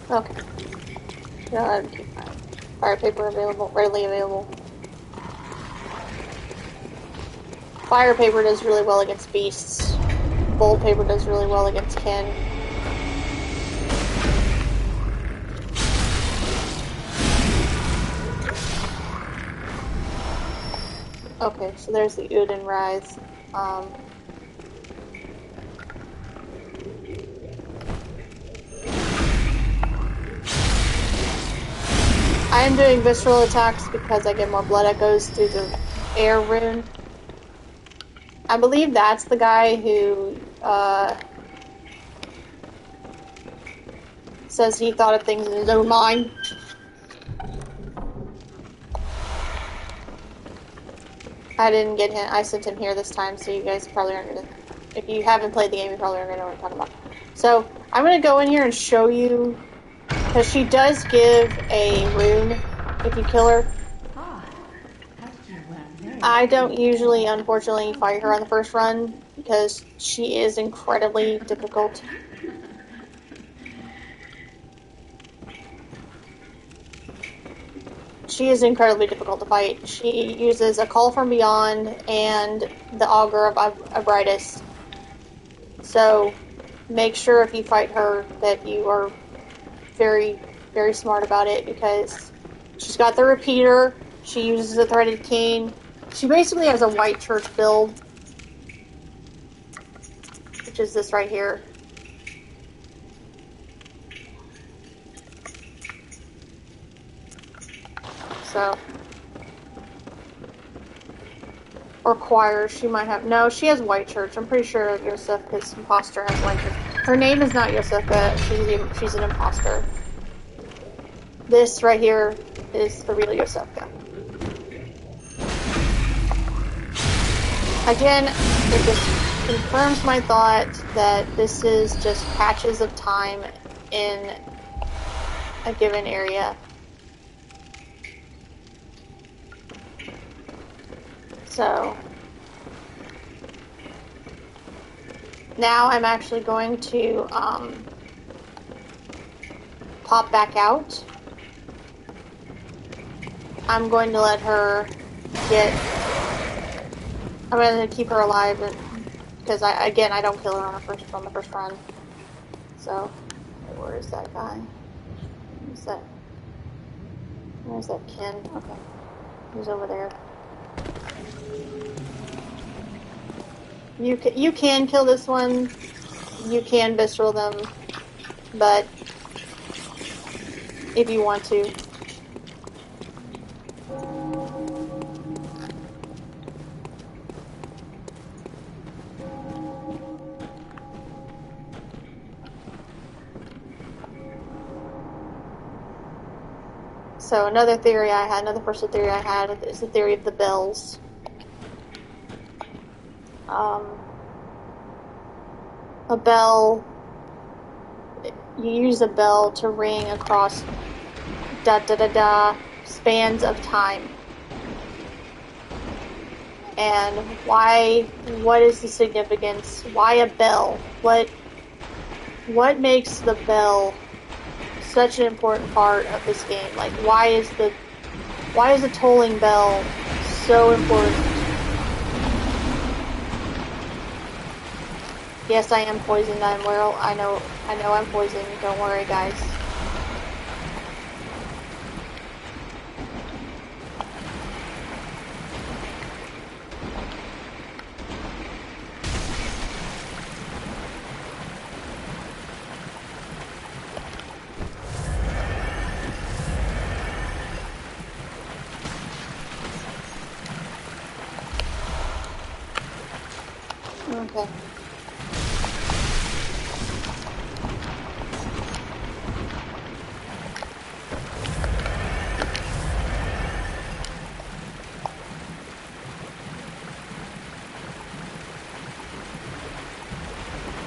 Okay. Fire paper available, readily available. Fire paper does really well against beasts. Bold paper does really well against kin. Okay, so there's the Udin Rise. I am doing visceral attacks because I get more blood echoes through the air rune. I believe that's the guy who says he thought of things in his own mind. I didn't get him. I sent him here this time, so you guys probably aren't gonna. If you haven't played the game, you probably aren't gonna know what I'm talking about. So I'm gonna go in here and show you, because she does give a rune if you kill her. I don't usually, unfortunately, fight her on the first run because she is incredibly difficult. She is incredibly difficult to fight. She uses a Call from Beyond and the Augur of Abritus. So make sure if you fight her that you are very, very smart about it, because she's got the repeater, she uses the threaded cane. She basically has a white church build, which is this right here. So, or choir, she might have. No, she has white church. I'm pretty sure Yosefka's imposter has white church. Her name is not Yosefka. She's an imposter. This right here is the real Yosefka. Again, it just confirms my thought that this is just patches of time in a given area. So now I'm actually going to pop back out. I'm going to let her I'm going to keep her alive because I don't kill her on the first run. So where is that guy? Where's that Ken? Okay. He's over there. You can kill this one. You can visceral them, but if you want to. So another personal theory I had is the theory of the bells. A bell, you use a bell to ring across spans of time. And what is the significance? Why a bell? What makes the bell such an important part of this game? Like, why is the tolling bell so important? Yes, I am poisoned. I know I'm poisoned. Don't worry, guys. Okay.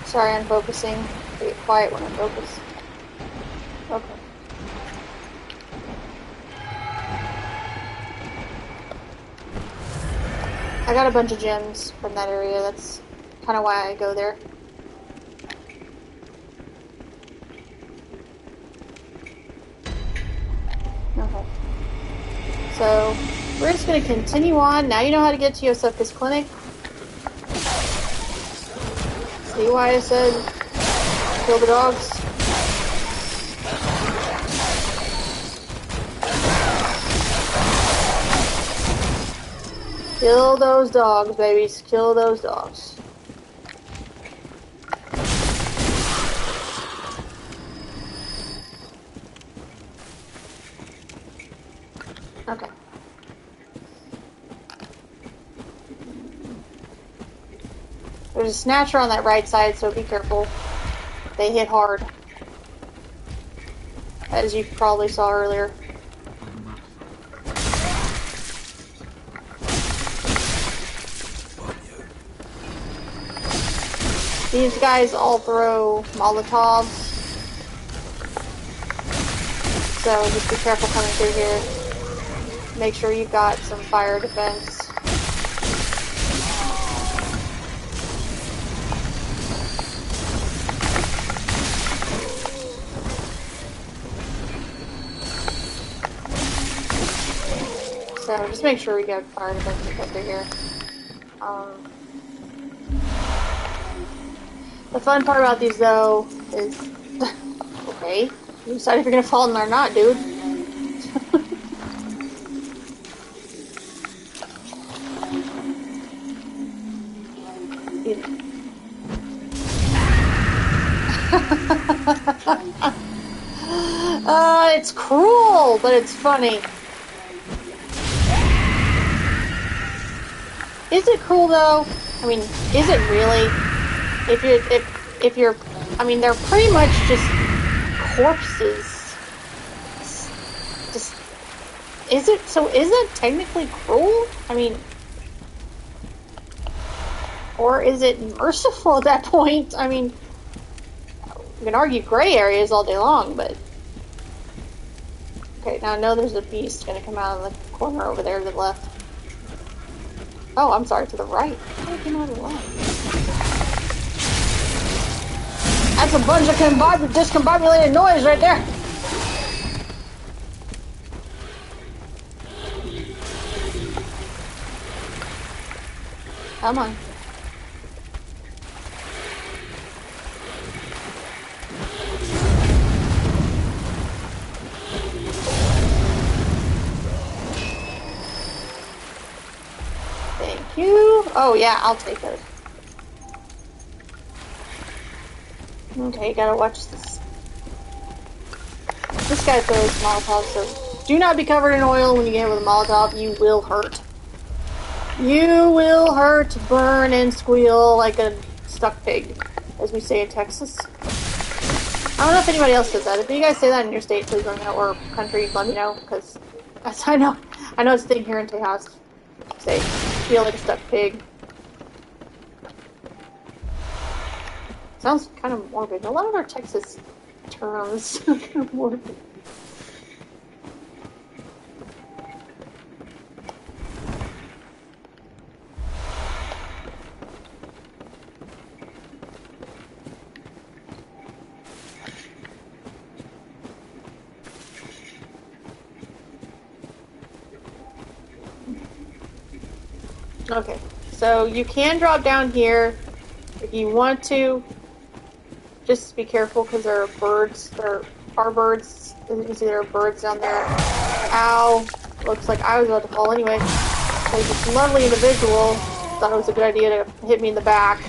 Sorry, I'm focusing. I get quiet when I focus. Okay. I got a bunch of gems from that area. That's kind of why I go there. Okay. So, we're just going to continue on. Now you know how to get to Yosuke's clinic. See why I said kill the dogs? Kill those dogs, babies. Kill those dogs. Okay. There's a snatcher on that right side, so be careful. They hit hard. As you probably saw earlier. These guys all throw Molotovs. So just be careful coming through here. Make sure you've got some fire defense. So just make sure we get fire defense to get through here. The fun part about these, though, is... okay. You decide if you're gonna fall in them or not, dude. It's cruel, but it's funny. Is it cruel, though? I mean, is it really? If you're, I mean, they're pretty much just corpses. Just, is it technically cruel? I mean, or is it merciful at that point? I mean, you can argue gray areas all day long, but... Okay, now I know there's a beast gonna come out of the corner over there to the left. Oh, I'm sorry, to the right. How did I come out of the left? That's a bunch of discombobulated noise right there. Come on. Thank you. Oh yeah, I'll take it. Okay, gotta watch this. This guy throws Molotovs, so do not be covered in oil when you get hit with a Molotov. You will hurt. You will hurt, burn, and squeal like a stuck pig, as we say in Texas. I don't know if anybody else says that. If you guys say that in your state, please let me know, or country, let me know, because I know it's a thing here in Tejas. Say, feel like a stuck pig. Sounds kind of morbid. A lot of our Texas terms are kind of morbid. Okay, so you can drop down here if you want to. Just be careful because there are birds. There are birds. As you can see, there are birds down there. Ow! Looks like I was about to fall anyway. There's this lovely individual. Thought it was a good idea to hit me in the back.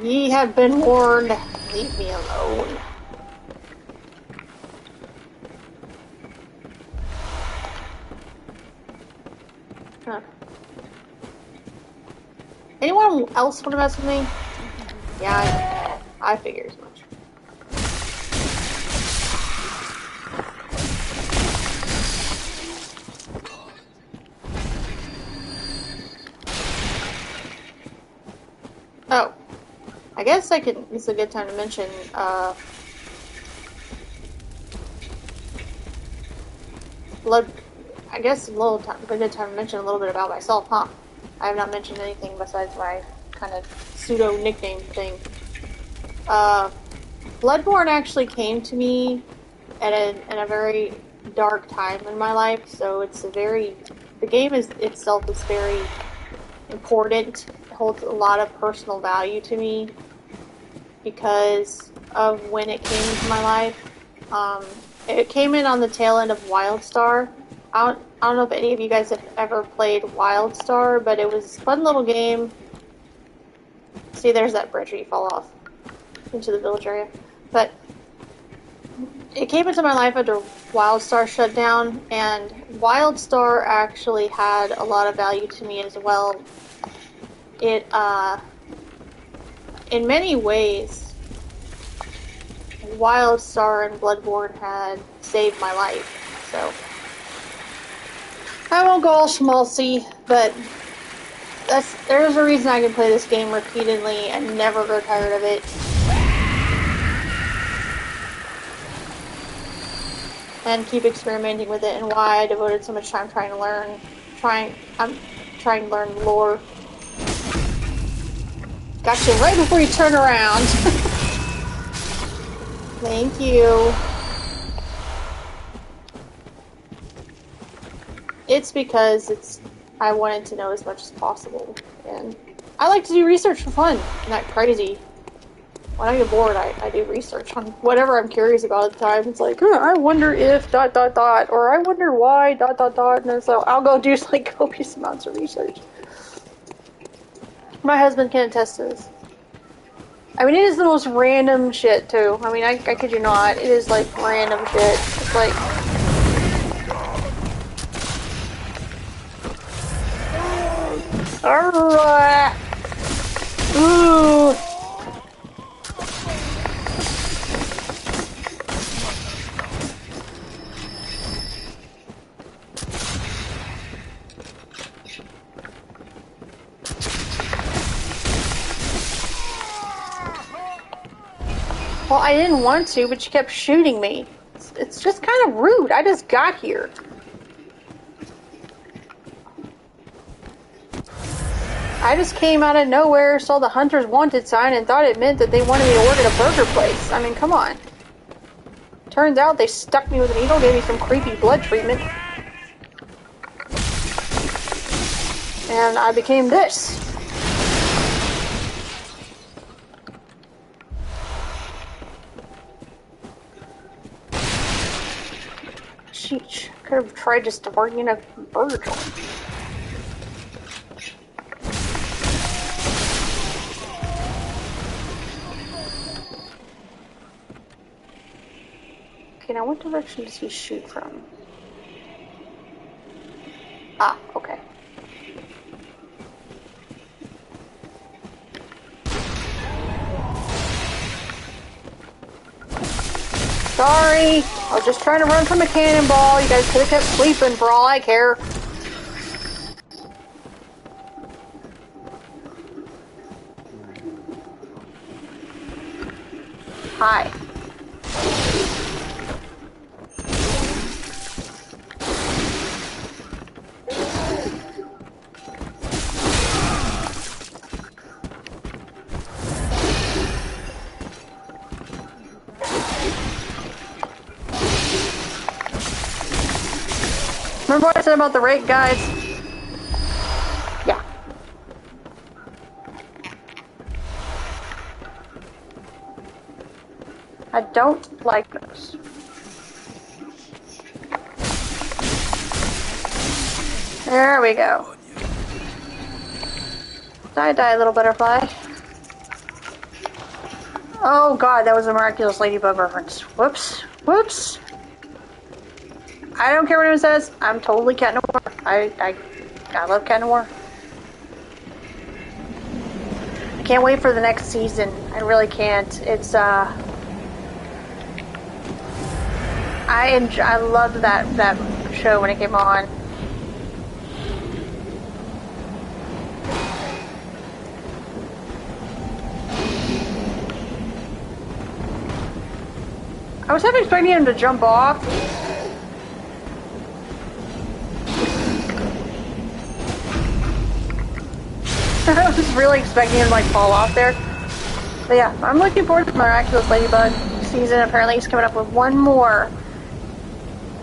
Ye have been warned. Leave me alone. Huh. Anyone else want to mess with me? Yeah, I figure as much. Oh. I guess it's a good time to mention, I guess a good time to mention a little bit about myself, huh? I have not mentioned anything besides my kind of pseudo nickname thing. Bloodborne actually came to me in a very dark time in my life, so the game itself is very important. It holds a lot of personal value to me because of when it came into my life. It came in on the tail end of WildStar. I don't know if any of you guys have ever played WildStar, but it was a fun little game. See, there's that bridge where you fall off into the village area. But it came into my life after WildStar shut down, and WildStar actually had a lot of value to me as well. It, in many ways, WildStar and Bloodborne had saved my life, so I won't go all schmaltzy, but there's a reason I can play this game repeatedly and never grow tired of it. And keep experimenting with it, and why I devoted so much time trying to learn. I'm trying to learn lore. Got you right before you turn around. Thank you. It's because I wanted to know as much as possible, and I like to do research for fun. I'm not crazy. When I get bored, I do research on whatever I'm curious about at the time. It's like, I wonder if ... or I wonder why ... and so I'll go do like copious amounts of research. My husband can attest to this. I mean, it is the most random shit too. I mean, I kid you not. It is like random shit. It's like, alright. Ooh. Well, I didn't want to, but she kept shooting me. It's just kind of rude. I just got here. I just came out of nowhere, saw the Hunter's Wanted sign, and thought it meant that they wanted me to work at a burger place. I mean, come on. Turns out they stuck me with a needle, gave me some creepy blood treatment. And I became this. Sheesh. Could have tried just to work in a burger joint. Okay, now what direction does he shoot from? Ah, okay. Sorry, I was just trying to run from a cannonball. You guys could have kept sleeping for all I care. Hi. Remember what I said about the rate, guys? Yeah. I don't like this. There we go. Die, little butterfly. Oh god, that was a miraculous ladybug reference. Whoops. Whoops. I don't care what anyone says. I'm totally Cat Noir. I love Cat Noir. I can't wait for the next season. I really can't. It's I loved that show when it came on. I was half expecting him to jump off. I was really expecting him to like fall off there. But yeah, I'm looking forward to Miraculous Ladybug season. Apparently he's coming up with one more.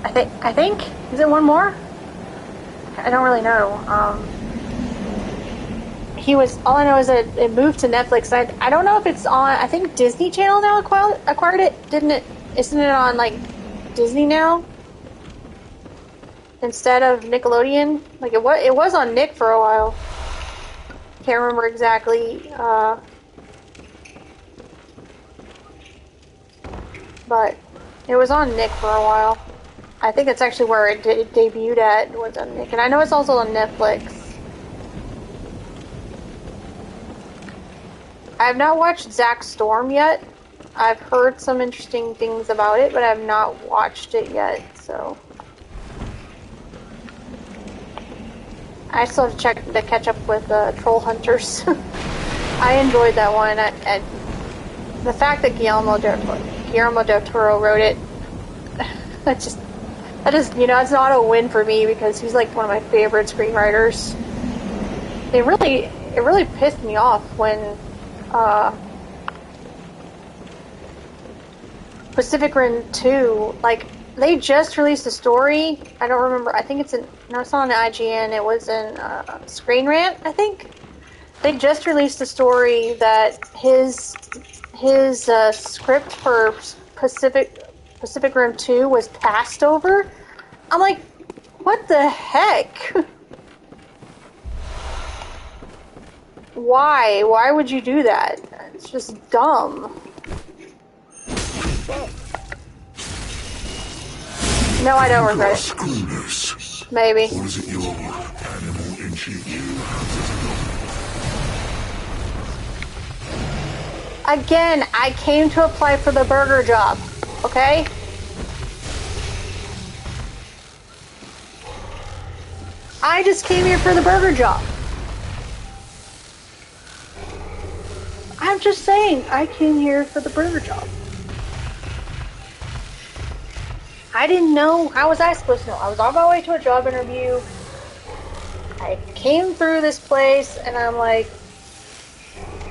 I think? Is it one more? I don't really know. All I know is that it moved to Netflix. I don't know if it's on, I think Disney Channel now acquired it, didn't it? Isn't it on like Disney now? Instead of Nickelodeon? Like it was on Nick for a while. Can't remember exactly, but it was on Nick for a while. I think that's actually where it debuted at, was on Nick, and I know it's also on Netflix. I have not watched Zack Storm yet. I've heard some interesting things about it, but I have not watched it yet, so... I still have to catch up with Troll Hunters. I enjoyed that one. The fact that Guillermo del Toro wrote it, that just, it's not a win for me because he's like one of my favorite screenwriters. It really pissed me off when Pacific Rim 2, like, they just released a story. I don't remember. I think it's not on IGN. It was in Screen Rant, I think. They just released a story that his script for Pacific Rim 2 was passed over. I'm like, what the heck? Why? Why would you do that? It's just dumb. No, I don't regret it. Maybe. Or is it your animal instinct? Again, I came to apply for the burger job, okay? I just came here for the burger job. I'm just saying, I came here for the burger job. I didn't know. How was I supposed to know? I was on my way to a job interview. I came through this place, and I'm like,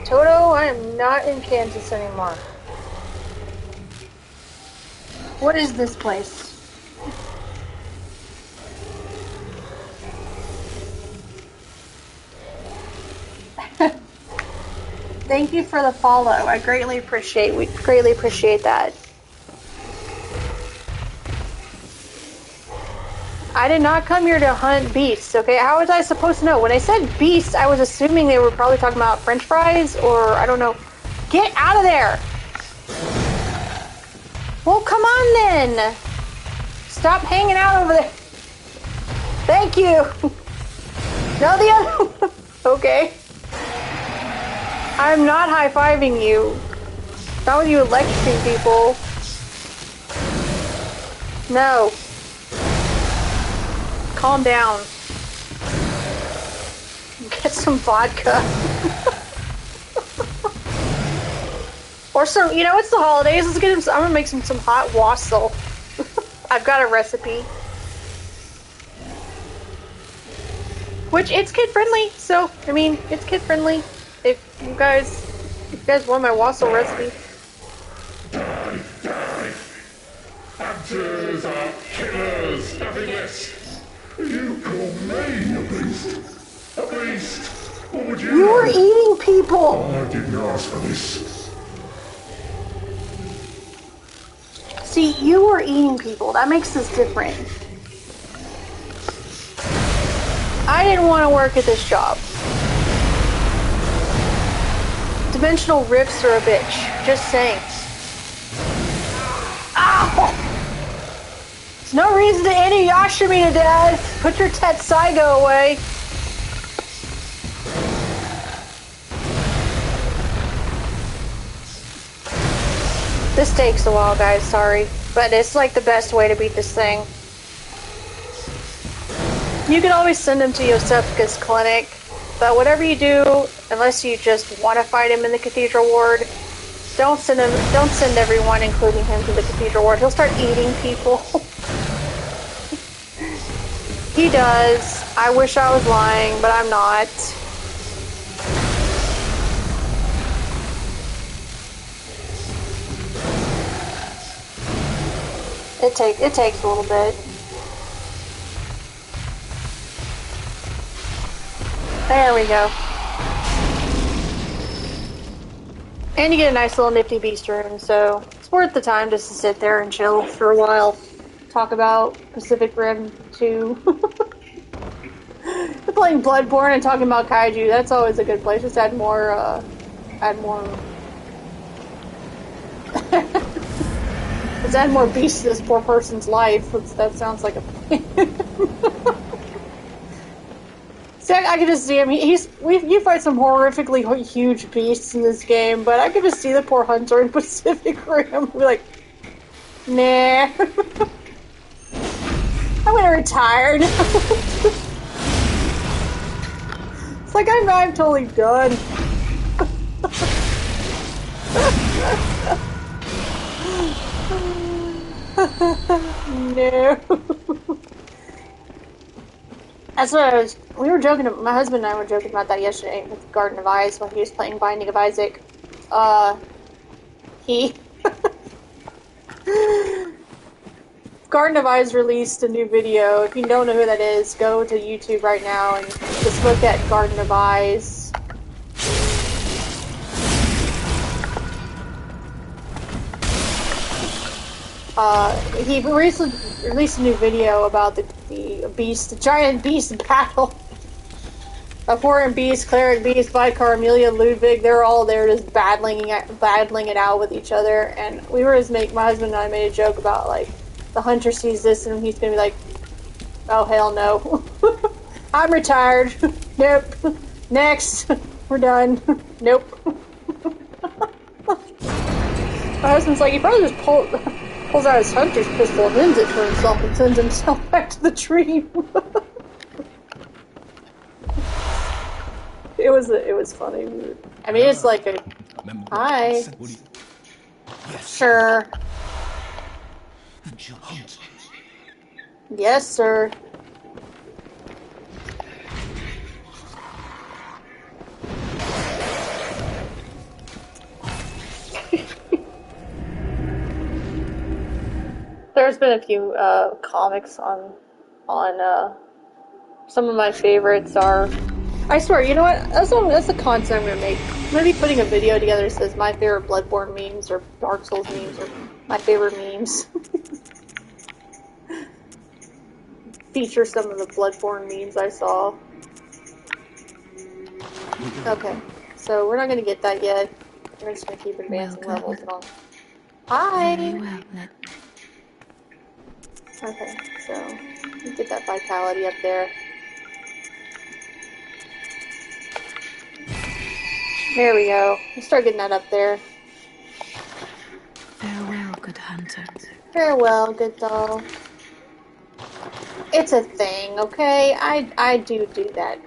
Toto, I am not in Kansas anymore. What is this place? Thank you for the follow. I greatly appreciate that. I did not come here to hunt beasts, okay? How was I supposed to know? When I said beasts, I was assuming they were probably talking about French fries, or I don't know. Get out of there! Well, come on then! Stop hanging out over there. Thank you! No, the other one. Okay. I'm not high-fiving you. Not with you electrocuting people. No. Calm down. Get some vodka. Or some, you know, it's the holidays. Let's get him some, I'm gonna make some hot wassail. I've got a recipe. Which, it's kid-friendly, so, I mean, it's kid-friendly. If you guys want my wassail recipe. Die, die. Hunters are killers, nothing less. You call me a beast? A beast? What would you You were know? eating people! I didn't ask for this. See, you were eating people. That makes this different. I didn't want to work at this job. Dimensional rifts are a bitch. Just saying. Ow! There's no reason to Inuyasha me to death. Put your Tetsaigo away. This takes a while, guys. Sorry. But it's like the best way to beat this thing. You can always send him to Yosefuka's clinic. But whatever you do, unless you just want to fight him in the Cathedral Ward, don't send everyone, including him, to the Cathedral Ward. He'll start eating people. He does. I wish I was lying, but I'm not. It takes a little bit. There we go. And you get a nice little nifty beast room, so it's worth the time just to sit there and chill for a while. Talk about Pacific Rim 2. We're playing Bloodborne and talking about kaiju. That's always a good place. Just add more. Let's add more beasts to this poor person's life. That sounds like a plan. See, I can just see him. You fight some horrifically huge beasts in this game, but I can just see the poor hunter in Pacific Rim be like, nah. I'm gonna retire now. It's like I'm totally done. No. That's what we were joking, my husband and I were joking about that yesterday with Garden of Ice while he was playing Binding of Isaac. Garden of Ice released a new video. If you don't know who that is, go to YouTube right now and just look at Garden of Ice. He recently released a new video about the giant beast battle. Abhorrent Beast, Cleric Beast, Vicar, Amelia, Ludwig, they're all there just battling it out with each other. And my husband and I made a joke about, like, the hunter sees this and he's gonna be like, oh, hell no. I'm retired. Nope. Next. We're done. Nope. My husband's like, he probably just pulls out his hunter's pistol and lends it for himself and sends himself back to the tree. It was funny. I mean, it's like a... Hi. Sure. and shall hunt. Yes, sir. There's been a few comics on some of my favorites are. I swear, you know what? That's the content I'm gonna make. I'm gonna be putting a video together that says my favorite Bloodborne memes or Dark Souls memes or my favorite memes. Feature some of the Bloodborne memes I saw. Okay, so we're not gonna get that yet. We're just gonna keep advancing Welcome. levels and all. Hi. Very well. Okay, so let's get that vitality up there. There we go. Let's start getting that up there. Farewell, good hunter. Farewell, good doll. It's a thing, okay? I do that.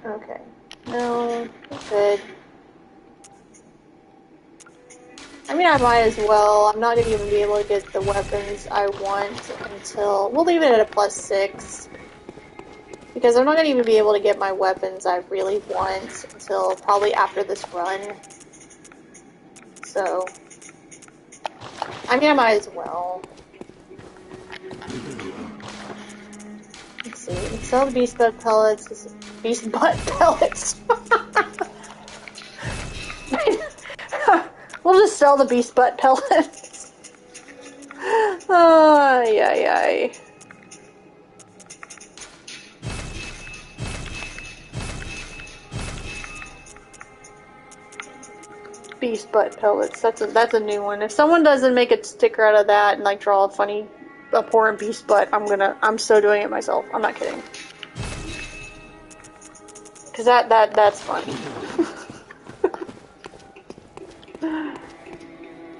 Okay. No, we're good. I mean, I might as well. I'm not going to even be able to get the weapons I want until... We'll leave it at a +6. Because I'm not going to even be able to get my weapons I really want until probably after this run. So... I mean, I might as well. Let's see. Sell the beast butt pellets. Beast butt pellets. We'll just sell the beast butt pellets. Ay, ay, ay. Beast butt pellets. That's a new one. If someone doesn't make a sticker out of that and like draw a funny, abhorrent beast butt, I'm so doing it myself. I'm not kidding. Cause that's funny.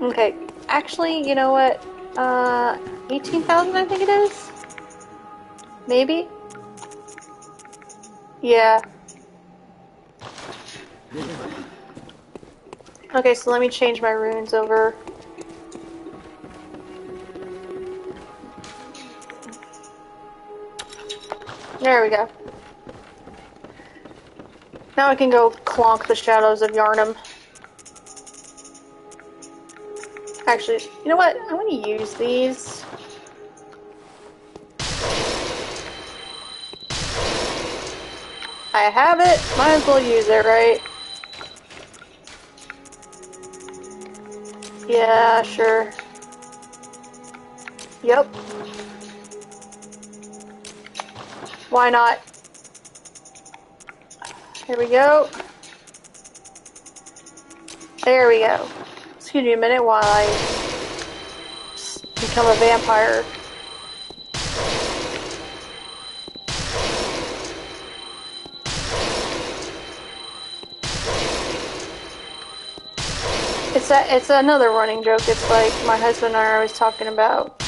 Okay, actually, you know what? 18,000 I think it is? Maybe? Yeah. Okay, so let me change my runes over. There we go. Now I can go clonk the shadows of Yharnam. Actually, you know what? I'm gonna use these. I have it. Might as well use it, right? Yeah, sure. Yep. Why not? Here we go. There we go. Excuse me a minute while I become a vampire. It's another running joke. It's like my husband and I are always talking about.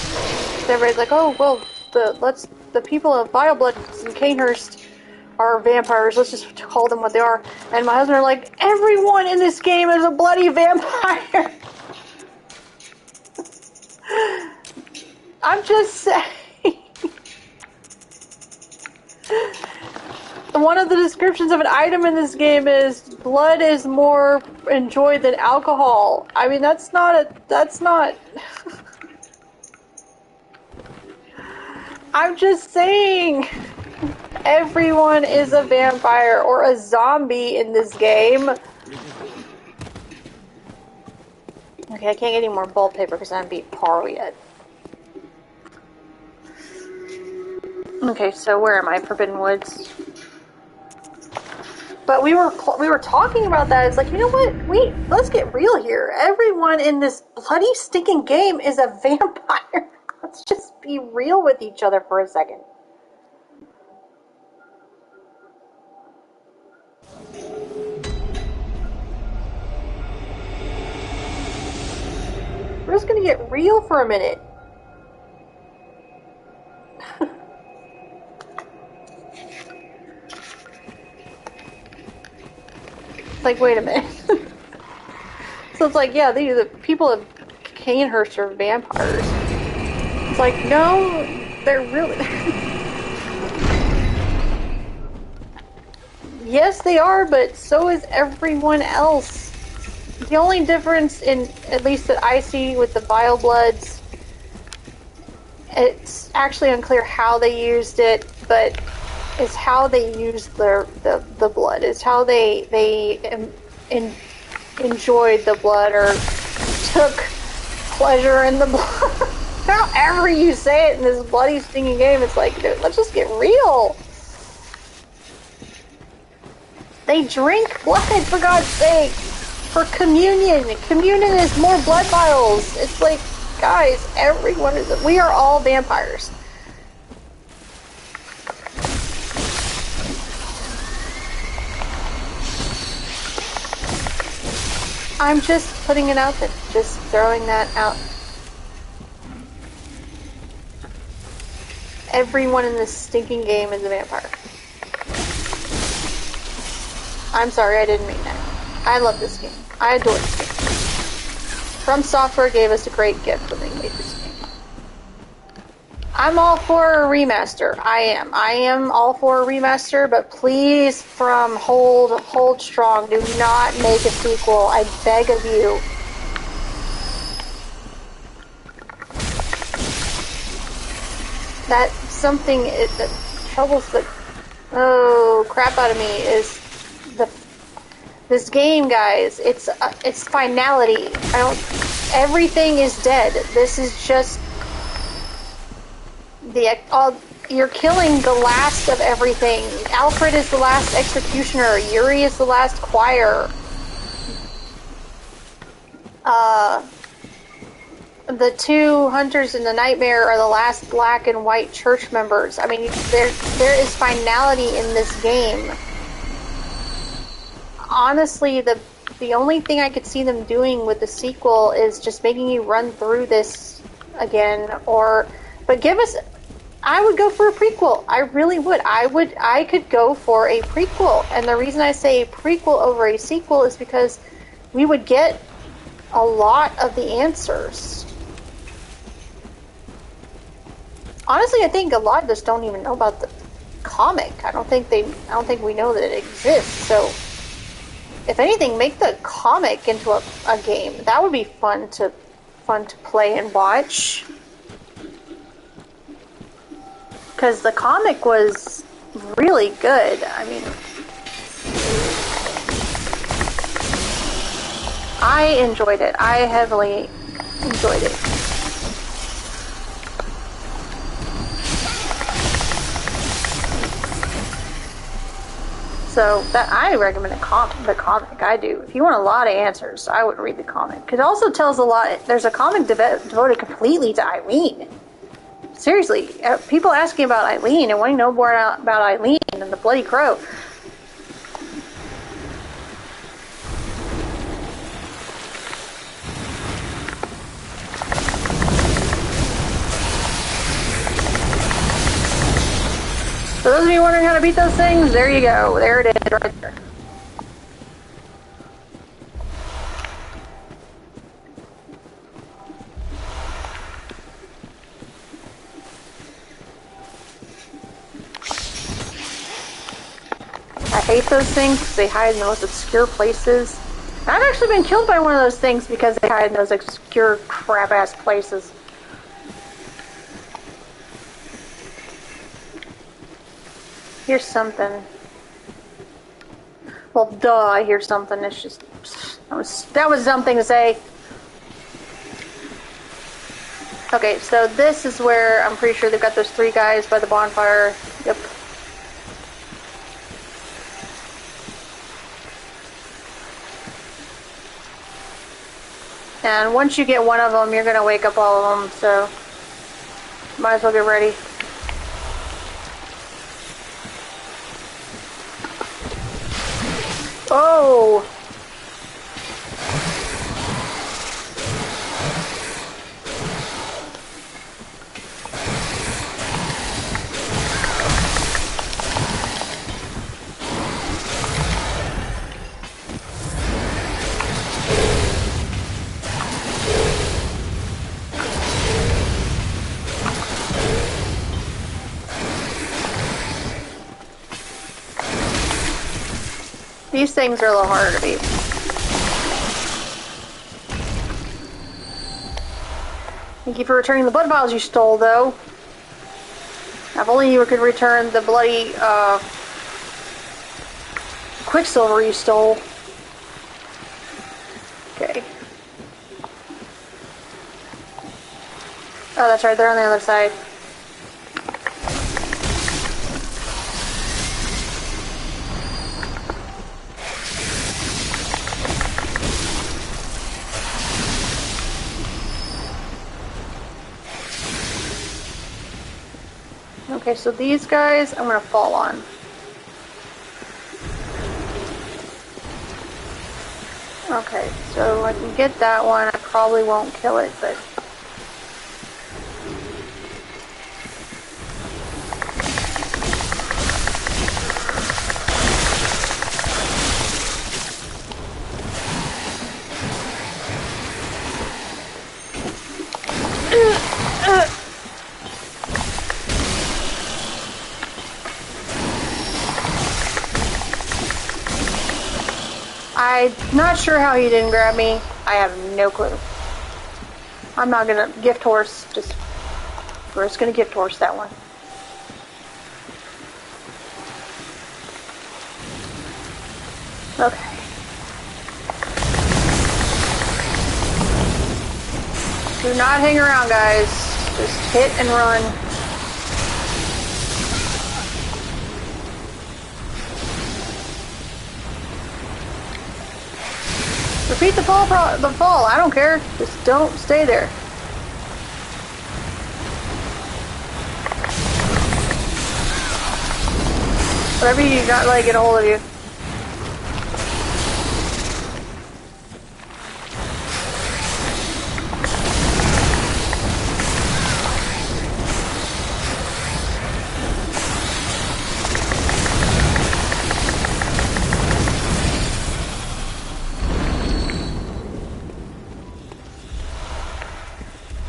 Everybody's like, "Oh, well, the people of Violet and Canehurst are vampires. Let's just call them what they are." And my husband are like, "Everyone in this game is a bloody vampire." I'm just saying. One of the descriptions of an item in this game is blood is more enjoyed than alcohol. I mean, that's not. I'm just saying. Everyone is a vampire or a zombie in this game. Okay, I can't get any more ball paper because I haven't beat Paro yet. Okay, so where am I? Forbidden Woods. But we were talking about that. It's like, you know what? Wait, let's get real here. Everyone in this bloody stinking game is a vampire. Let's just be real with each other for a second. We're just gonna get real for a minute. Like, wait a minute. So it's like, yeah, the people of Canehurst are vampires. It's like, no, they're really... Yes, they are, but so is everyone else. The only difference, in at least that I see with the Vile Bloods, it's actually unclear how they used it, but it's how they used the blood. It's how they enjoyed the blood or took pleasure in the blood. However you say it in this bloody, stinging game, it's like, dude, let's just get real. They drink blood, for God's sake, for communion. Communion is more blood vials. It's like, guys, everyone is... We are all vampires. I'm just putting it out there. Just throwing that out. Everyone in this stinking game is a vampire. I'm sorry, I didn't mean that. I love this game. I adore this game. From Software gave us a great gift when they made this game. I'm all for a remaster. I am all for a remaster, but please, From, hold strong. Do not make a sequel. I beg of you. That something that troubles the crap out of me is this game, guys. It's finality. Everything is dead. This is just you're killing the last of everything. Alfred is the last executioner. Yuri is the last choir. The two hunters in the nightmare are the last black and white church members. I mean, there is finality in this game. Honestly, the only thing I could see them doing with the sequel is just making you run through this again, but give us... I would go for a prequel. I really would. I could go for a prequel. And the reason I say a prequel over a sequel is because we would get a lot of the answers. Honestly, I think a lot of us don't even know about the comic. I don't think we know that it exists. So, if anything, make the comic into a game. That would be fun to play and watch. Because the comic was really good. I mean, I enjoyed it. I heavily enjoyed it. So that I recommend the comic. I do. If you want a lot of answers, I would read the comic. Because it also tells a lot. There's a comic devoted completely to Eileen. Seriously, people asking about Eileen and wanting to know more about Eileen and the Bloody Crow. For those of you wondering how to beat those things, there you go. There it is, right there. I hate those things because they hide in the most obscure places. I've actually been killed by one of those things because they hide in those obscure crap-ass places. Here's something. Well, duh, I hear something. It's just... That was a dumb thing to say. Okay, so this is where I'm pretty sure they've got those three guys by the bonfire. Yep. And once you get one of them, you're going to wake up all of them, so might as well get ready. Oh! These things are a little harder to beat. Thank you for returning the blood vials you stole, though. If only you could return the bloody, quicksilver you stole. Okay. Oh, that's right, they're on the other side. Okay, so these guys I'm gonna fall on. Okay, so I can get that one. I probably won't kill it, but... I'm not sure how he didn't grab me. I have no clue. I'm not gonna gift horse. We're just gonna gift horse that one. Okay. Do not hang around, guys. Just hit and run. Repeat the fall. I don't care. Just don't stay there. Whatever you do, not let it get a hold of you.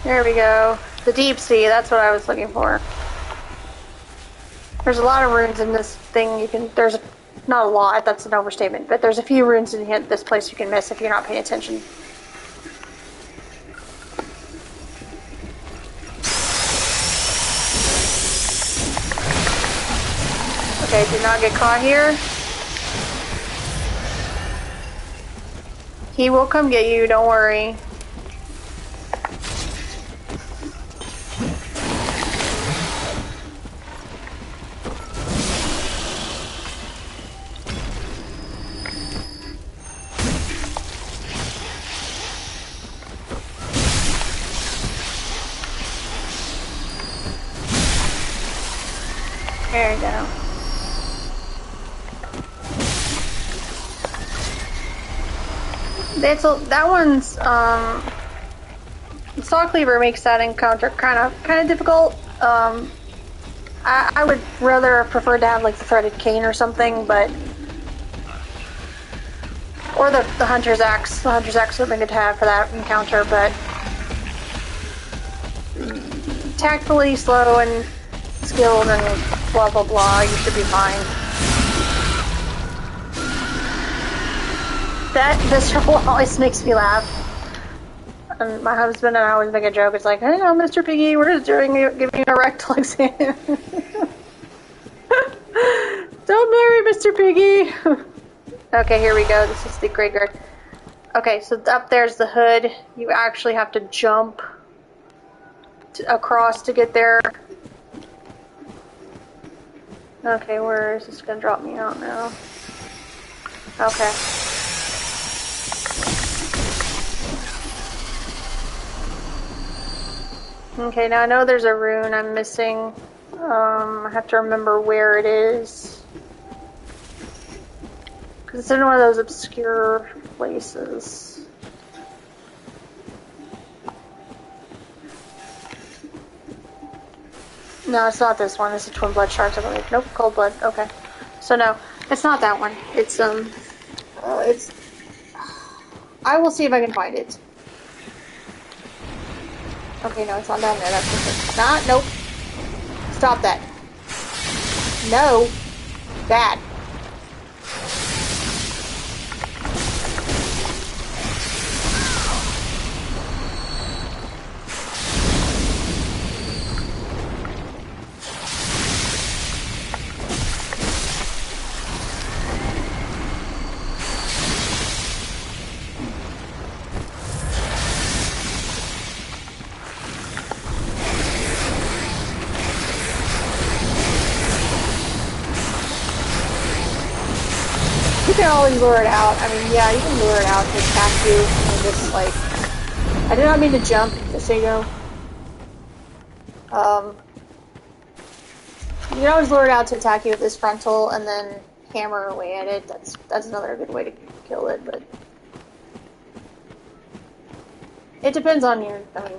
There we go. The deep sea, that's what I was looking for. There's a lot of runes in this thing. There's not a lot, that's an overstatement, but there's a few runes in this place you can miss if you're not paying attention. Okay, do not get caught here. He will come get you, don't worry. There you go. That one's Saw Cleaver makes that encounter kind of difficult. I would rather prefer to have like the threaded cane or something, but or the hunter's axe. The hunter's axe would be good to have for that encounter, but tactfully, slow, and skilled, and blah blah blah, you should be fine. That visceral always makes me laugh. And my husband and I always make a joke. It's like, hey, no, Mr. Piggy, we're just giving you a rectal exam. Don't marry Mr. Piggy. Okay, here we go. This is the graveyard. Okay, so up there's the hood. You actually have to jump across to get there. Okay, where is this gonna drop me out now? Okay. Okay, now I know there's a rune I'm missing. I have to remember where it is. Because it's in one of those obscure places. No, it's not this one. It's a twin blood sharks, I believe. Nope, cold blood. Okay. So no, it's not that one. It's I will see if I can find it. Okay, no, it's not down there. That's just not. Nope. Stop that. No. Bad. can always lure it out. I mean, yeah, you can lure it out to attack you and just like... I did not mean to jump, just so you know. You can always lure it out to attack you with this frontal and then hammer away at it. That's another good way to kill it, but... It depends on your... I mean...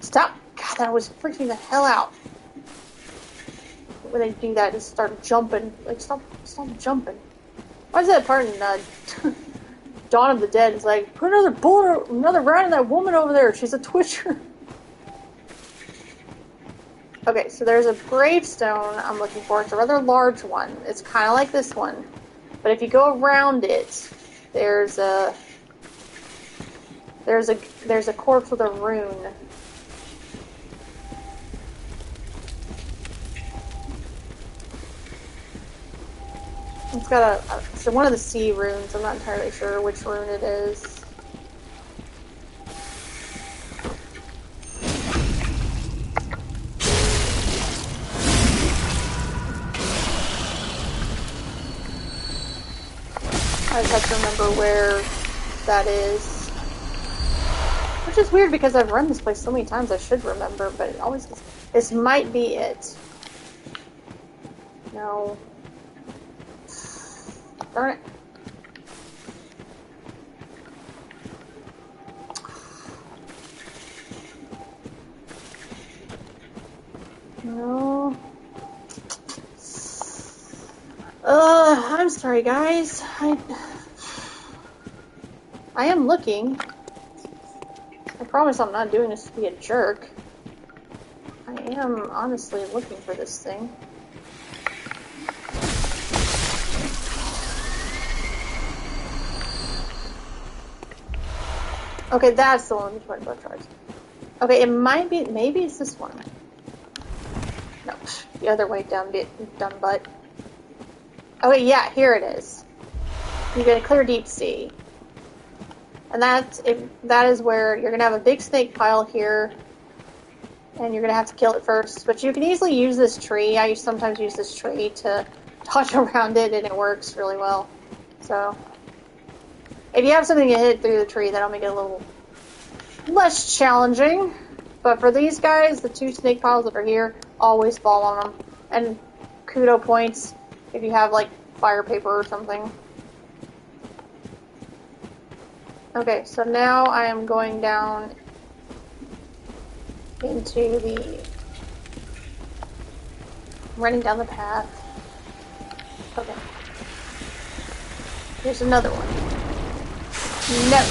Stop! God, that was freaking the hell out. When they do that, just start jumping. Like, stop jumping. Why is that part in Dawn of the Dead? It's like, put another round in that woman over there. She's a twitcher. Okay, so there's a gravestone I'm looking for. It's a rather large one. It's kind of like this one. But if you go around it, there's a corpse with a rune. It's got so one of the sea runes. I'm not entirely sure which rune it is. I just have to remember where that is. Which is weird because I've run this place so many times I should remember, but it always gets... This might be it. No. Darn it. No. I'm sorry, guys. I am looking. I promise I'm not doing this to be a jerk. I am honestly looking for this thing. Okay, that's the one with 20 blood shards. Okay, it might be, maybe it's this one. No, the other way, dumb butt. Okay, yeah, here it is. You get a clear deep sea. And that is where you're going to have a big snake pile here. And you're going to have to kill it first. But you can easily use this tree. I sometimes use this tree to dodge around it, and it works really well. So... if you have something to hit through the tree, that'll make it a little less challenging. But for these guys, the two snake piles that are here, always fall on them. And kudo points if you have, like, fire paper or something. Okay, so now I am going down into the... running down the path. Okay. Here's another one. No.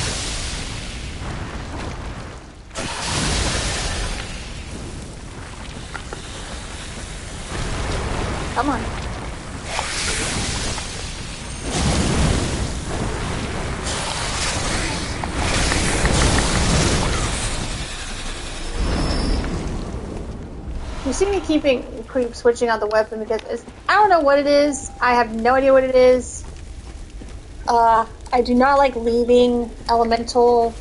Come on. You see me keep switching out the weapon because I don't know what it is. I have no idea what it is. I do not like leaving elemental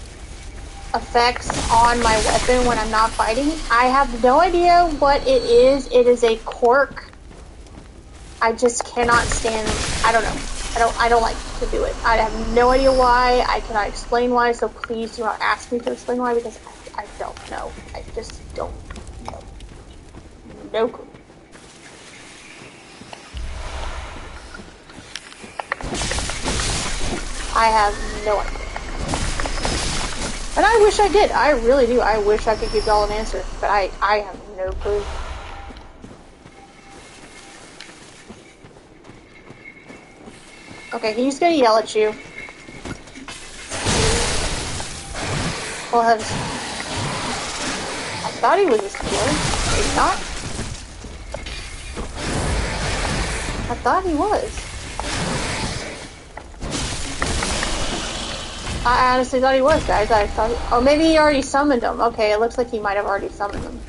effects on my weapon when I'm not fighting. I have no idea what it is. It is a quirk. I just cannot stand... I don't know. I don't like to do it. I have no idea why. I cannot explain why, so please do not ask me to explain why because I don't know. I just don't know. No clue. I have no idea. And I wish I did. I really do. I wish I could give y'all an answer. But I have no clue. Okay, he's gonna yell at you. Well, I thought he was a stealer. He's not? I thought he was. I honestly thought he was, guys. I thought... oh, maybe he already summoned him. Okay, it looks like he might have already summoned him.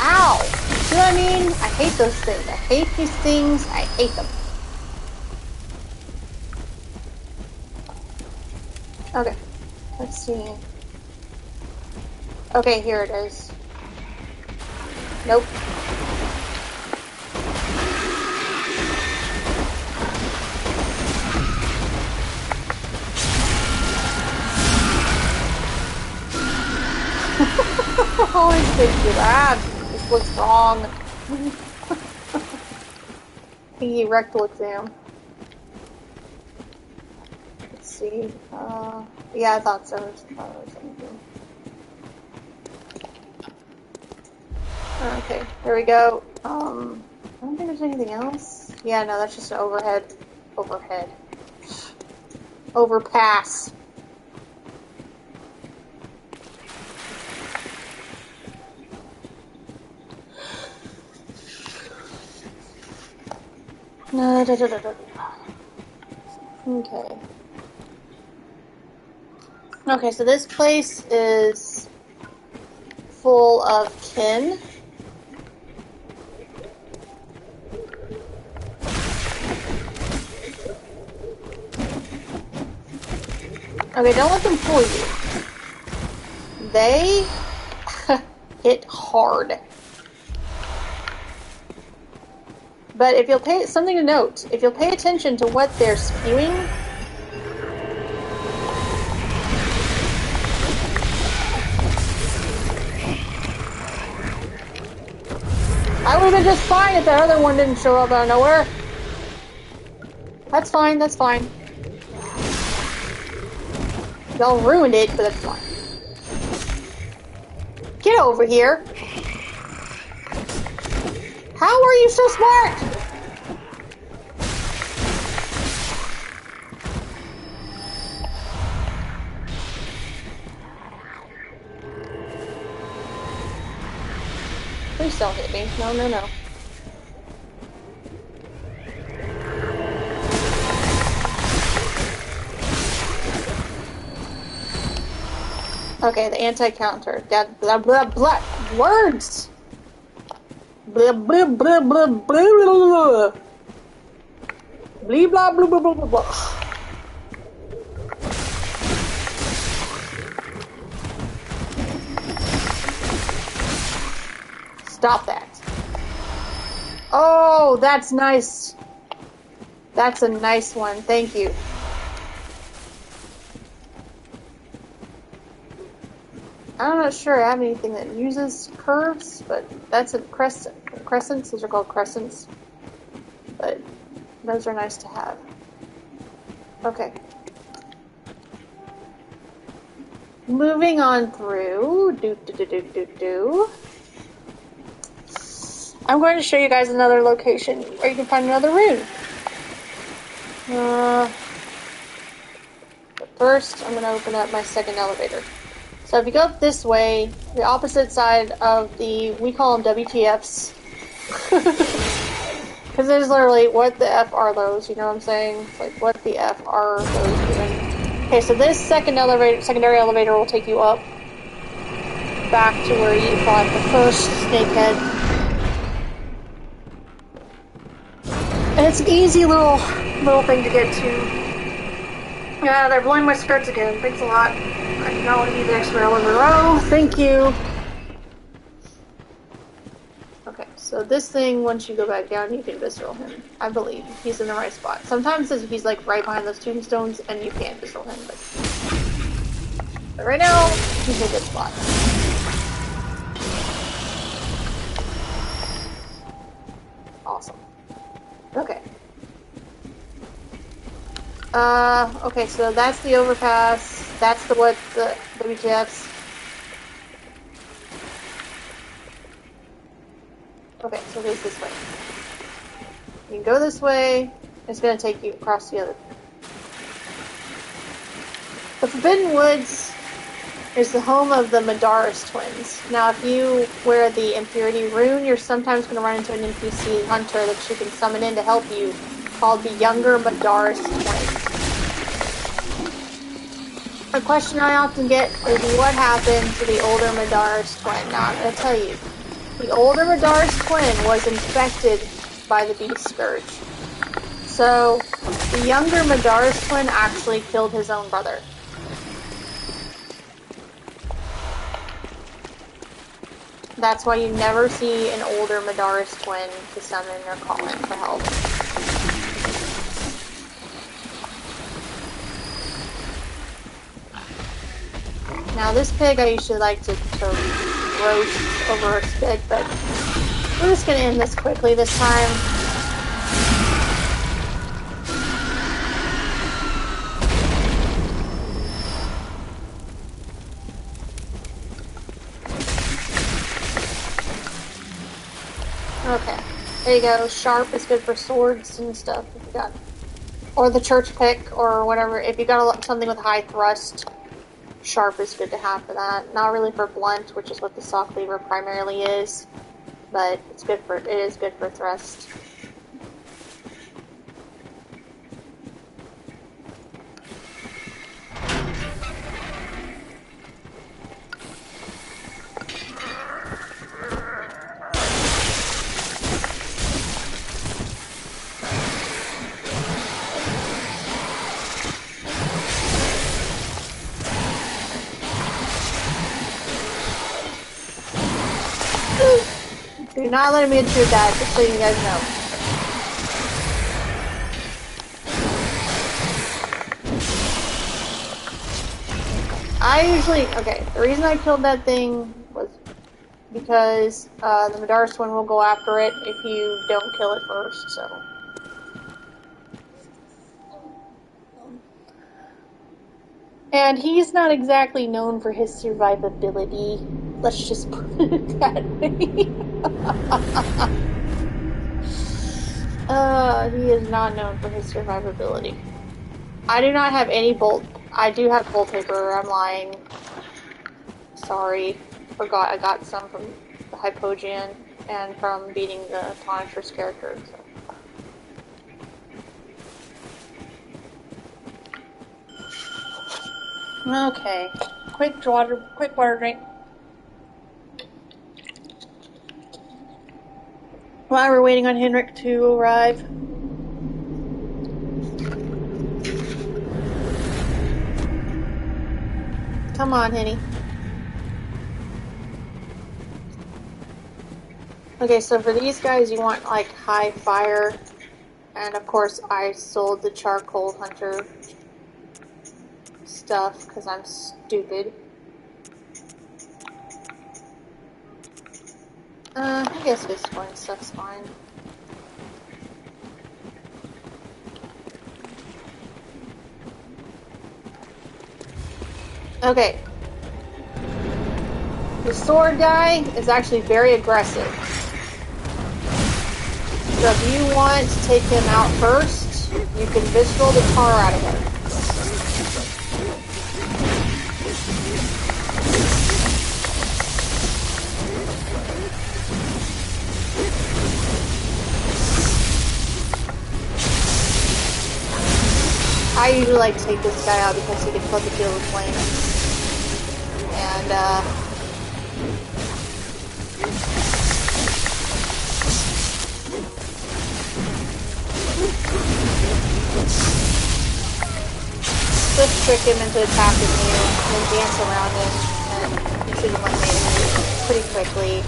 Ow! See what I mean? I hate those things. I hate these things. I hate them. Okay. Let's see. Okay, here it is. Nope. Always think that. This looks wrong. The rectal exam. Let's see. Yeah, I thought so. Okay, there we go. I don't think there's anything else. Yeah, no, that's just an overpass. Okay. Okay, so this place is full of kin. Okay, don't let them fool you. They hit hard. But if you'll pay something to note, if you'll pay attention to what they're spewing, I would have been just fine if that other one didn't show up out of nowhere. That's fine, that's fine. Y'all ruined it, but that's fine. Get over here. How are you so smart? Please don't hit me. No, no, no. Okay, the anti-counter. That blah blah blah words. Blah blah blah blah blah blah. Blah blah blah blah blah blah. Stop that. Oh, that's nice. That's a nice one. Thank you. I'm not sure I have anything that uses curves, but that's a crescent. Crescents, those are called crescents. But those are nice to have. Okay. Moving on through. I'm going to show you guys another location where you can find another rune. But first, I'm going to open up my second elevator. So if you go up this way, the opposite side of the, we call them WTFs. Because there's literally, what the F are those? You know what I'm saying? It's like, what the F are those doing? Okay, so this secondary elevator will take you up back to where you fought the first snakehead. And it's an easy little thing to get to. Yeah, they're blowing my skirts again. Thanks a lot. I do not want to be the extra row in a row. Thank you. Okay, so this thing, once you go back down, you can visceral him. I believe he's in the right spot. Sometimes he's like right behind those tombstones, and you can't visceral him. But right now, he's in a good spot. Awesome. Okay. Okay, so that's the overpass. That's the WTFs. Okay, so it goes this way. You can go this way. It's going to take you across the other. The Forbidden Woods is the home of the Madaris twins. Now, if you wear the Impurity rune, you're sometimes going to run into an NPC hunter that you can summon in to help you, called the Younger Madaris twins. A question I often get is what happened to the older Madaris twin. Now, I'm going to tell you. The older Madaris twin was infected by the Beast Scourge. So, the younger Madaris twin actually killed his own brother. That's why you never see an older Madara's twin to summon or call in for help. Now this pig I usually like to roast over a spit, but we're just gonna end this quickly this time. Okay, there you go. Sharp is good for swords and stuff if you got, or the church pick or whatever. If you got something with high thrust, sharp is good to have for that. Not really for blunt, which is what the saw cleaver primarily is, but it's good for, it is good for thrust. Do not let him get through that, just so you guys know. Okay, the reason I killed that thing was because the Madara's twin will go after it if you don't kill it first, so. And he's not exactly known for his survivability. Let's just put it that way. He is not known for his survivability. I do not have any bolt. I do have bolt paper. I'm lying. Sorry. Forgot I got some from the Hypogean and from beating the Tonitrus character. So. Okay. Quick water drink. While we're waiting on Henrik to arrive. Come on, Henny. Okay, so for these guys, you want like high fire, and of course, I sold the charcoal hunter stuff because I'm stupid. I guess this one stuff's fine. Okay. The sword guy is actually very aggressive. So if you want to take him out first, you can visceral the tar out of him. I usually like to take this guy out because he can flood the field with flames. And, just trick him into attacking you, and then dance around him, and you should eliminate him pretty quickly.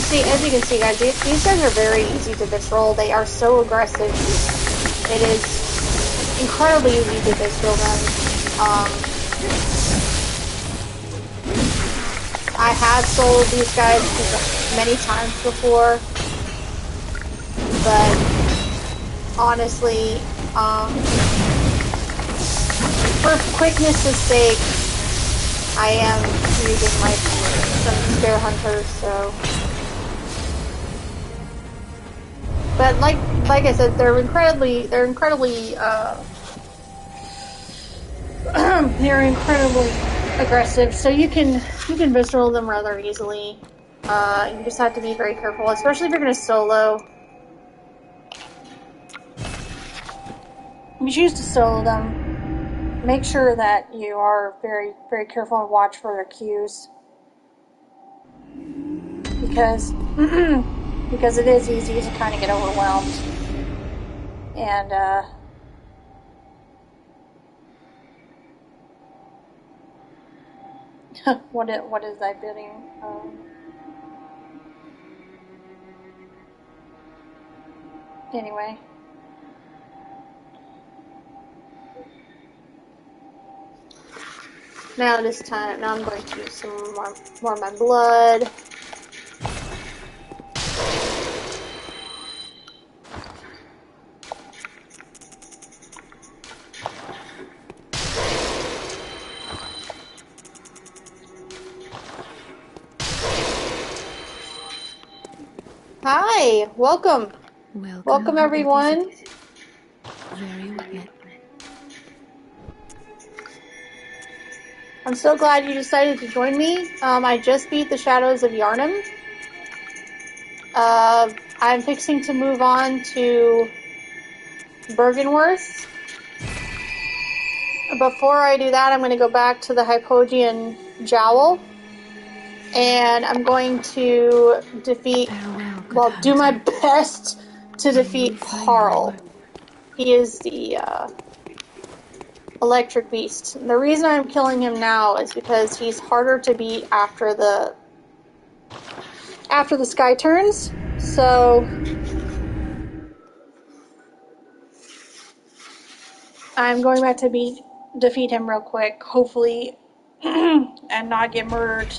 As you can see, guys, these guys are very easy to visceral. They are so aggressive. It is incredibly easy to visceral them. I have sold these guys many times before, but honestly, for quickness' sake, I am using some spare hunters, so. But like I said, they're incredibly they're incredibly aggressive, so you can visceral them rather easily. You just have to be very careful, especially if you're going to solo. If you choose to solo them, make sure that you are very, very careful and watch for their cues. Because it is easy to kind of get overwhelmed. And, what is that bidding? Anyway. Now this time, I'm going to use some more of my blood. Hi, welcome. Welcome everyone. Very well. I'm so glad you decided to join me. I just beat the Shadows of Yharnam. I'm fixing to move on to Bergenworth. Before I do that, I'm going to go back to the Hypogean Jowl. And I'm going to defeat, do my best to defeat Carl. He is the electric beast. And the reason I'm killing him now is because he's harder to beat after the sky turns. So I'm going back to defeat him real quick, hopefully, and not get murdered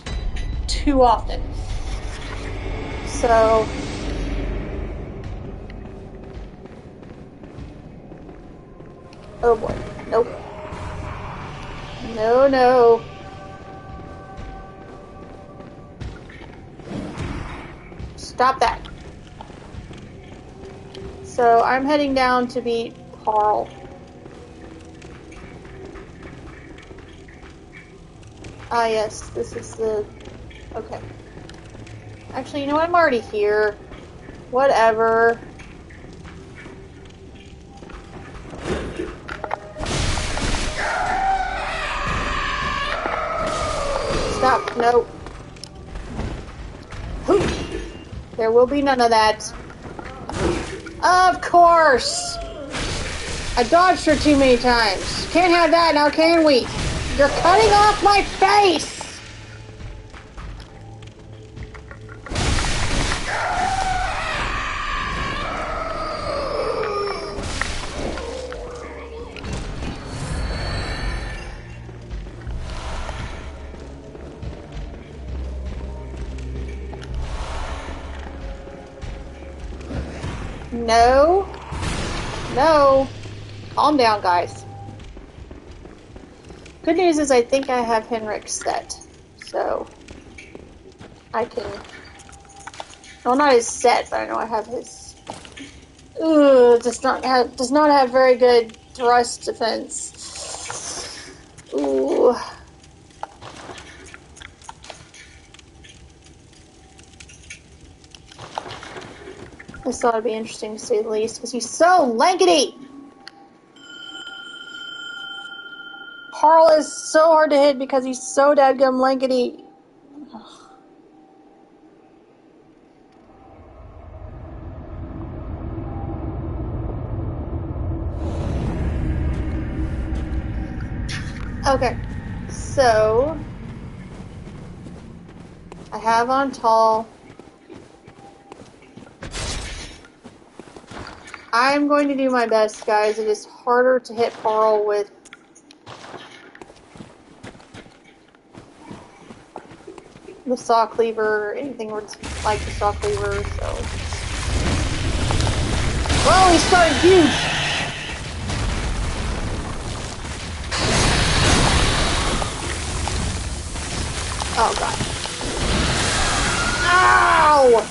too often. So oh boy, nope. No. Stop that. So I'm heading down to beat Carl. Ah yes, this is the... Okay. Actually, you know what? I'm already here. Whatever. Stop. No. There will be none of that. Of course! I dodged her too many times. Can't have that now, can we? You're cutting off my face! No. Calm down, guys. Good news is I think I have Henrik set. So I can... Well, not his set, but I know I have his... does not have very good thrust defense. Ooh. This ought to be interesting to say the least, because he's so lankety! Carl is so hard to hit because he's so dadgum lankety. Okay, so I have on tall. I'm going to do my best, guys. It is harder to hit Carl with the saw cleaver or anything like the saw cleaver, so. Well, he started huge! Oh, God. Ow!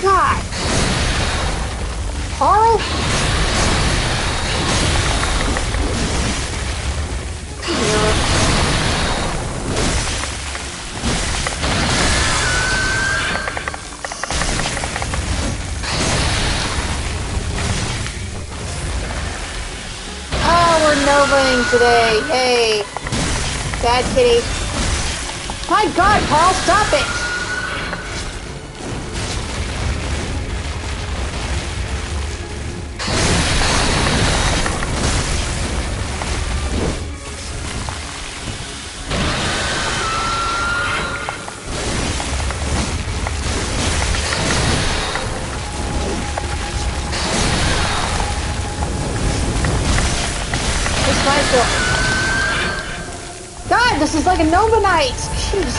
God! Carl? today. Yay. Bad kitty. My god, Carl, stop it! God, this is like a Nova Night! Jeez.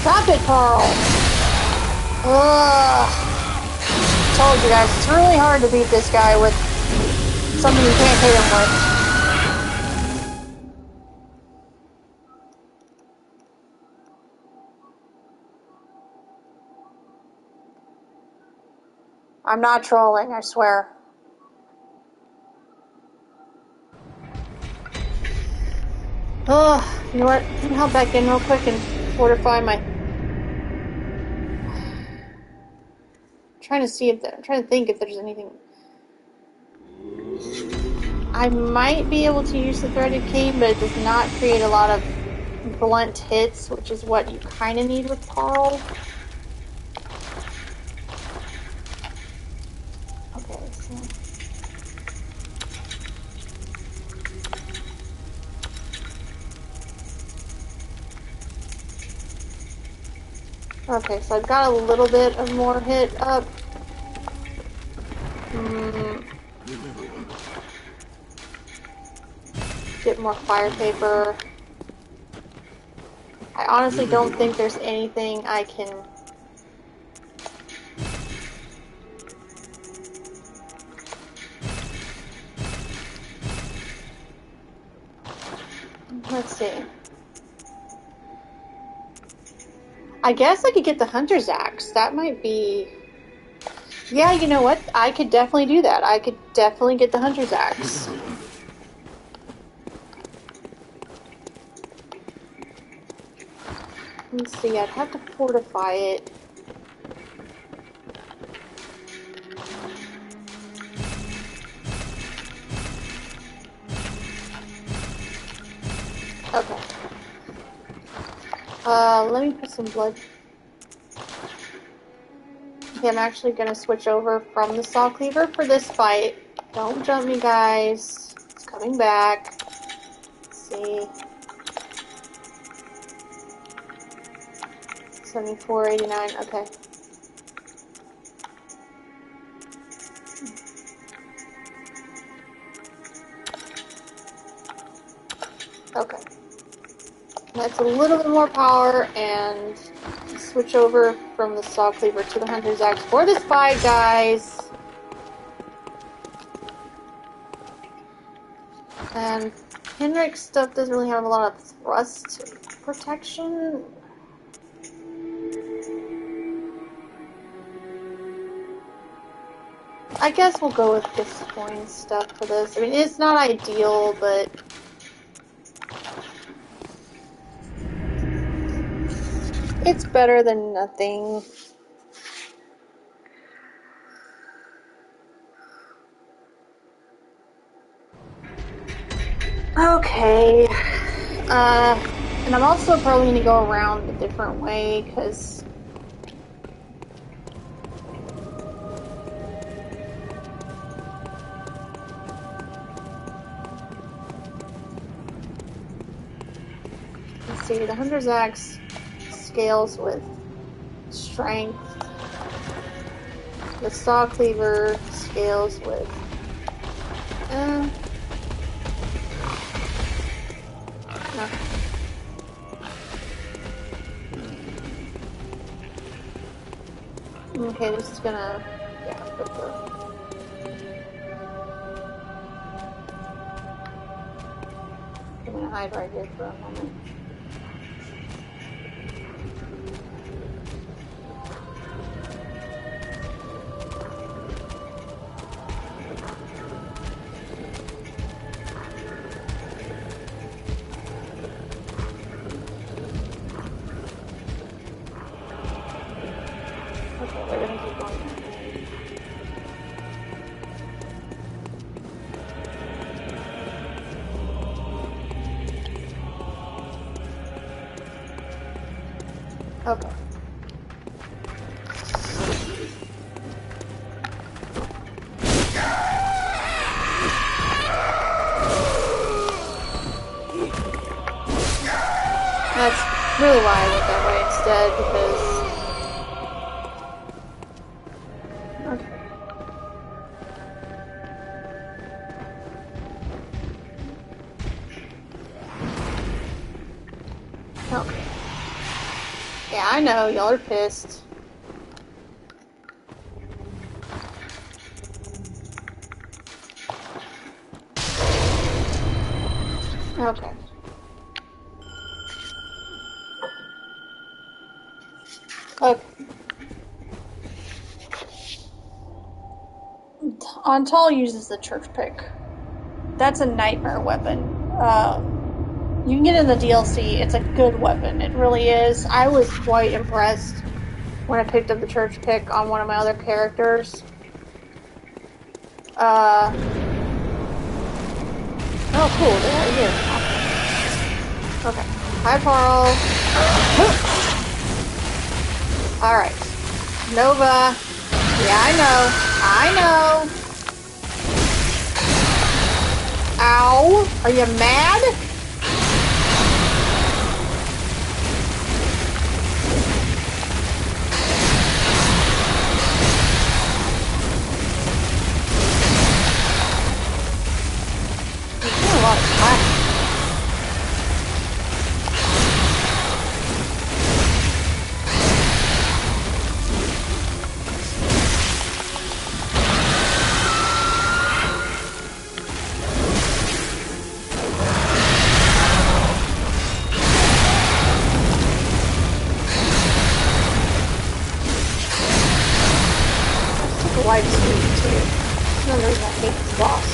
Stop it, Carl! Ugh. Told you guys, it's really hard to beat this guy with something you can't hit him with. I'm not trolling, I swear. Ugh, you know what? Let me hop back in real quick and fortify my... I'm trying to think if there's anything... I might be able to use the threaded cane, but it does not create a lot of blunt hits, which is what you kind of need with Carl. Okay, so... Okay, so I've got a little bit of more hit up. Get more fire paper. I honestly don't think there's anything I can... Let's see. I guess I could get the Hunter's Axe. That might be... Yeah, you know what? I could definitely do that. I could definitely get the Hunter's Axe. Let's see, I'd have to fortify it. Okay. Let me put some blood. Okay, I'm actually gonna switch over from the saw cleaver for this fight. Don't jump me, guys. It's coming back. Let's see. 74.89, okay. Okay. That's a little bit more power, and switch over from the saw cleaver to the Hunter's Axe for this fight, guys. And Henrik's stuff doesn't really have a lot of thrust protection. I guess we'll go with this coin stuff for this. I mean, it's not ideal, but... it's better than nothing. Okay. And I'm also probably going to go around a different way, because... let's see, the Hunter's Axe scales with strength. The saw cleaver scales with no. Okay, this is gonna go for... I'm gonna hide right here for a moment. but we're gonna keep going. Okay. That's really why I went that way instead, because... Okay. Okay. Yeah, I know, y'all are pissed. Okay. Okay. Antal uses the church pick. That's a nightmare weapon. You can get it in the DLC. It's a good weapon. It really is. I was quite impressed when I picked up the church pick on one of my other characters. Oh, cool. They're right here. Okay. Hi, Carl. Alright. Nova. Yeah, I know. Ow. Are you mad? You're doing a lot of fun. Wide sweep too. That's another reason I hate this boss.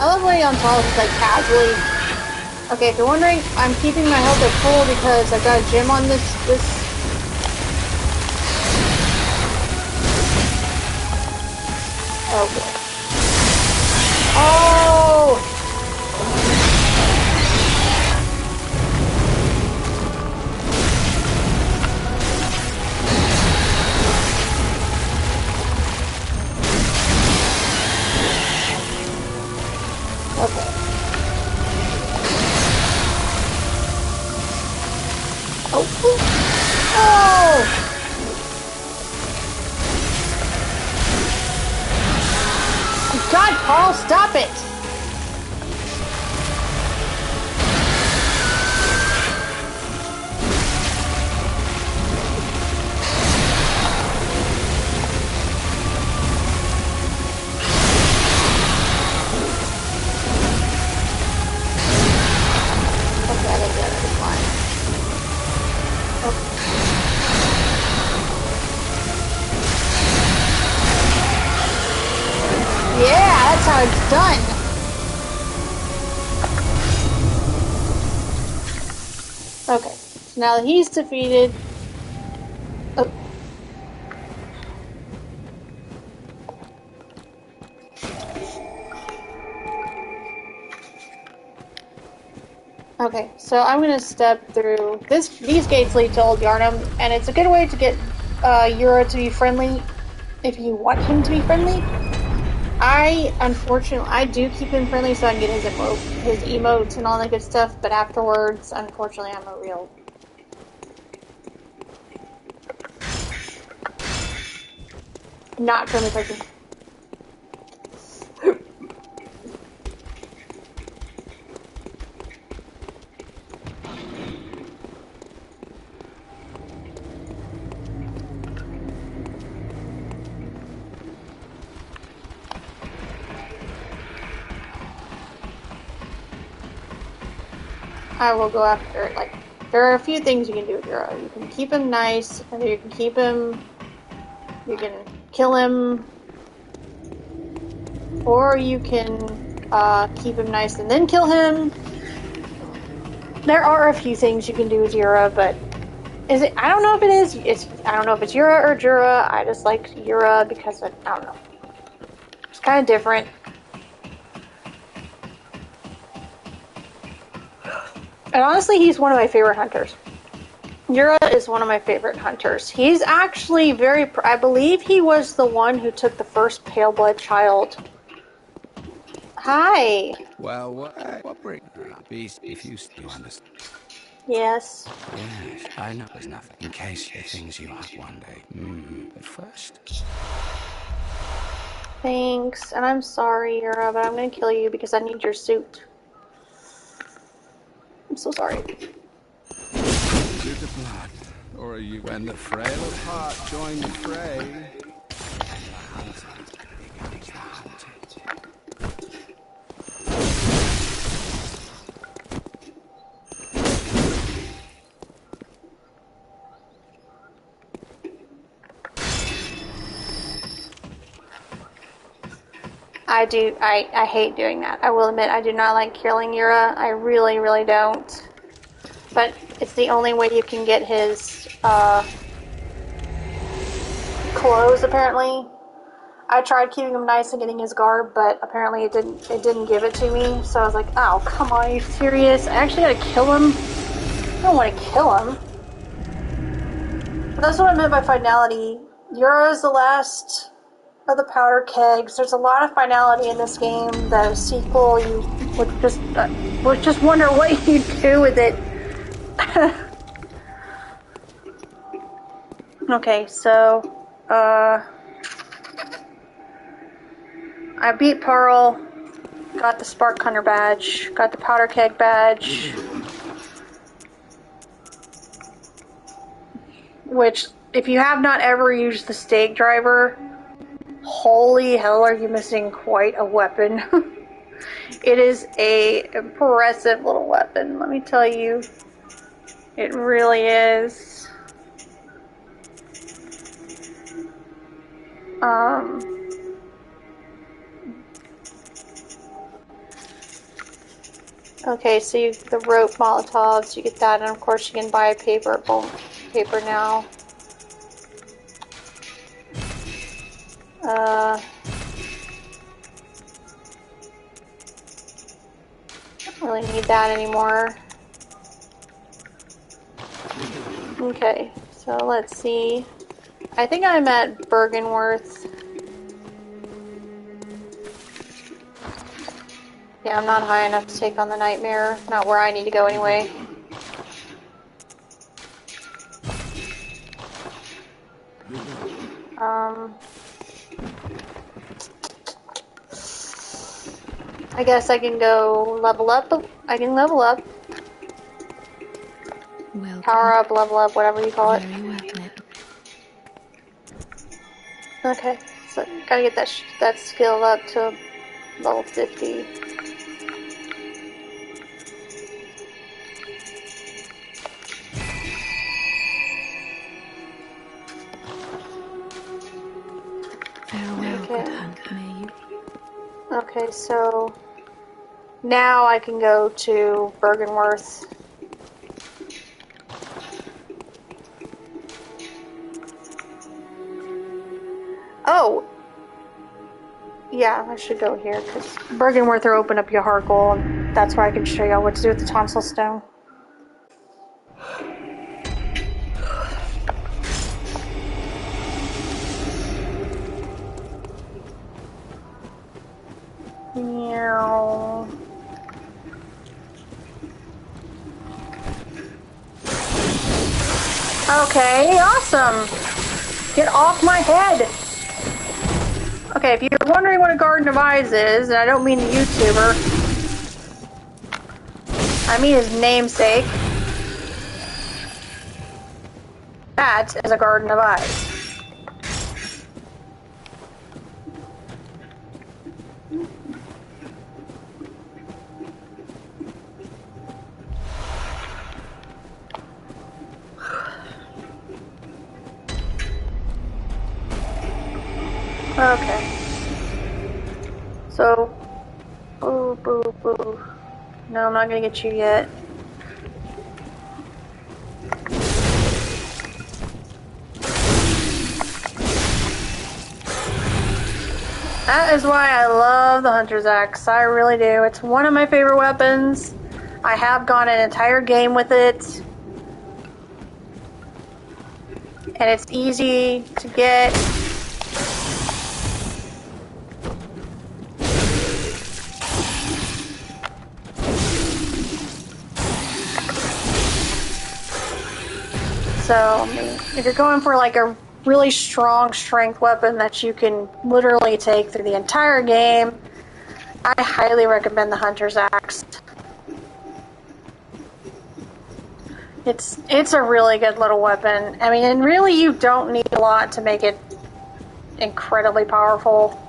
I love laying on top just like casually. Okay, if you're wondering, I'm keeping my health at full because I've got a gem on this. Oh boy. Oh! Okay. Oh! Oh! God, Paul, stop it! Okay, I think that is fine. Yeah, that's how it's done. Okay, so now that he's defeated... Oh. Okay, so I'm gonna step through this. These gates lead to Old Yharnam, and it's a good way to get Yura to be friendly if you want him to be friendly. Unfortunately, I do keep him friendly so I can get his emotes and all that good stuff, but afterwards, unfortunately, I'm a real... not friendly person. I will go after it. Like, there are a few things you can do with Yura. You can keep him nice, and you can keep him. You can kill him, or you can keep him nice and then kill him. There are a few things you can do with Yura, but is it? I don't know if it is. I don't know if it's Yura or Jura. I just like Yura because I don't know. It's kind of different. And honestly, he's one of my favorite hunters. Yura is one of my favorite hunters. He's actually I believe he was the one who took the first pale blood child. Hi. Well, what bring beast if you understand? Yes. Yes, I know there's nothing. In case the things you have one day. But first. Thanks. And I'm sorry, Yura, but I'm gonna kill you because I need your suit. I'm so sorry. Do the blood, or are you when the frail of heart join the fray? I hate doing that. I will admit I do not like killing Yura. I really, really don't. But it's the only way you can get his clothes, apparently. I tried keeping him nice and getting his garb, but apparently it didn't give it to me. So I was like, oh, come on, are you serious? I actually gotta kill him? I don't want to kill him. But that's what I meant by finality. Yura is the last of the powder kegs. There's a lot of finality in this game. The sequel, you would just wonder what you'd do with it. Okay, so I beat Pearl, got the Spark Hunter badge, got the powder keg badge, which, if you have not ever used the stake driver, holy hell, are you missing quite a weapon. It is a impressive little weapon, let me tell you. It really is. Okay, so the rope Molotovs, you get that, and of course you can buy paper now. Don't really need that anymore. Okay, so let's see. I think I'm at Bergenworth. Yeah, I'm not high enough to take on the Nightmare. Not where I need to go anyway. I guess I can go level up. I can level up. Well, Power up, level up, whatever you call it. very well then. Okay, so gotta get that skill up to level 50. Farewell, good hunt, maid. Okay, so now I can go to Bergenworth. Oh! Yeah, I should go here, because Bergenworth will open up Yharnam, and that's where I can show y'all what to do with the tonsil stone. Meow. Okay, awesome! Get off my head! Okay, if you're wondering what a Garden of Eyes is, and I don't mean the YouTuber, I mean his namesake. That is a Garden of Eyes. Okay. So, boo, boo, boo. No, I'm not gonna get you yet. That is why I love the Hunter's Axe. I really do. It's one of my favorite weapons. I have gone an entire game with it. And it's easy to get. So, if you're going for like a really strong strength weapon that you can literally take through the entire game, I highly recommend the Hunter's Axe. It's a really good little weapon. I mean, and really you don't need a lot to make it incredibly powerful.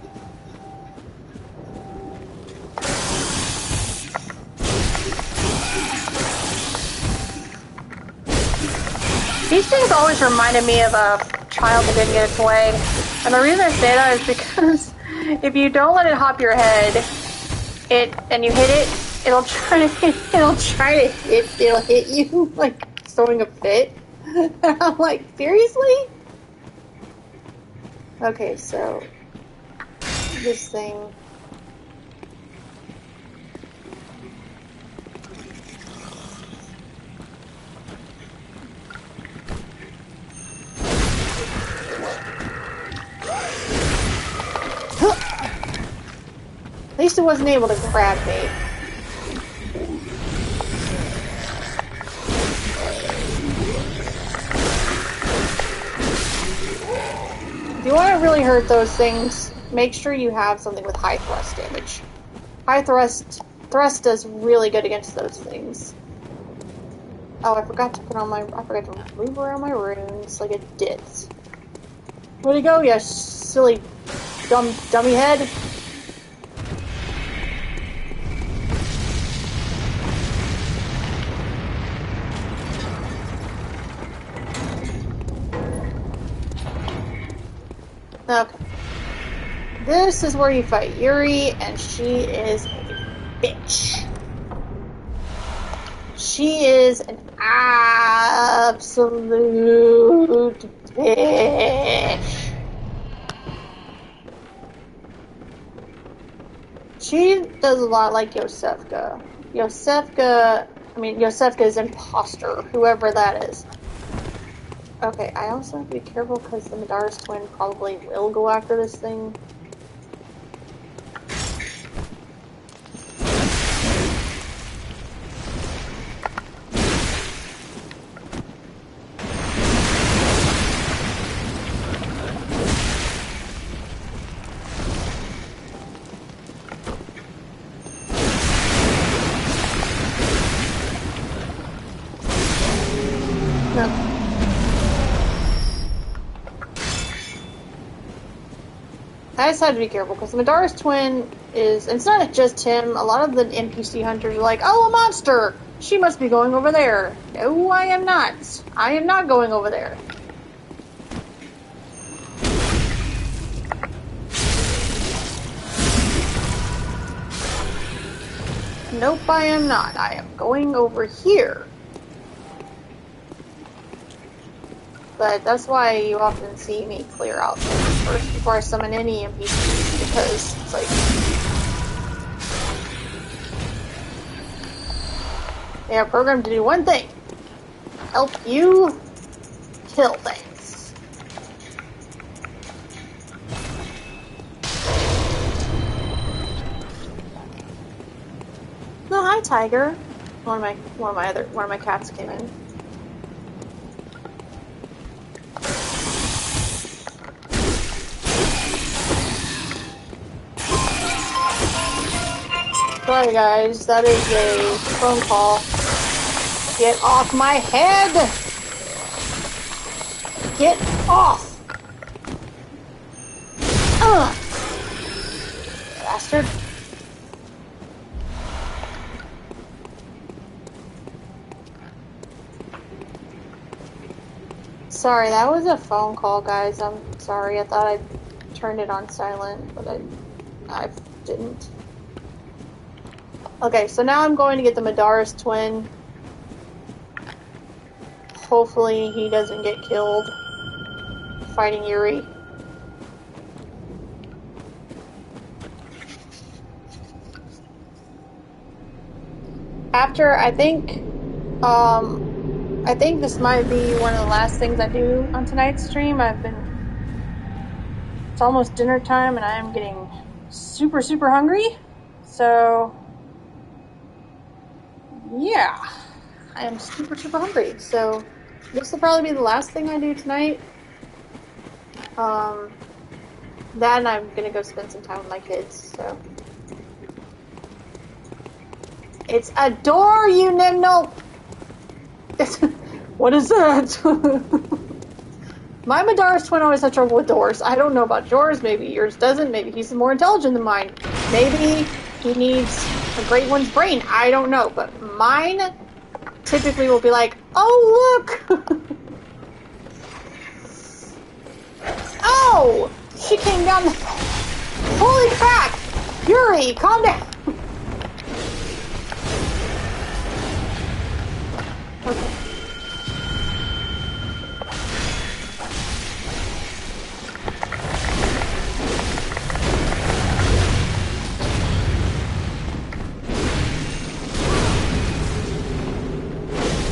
These things always reminded me of a child that didn't get its way. And the reason I say that is because if you don't let it hop your head, and you hit it, it'll hit you like throwing a fit. I'm like, seriously? Okay, so this thing. At least it wasn't able to grab me. If you want to really hurt those things, make sure you have something with high thrust damage. High thrust does really good against those things. Oh, I forgot to move around my runes like it did. Where'd it go, you silly dummy head? Okay. This is where you fight Yuri, and she is a bitch. She is an absolute bitch. She does a lot like Yosefka. Yosefka is imposter, whoever that is. Okay, I also have to be careful because the Madara's twin probably will go after this thing. No. I just had to be careful because the Madara's twin is, and it's not just him, a lot of the NPC hunters are like, oh, a monster! She must be going over there. No, I am not. I am not going over there. Nope, I am not. I am going over here. But that's why you often see me clear out first before I summon any NPCs, because it's like, they are programmed to do one thing: help you kill things. No, hi, Tiger. One of my cats came in. Sorry guys, that is a phone call. Get off my head! Get off! Ugh! Bastard. Sorry, that was a phone call, guys. I'm sorry. I thought I'd turned it on silent, but I didn't. Okay, so now I'm going to get the Madara's twin. Hopefully he doesn't get killed fighting Yuri. After, I think this might be one of the last things I do on tonight's stream. It's almost dinner time and I am getting super, super hungry. So, yeah, I am super, super hungry. So, this will probably be the last thing I do tonight. Then I'm gonna go spend some time with my kids, so. It's a door, you nimno! What is that? My Madara's twin always had trouble with doors. I don't know about yours. Maybe yours doesn't. Maybe he's more intelligent than mine. Maybe he needs a great one's brain. I don't know. But mine typically will be like, oh, look! Oh! She came down the... Holy crap! Yuri, calm down! Okay.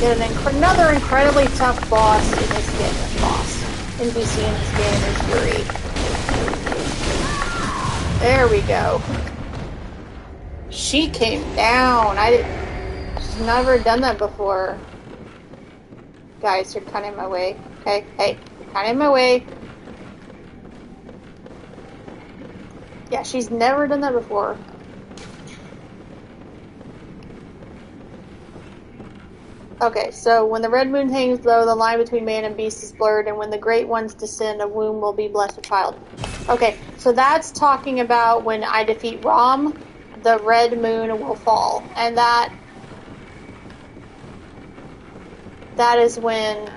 Get another incredibly tough boss in this game. NPC in this game is Yuri. There we go. She came down. She's never done that before. Guys, you're kind of in my way. Okay, hey, you're kind of in my way. Yeah, she's never done that before. Okay, so when the red moon hangs low, the line between man and beast is blurred, and when the great ones descend, a womb will be blessed with child. Okay, so that's talking about when I defeat Rom, the red moon will fall, and that is when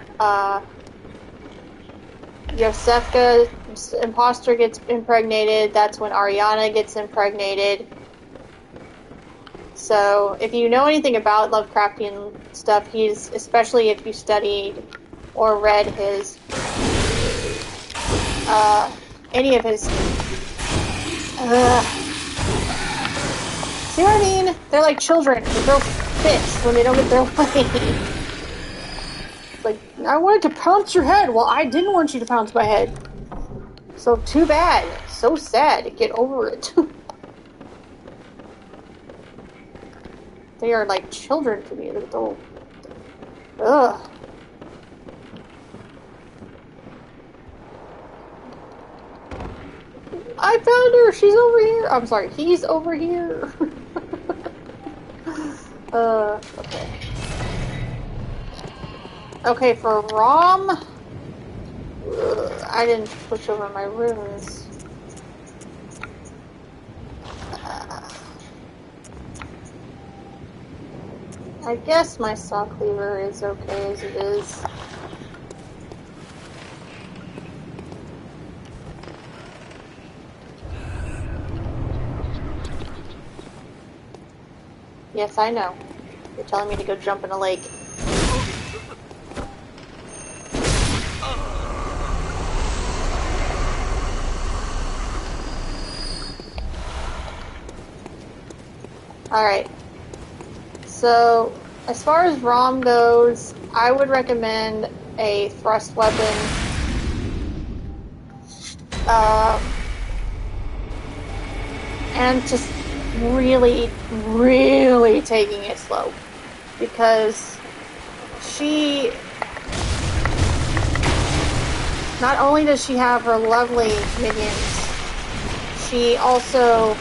Yosefka's imposter gets impregnated. That's when Ariana gets impregnated. So, if you know anything about Lovecraftian stuff, especially if you studied or read his, any of his, see what I mean? They're like children who throw fits when they don't get their way. Like, I wanted to pounce your head. Well, I didn't want you to pounce my head. So, too bad. So sad. Get over it. They are like children to me. They're little... Ugh. I found her! She's over here! I'm sorry, he's over here! Okay. Okay, for Rom... I didn't switch over my runes. I guess my saw cleaver is okay as it is. Yes, I know. You're telling me to go jump in a lake. Alright. So, as far as ROM goes, I would recommend a thrust weapon. And just really, really taking it slow. Because she... Not only does she have her lovely minions, she also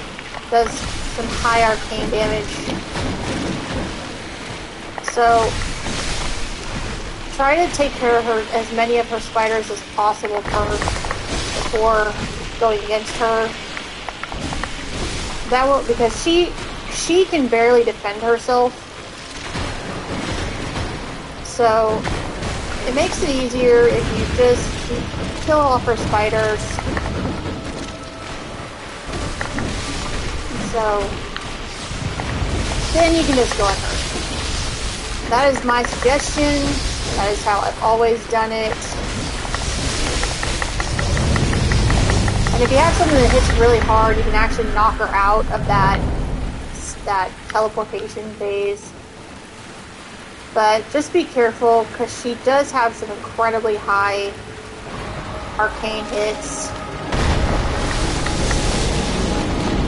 does some high arcane damage. So, try to take care of her, as many of her spiders as possible first, before going against her. That won't, because she can barely defend herself. So, it makes it easier if you just kill off her spiders, So then you can just go on her. That is my suggestion. That is how I've always done it. And if you have something that hits really hard, you can actually knock her out of that teleportation phase. But just be careful, because she does have some incredibly high arcane hits.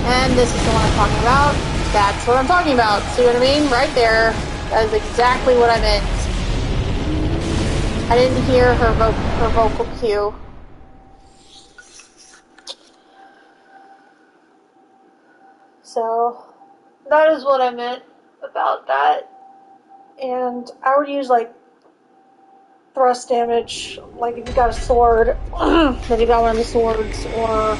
And this is the one I'm talking about. That's what I'm talking about. See what I mean? Right there. That is exactly what I meant. I didn't hear her vocal cue. So, that is what I meant about that. And I would use, like, thrust damage, like if you got a sword, if you got one of the swords, or,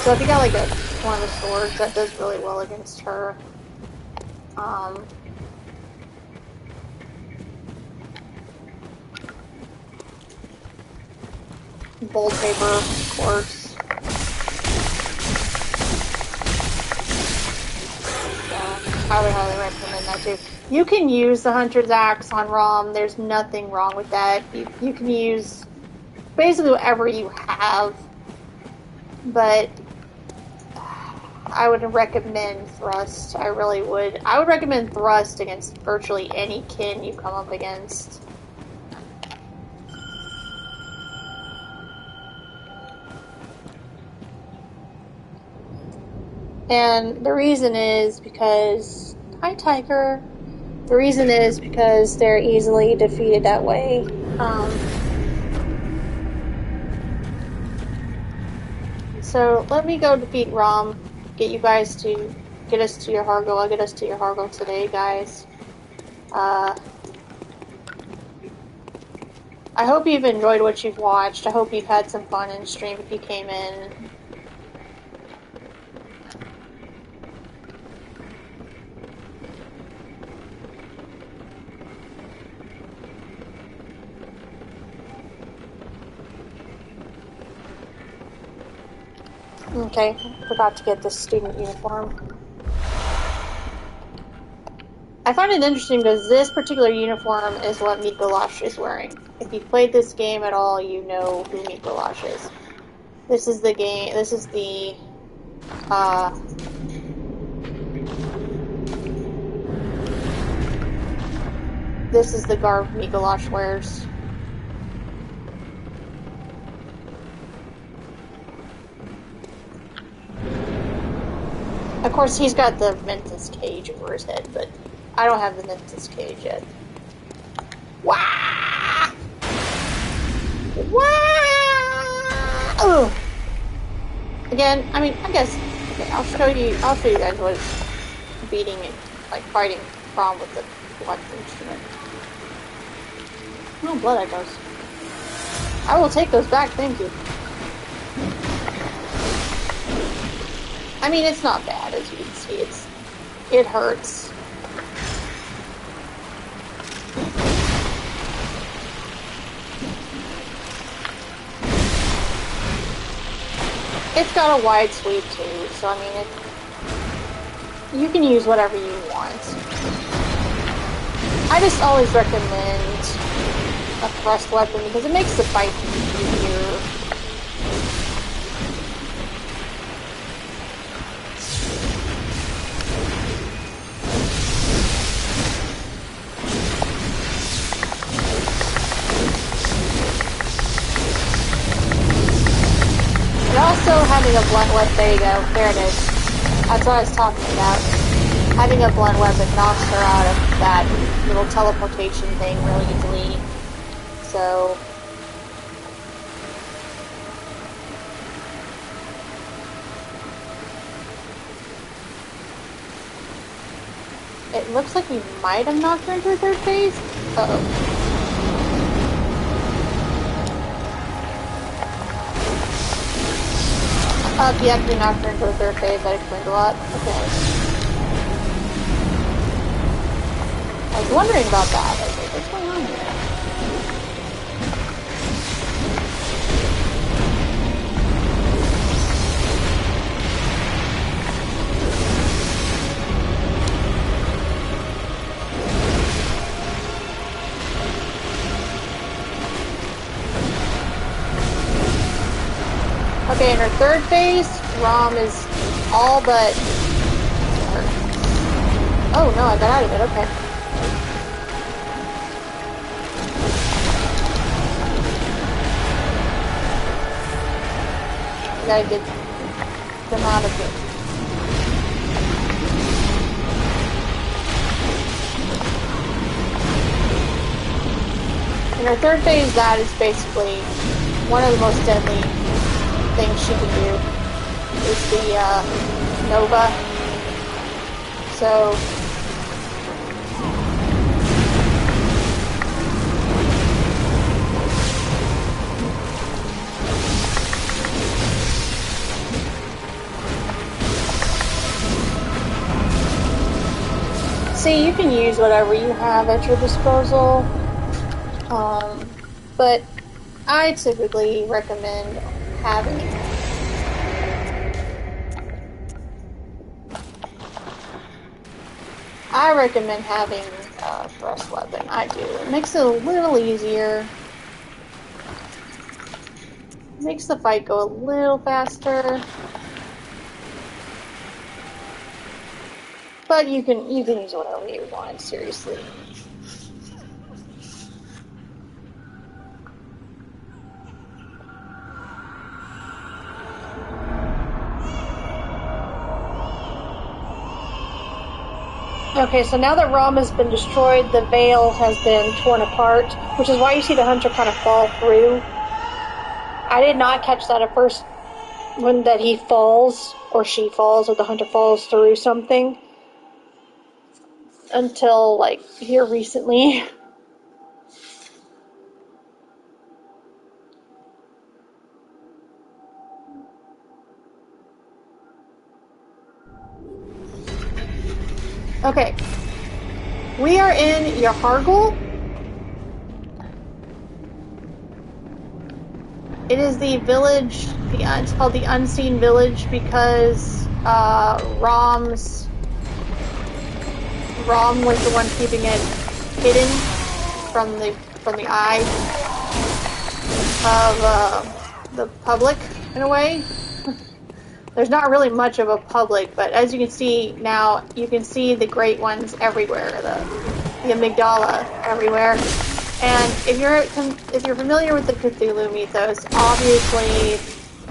so if you got, like, one of the swords, that does really well against her. Bold paper, of course. I would highly recommend that too. You can use the Hunter's Axe on ROM. There's nothing wrong with that. You can use basically whatever you have. But I would recommend thrust. I really would. I would recommend thrust against virtually any kin you come up against. And the reason is because... Hi, Tiger. The reason is because they're easily defeated that way. So, let me go defeat Rom. Get us to Yharnam. I'll get us to Yharnam today, guys. I hope you've enjoyed what you've watched. I hope you've had some fun in stream if you came in. Okay, forgot to get this student uniform. I find it interesting because this particular uniform is what Mikolash is wearing. If you've played this game at all, you know who Mikolash is. This is the game, this is the, this is the garb Mikolash wears. Of course, he's got the Mentis cage over his head, but I don't have the Mentis cage yet. Wah! Wah! Ugh. Again, I mean, I guess, okay, I'll show you guys what beating it, like fighting Prom with the blood instrument. Oh, blood echoes. I will take those back, thank you. I mean, it's not bad, as you can see. It hurts. It's got a wide sweep too, so I mean, you can use whatever you want. I just always recommend a thrust weapon because it makes the fight easier. Also, having a blunt weapon, there you go, there it is. That's what I was talking about. Having a blunt weapon knocks her out of that little teleportation thing really easily. So... it looks like we might have knocked her into her third phase. Uh-oh. Yep, we knocked her into the third phase. That explains a lot. Okay. was wondering about that. I was like, what's going on here? Okay, in her third phase, Rom is all but... Oh no, I got out of it, okay. I gotta get them out of it. In her third phase, that is basically one of the most deadly things she can do is the Nova. So see, you can use whatever you have at your disposal, but I typically recommend having a thrust weapon. I do. It makes it a little easier. Makes the fight go a little faster. But you can use whatever you want, seriously. Okay, so now that Rom has been destroyed, the veil has been torn apart, which is why you see the hunter kind of fall through. I did not catch that at first, when that he falls, or she falls, or the hunter falls through something, until, like, here recently. Okay, we are in Yharnam. It is the village, it's called the Unseen Village because Rom was the one keeping it hidden from the eye of the public, in a way. There's not really much of a public, but as you can see now, you can see the great ones everywhere, the amygdala everywhere. And if you're familiar with the Cthulhu mythos, obviously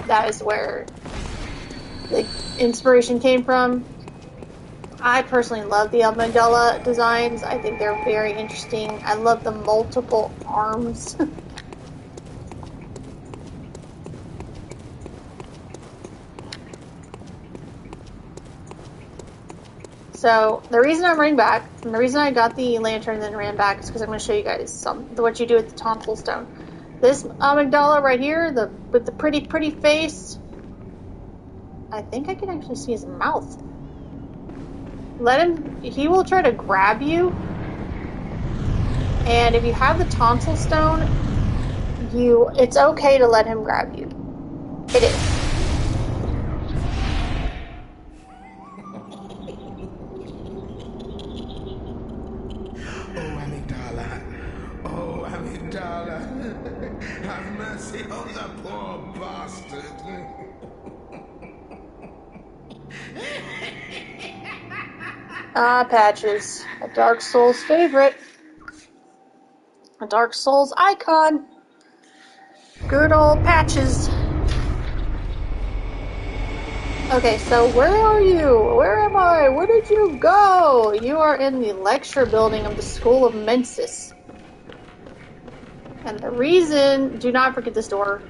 that is where the inspiration came from. I personally love the amygdala designs. I think they're very interesting. I love the multiple arms. So, the reason I'm running back, and the reason I got the lantern and then ran back is because I'm going to show you guys what you do with the tonsil stone. This amygdala right here, with the pretty face, I think I can actually see his mouth. He will try to grab you, and if you have the tonsil stone, it's okay to let him grab you. It is. Oh, Amygdala, have mercy on the poor bastard. Patches. A Dark Souls favorite. A Dark Souls icon. Good old Patches. Okay, so where are you? Where am I? Where did you go? You are in the lecture building of the School of Mensis. And the reason... Do not forget this door.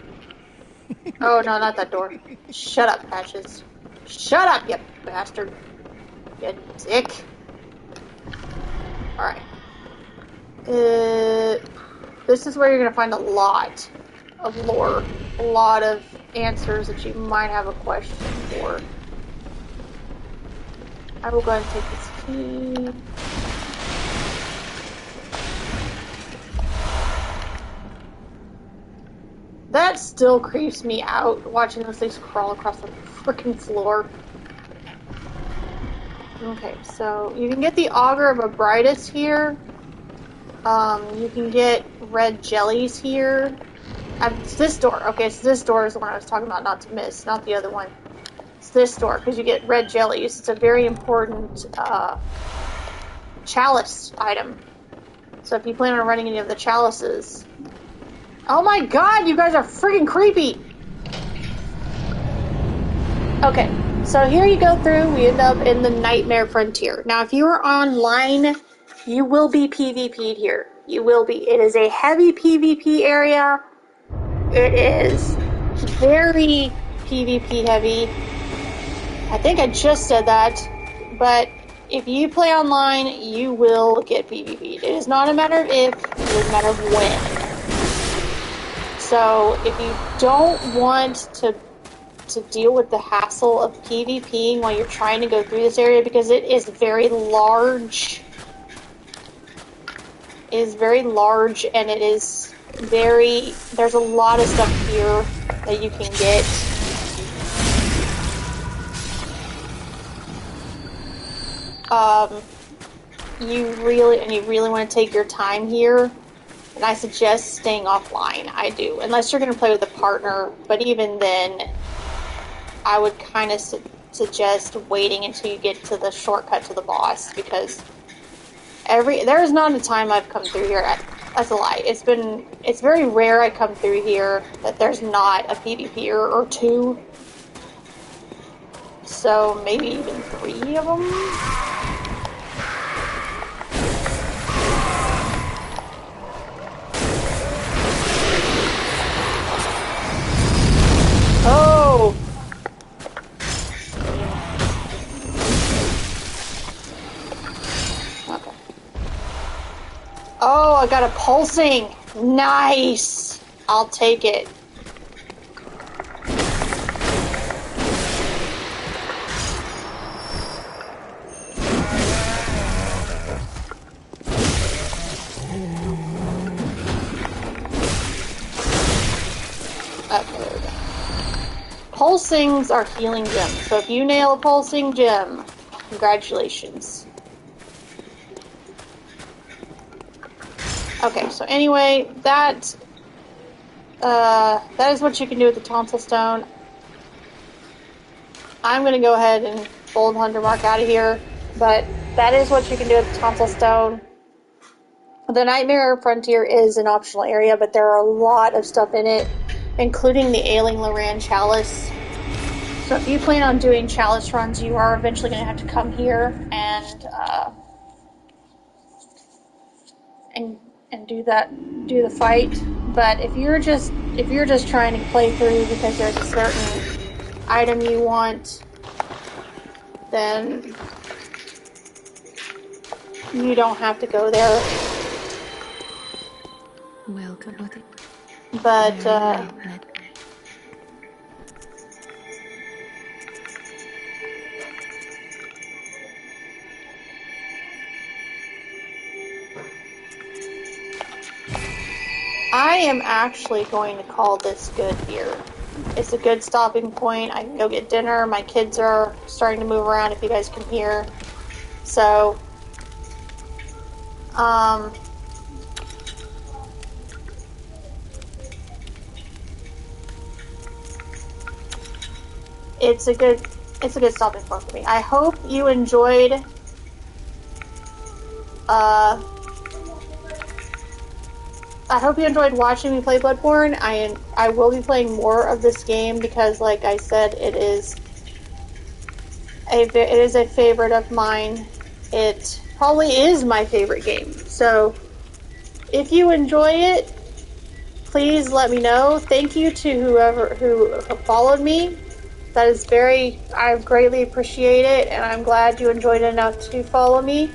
Oh, no, not that door. Shut up, Patches. Shut up, you bastard. You dick. Alright. This is where you're going to find a lot of lore. A lot of answers that you might have a question for. I will go ahead and take this key. That still creeps me out, watching those things crawl across the freaking floor. Okay, so you can get the Augur of Abritus here. You can get red jellies here. It's this door. Okay, so this door is the one I was talking about, not to miss, not the other one. It's this door, because you get red jellies. It's a very important chalice item. So if you plan on running any of the chalices... Oh my god, you guys are freaking creepy! Okay, so here you go through, we end up in the Nightmare Frontier. Now, if you are online, you will be PvP'd here. You will be. It is a heavy PvP area. It is very PvP heavy. I think I just said that, but if you play online, you will get PvP'd. It is not a matter of if, it is a matter of when. So, if you don't want to deal with the hassle of PvPing while you're trying to go through this area, because it is very large. It is very large, and it is very... There's a lot of stuff here that you can get. You really want to take your time here. And I suggest staying offline. I do. Unless you're going to play with a partner. But even then, I would kind of suggest waiting until you get to the shortcut to the boss. Because there is not a time I've come through here. That's a lie. It's very rare I come through here that there's not a PvPer or two. So maybe even 3 of them. Oh! Okay. Oh, I got a pulsing! Nice! I'll take it. Okay, there we go. Pulsings are healing gems, so if you nail a pulsing gem, congratulations. Okay, so anyway, that is what you can do with the tonsil stone. I'm going to go ahead and bold hunter mark out of here, but that is what you can do with the tonsil stone. The Nightmare Frontier is an optional area, but there are a lot of stuff in it, including the Ailing Loran Chalice. So if you plan on doing chalice runs, you are eventually going to have to come here and do the fight. But if you're just trying to play through because there's a certain item you want, then you don't have to go there. Welcome. But I am actually going to call this good here. It's a good stopping point. I can go get dinner. My kids are starting to move around, if you guys can hear. So, it's a good stopping point for me. I hope you enjoyed watching me play Bloodborne. I will be playing more of this game because, like I said, it is a favorite of mine. It probably is my favorite game. So, if you enjoy it, please let me know. Thank you to whoever who followed me. That is I greatly appreciate it, and I'm glad you enjoyed it enough to follow me.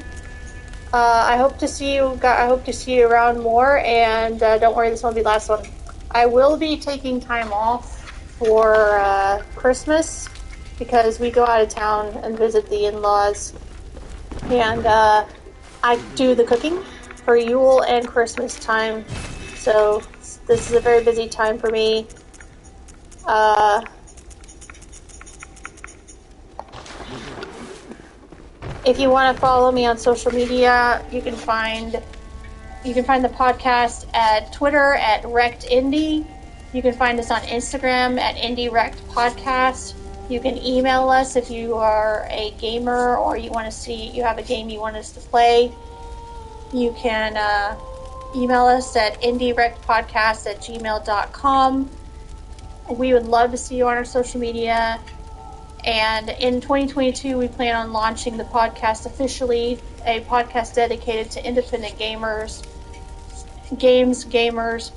I hope to see you around more, and don't worry, this won't be the last one. I will be taking time off for Christmas because we go out of town and visit the in-laws, and I do the cooking for Yule and Christmas time. So This is a very busy time for me. If you want to follow me on social media, you can find the podcast at Twitter at RektIndie. You can find us on Instagram at IndieRekt Podcast. You can email us if you are a gamer or you have a game you want us to play. You can email us at IndieRektPodcast@gmail.com. We would love to see you on our social media. And in 2022, we plan on launching the podcast officially, a podcast dedicated to independent gamers, gamers,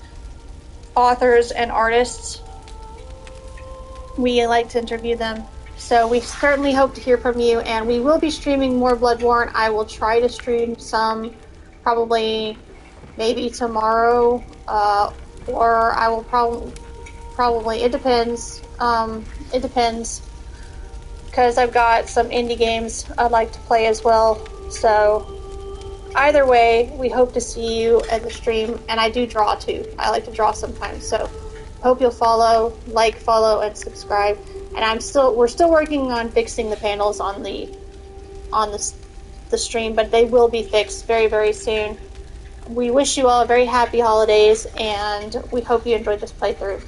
authors, and artists. We like to interview them. So we certainly hope to hear from you, and we will be streaming more Bloodborne. I will try to stream some, maybe tomorrow, or I will probably, it depends. It depends. Because I've got some indie games I'd like to play as well. So either way, we hope to see you at the stream. And I do draw too. I like to draw sometimes. So hope you'll follow, and subscribe. And we're still working on fixing the panels on the stream, but they will be fixed very, very soon. We wish you all a very happy holidays, and we hope you enjoyed this playthrough.